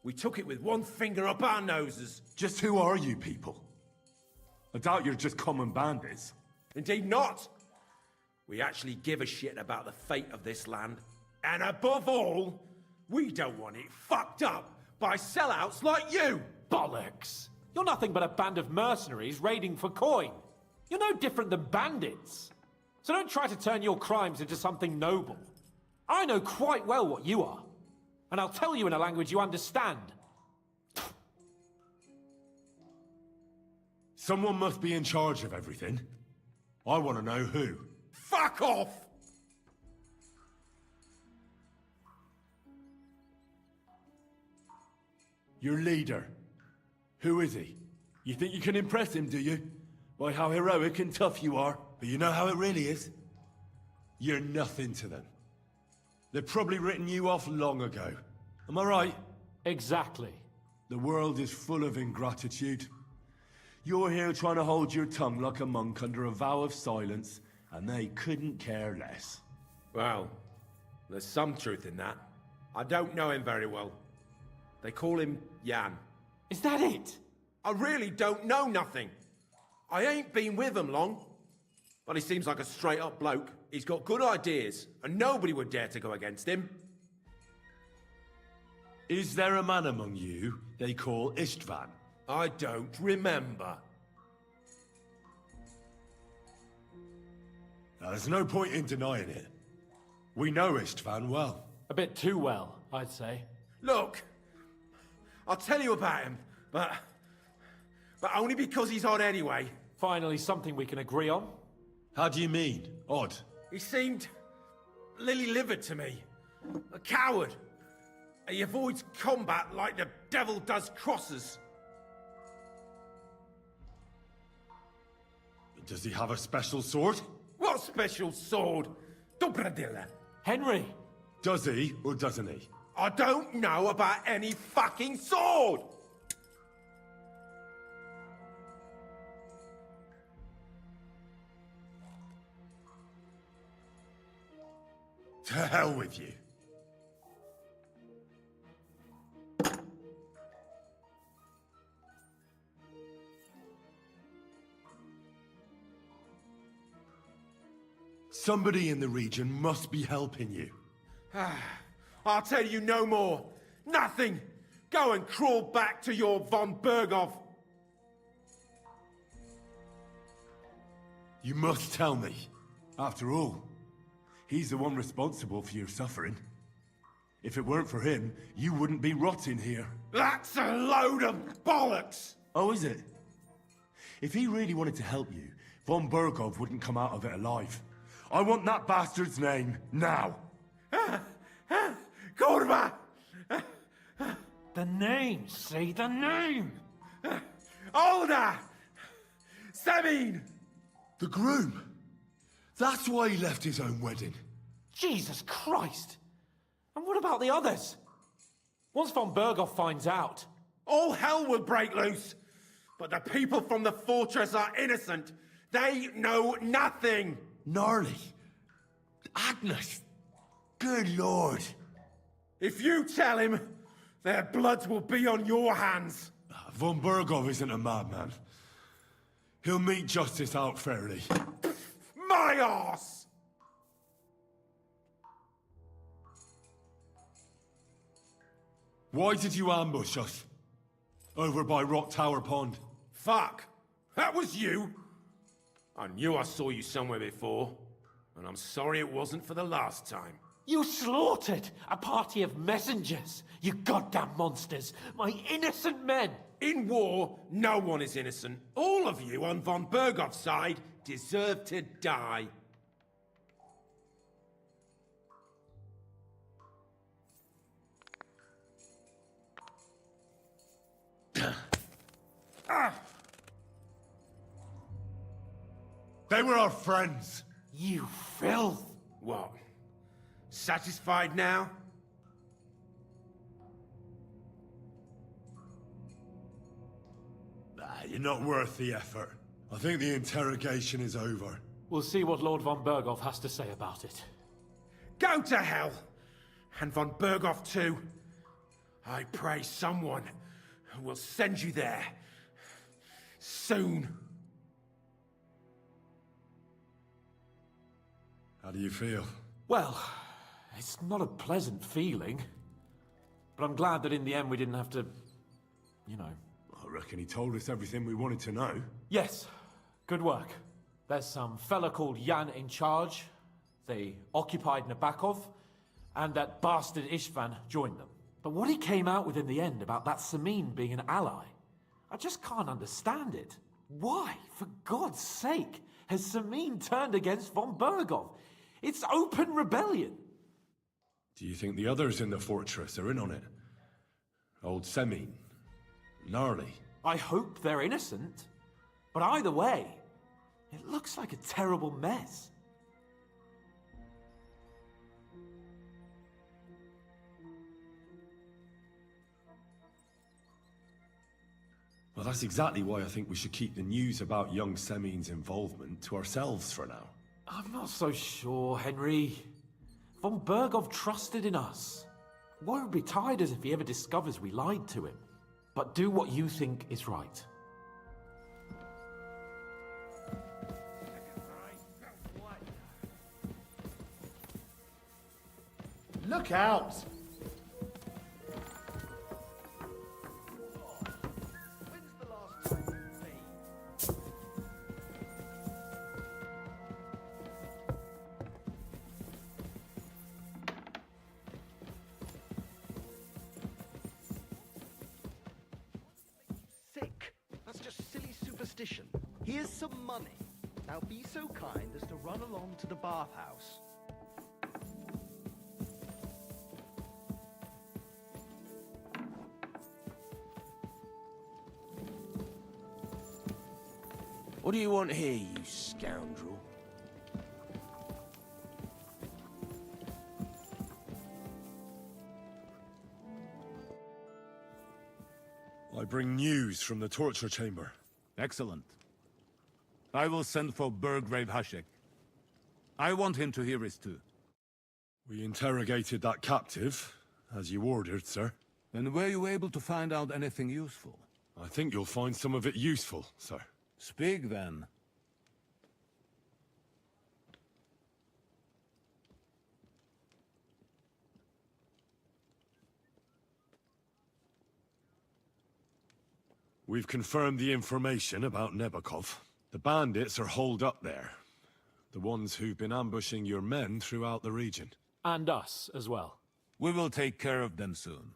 We took it with one finger up our noses. Just who are you people? I doubt you're just common bandits. Indeed not. We actually give a shit about the fate of this land. And above all, we don't want it fucked up by sellouts like you! Bollocks! You're nothing but a band of mercenaries raiding for coin. You're no different than bandits. So don't try to turn your crimes into something noble. I know quite well what you are. And I'll tell you in a language you understand. Someone must be in charge of everything. I want to know who. Fuck off! Your leader. Who is he? You think you can impress him, do you? By how heroic and tough you are. But you know how it really is? You're nothing to them. They've probably written you off long ago. Am I right? Exactly. The world is full of ingratitude. You're here trying to hold your tongue like a monk under a vow of silence, and they couldn't care less. Well, there's some truth in that. I don't know him very well. They call him Jan. Is that it? I really don't know nothing. I ain't been with him long. But he seems like a straight-up bloke. He's got good ideas, and nobody would dare to go against him. Is there a man among you they call Istvan? I don't remember. Now, there's no point in denying it. We know Istvan well. A bit too well, I'd say. Look, I'll tell you about him, but only because he's odd anyway. Finally, something we can agree on. How do you mean, odd? He seemed lily-livered to me. A coward. He avoids combat like the devil does crosses. Does he have a special sword? What special sword? Dobradilla. Henry! Does he, or doesn't he? I don't know about any fucking sword! To hell with you. Somebody in the region must be helping you. I'll tell you no more. Nothing. Go and crawl back to your von Berghoff. You must tell me. After all, he's the one responsible for your suffering. If it weren't for him, you wouldn't be rotting here. That's a load of bollocks! Oh, is it? If he really wanted to help you, von Berghoff wouldn't come out of it alive. I want that bastard's name, now! Kurva! The name! Say the name! Olda! Sabine! The groom! That's why he left his own wedding. Jesus Christ! And what about the others? Once von Berghoff finds out... All hell will break loose! But the people from the fortress are innocent! They know nothing! Gnarly. Agnes. Good lord. If you tell him, their blood will be on your hands. Von Berghoff isn't a madman. He'll meet justice out fairly. My arse! Why did you ambush us? Over by Rock Tower Pond. Fuck! That was you! I knew I saw you somewhere before, and I'm sorry it wasn't for the last time. You slaughtered a party of messengers, you goddamn monsters! My innocent men! In war, no one is innocent. All of you on von Berghoff's side deserve to die. They were our friends. You filth! What? Satisfied now? You're not worth the effort. I think the interrogation is over. We'll see what Lord von Berghoff has to say about it. Go to hell! And von Berghoff too. I pray someone will send you there. Soon. How do you feel? Well, it's not a pleasant feeling. But I'm glad that in the end we didn't have to... you know... I reckon he told us everything we wanted to know. Yes. Good work. There's some fella called Jan in charge. They occupied Nabokov, and that bastard Istvan joined them. But what he came out with in the end about that Samin being an ally, I just can't understand it. Why, for God's sake, has Samin turned against von Berghoff? It's open rebellion. Do you think the others in the fortress are in on it? Old Semin? Gnarly? I hope they're innocent. But either way, it looks like a terrible mess. Well, that's exactly why I think we should keep the news about young Semin's involvement to ourselves for now. I'm not so sure, Henry. Von Berghoff trusted in us. Won't be tired as if he ever discovers we lied to him. But do what you think is right. Look out! Sick. That's just silly superstition. Here's some money. Now be so kind as to run along to the bathhouse. What do you want here, you scoundrel? I bring news from the torture chamber. Excellent. I will send for Burgrave Hashek. I want him to hear it too. We interrogated that captive, as you ordered, sir. And were you able to find out anything useful? I think you'll find some of it useful, sir. Speak then. We've confirmed the information about Nebakov. The bandits are holed up there. The ones who've been ambushing your men throughout the region. And us as well. We will take care of them soon.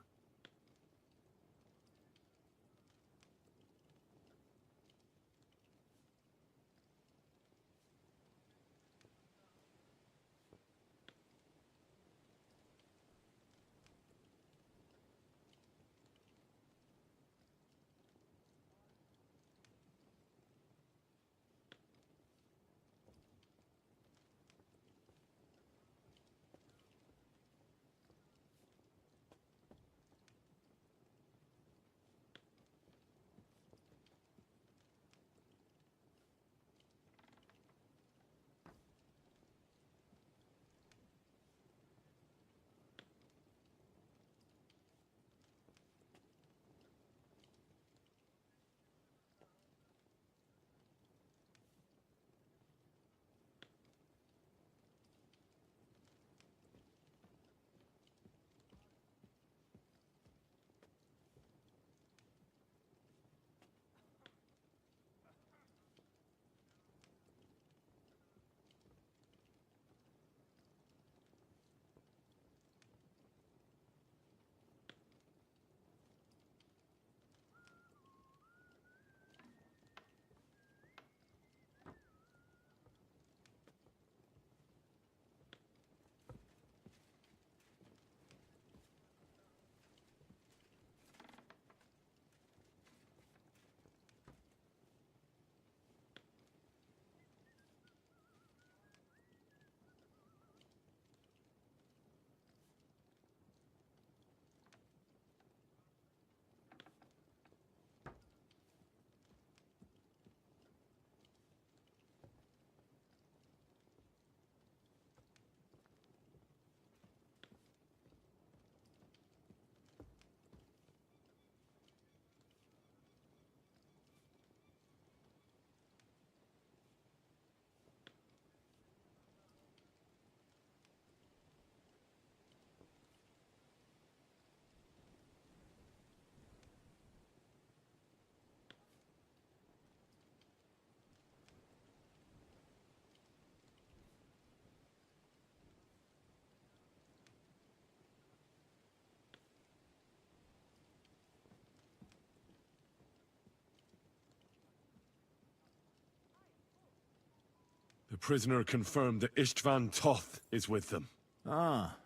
The prisoner confirmed that Istvan Toth is with them. Ah.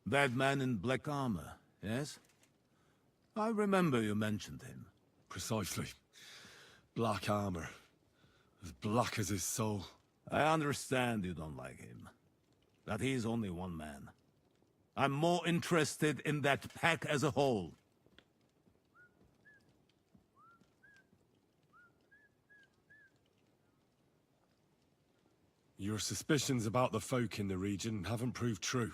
That man in black armor, yes? I remember you mentioned him. Precisely. Black armor. As black as his soul. I understand you don't like him. But he's only one man. I'm more interested in that pack as a whole. Your suspicions about the folk in the region haven't proved true.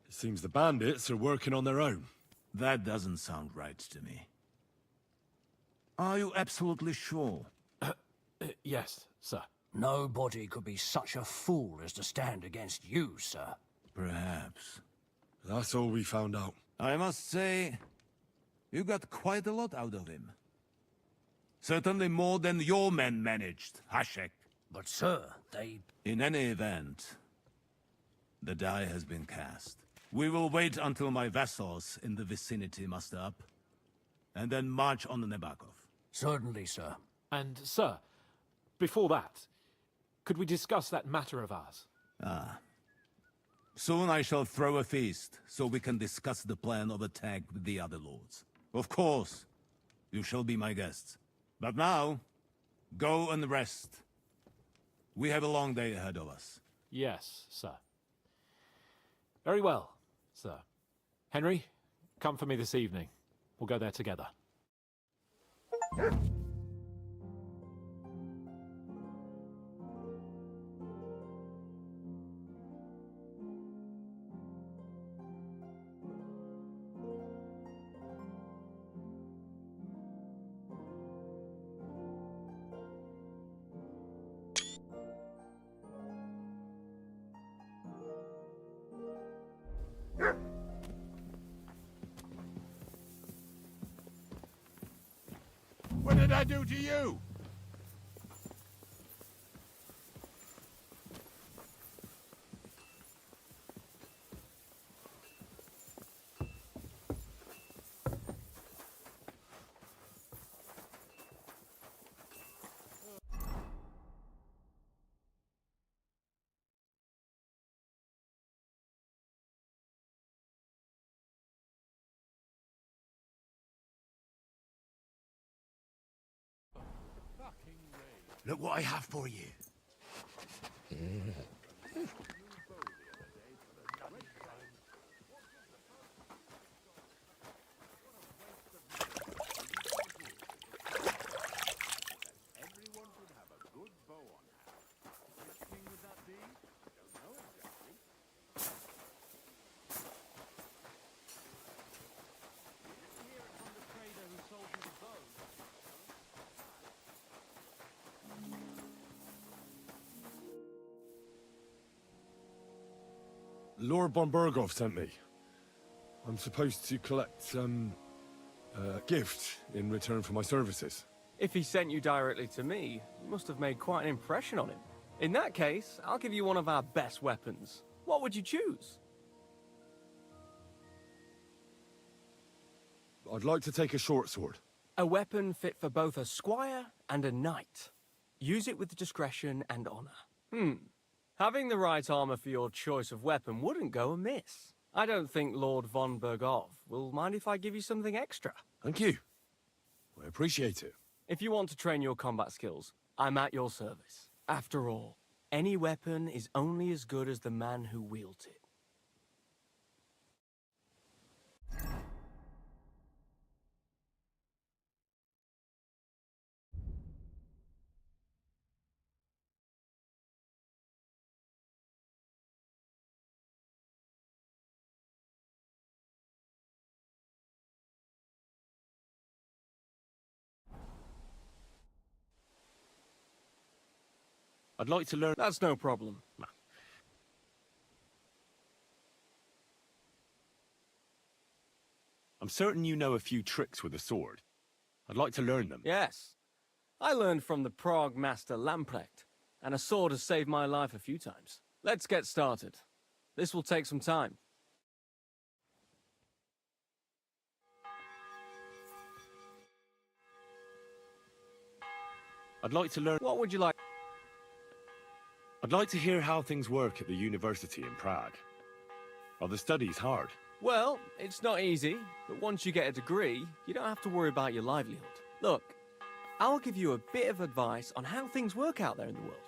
It seems the bandits are working on their own. That doesn't sound right to me. Are you absolutely sure? Yes, sir. Nobody could be such a fool as to stand against you, sir. Perhaps. That's all we found out. I must say, you got quite a lot out of him. Certainly more than your men managed, Hashek. But sir, they... In any event, the die has been cast. We will wait until my vassals in the vicinity muster up, and then march on Nebakov. Certainly, sir. And, sir, before that, could we discuss that matter of ours? Ah. Soon I shall throw a feast, so we can discuss the plan of attack with the other lords. Of course, you shall be my guests. But now, go and rest. We have a long day ahead of us. Yes, sir. Very well, sir. Henry, come for me this evening. We'll go there together. did I do to you? Look what I have for you. Everyone should have a good bow on hand. Which king would that be? Don't know exactly. Hear it from the trader who sold me the bow. Lord von Berghoff sent me. I'm supposed to collect, a gift in return for my services. If he sent you directly to me, you must have made quite an impression on him. In that case, I'll give you one of our best weapons. What would you choose? I'd like to take a short sword. A weapon fit for both a squire and a knight. Use it with discretion and honor. Having the right armor for your choice of weapon wouldn't go amiss. I don't think Lord von Berghoff will mind if I give you something extra. Thank you. I appreciate it. If you want to train your combat skills, I'm at your service. After all, any weapon is only as good as the man who wields it. I'd like to learn... That's no problem. I'm certain you know a few tricks with a sword. I'd like to learn them. Yes. I learned from the Prague master Lamprecht, and a sword has saved my life a few times. Let's get started. This will take some time. I'd like to learn... What would you like? I'd like to hear how things work at the university in Prague. Are the studies hard? Well, it's not easy, but once you get a degree, you don't have to worry about your livelihood. Look, I'll give you a bit of advice on how things work out there in the world.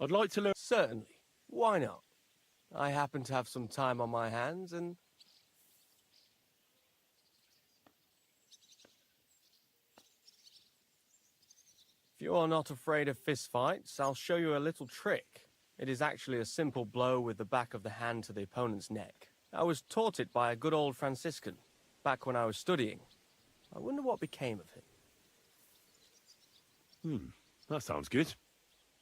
I'd like to learn... Certainly. Why not? I happen to have some time on my hands, and... If you are not afraid of fistfights, I'll show you a little trick. It is actually a simple blow with the back of the hand to the opponent's neck. I was taught it by a good old Franciscan, back when I was studying. I wonder what became of him. That sounds good.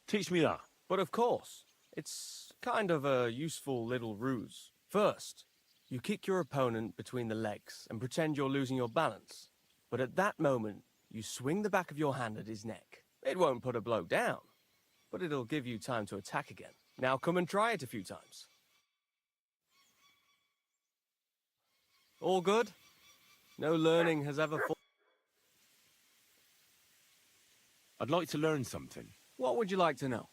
Teach me that. But of course, it's kind of a useful little ruse. First, you kick your opponent between the legs and pretend you're losing your balance. But at that moment, you swing the back of your hand at his neck. It won't put a blow down, but it'll give you time to attack again. Now come and try it a few times. All good? No learning has ever... I'd like to learn something. What would you like to know?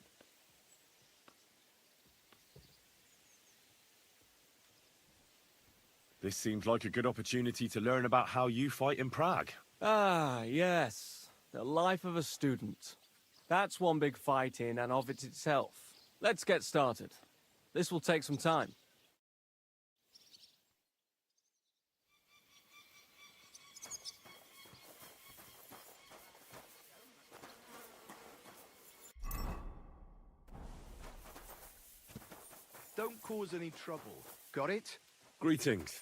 This seems like a good opportunity to learn about how you fight in Prague. Ah, yes. The life of a student. That's one big fight in and of it itself. Let's get started. This will take some time. Don't cause any trouble. Got it? Greetings.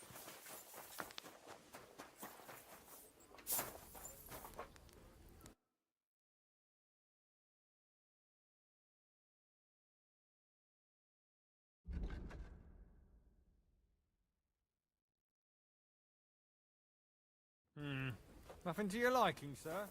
Nothing to your liking, sir?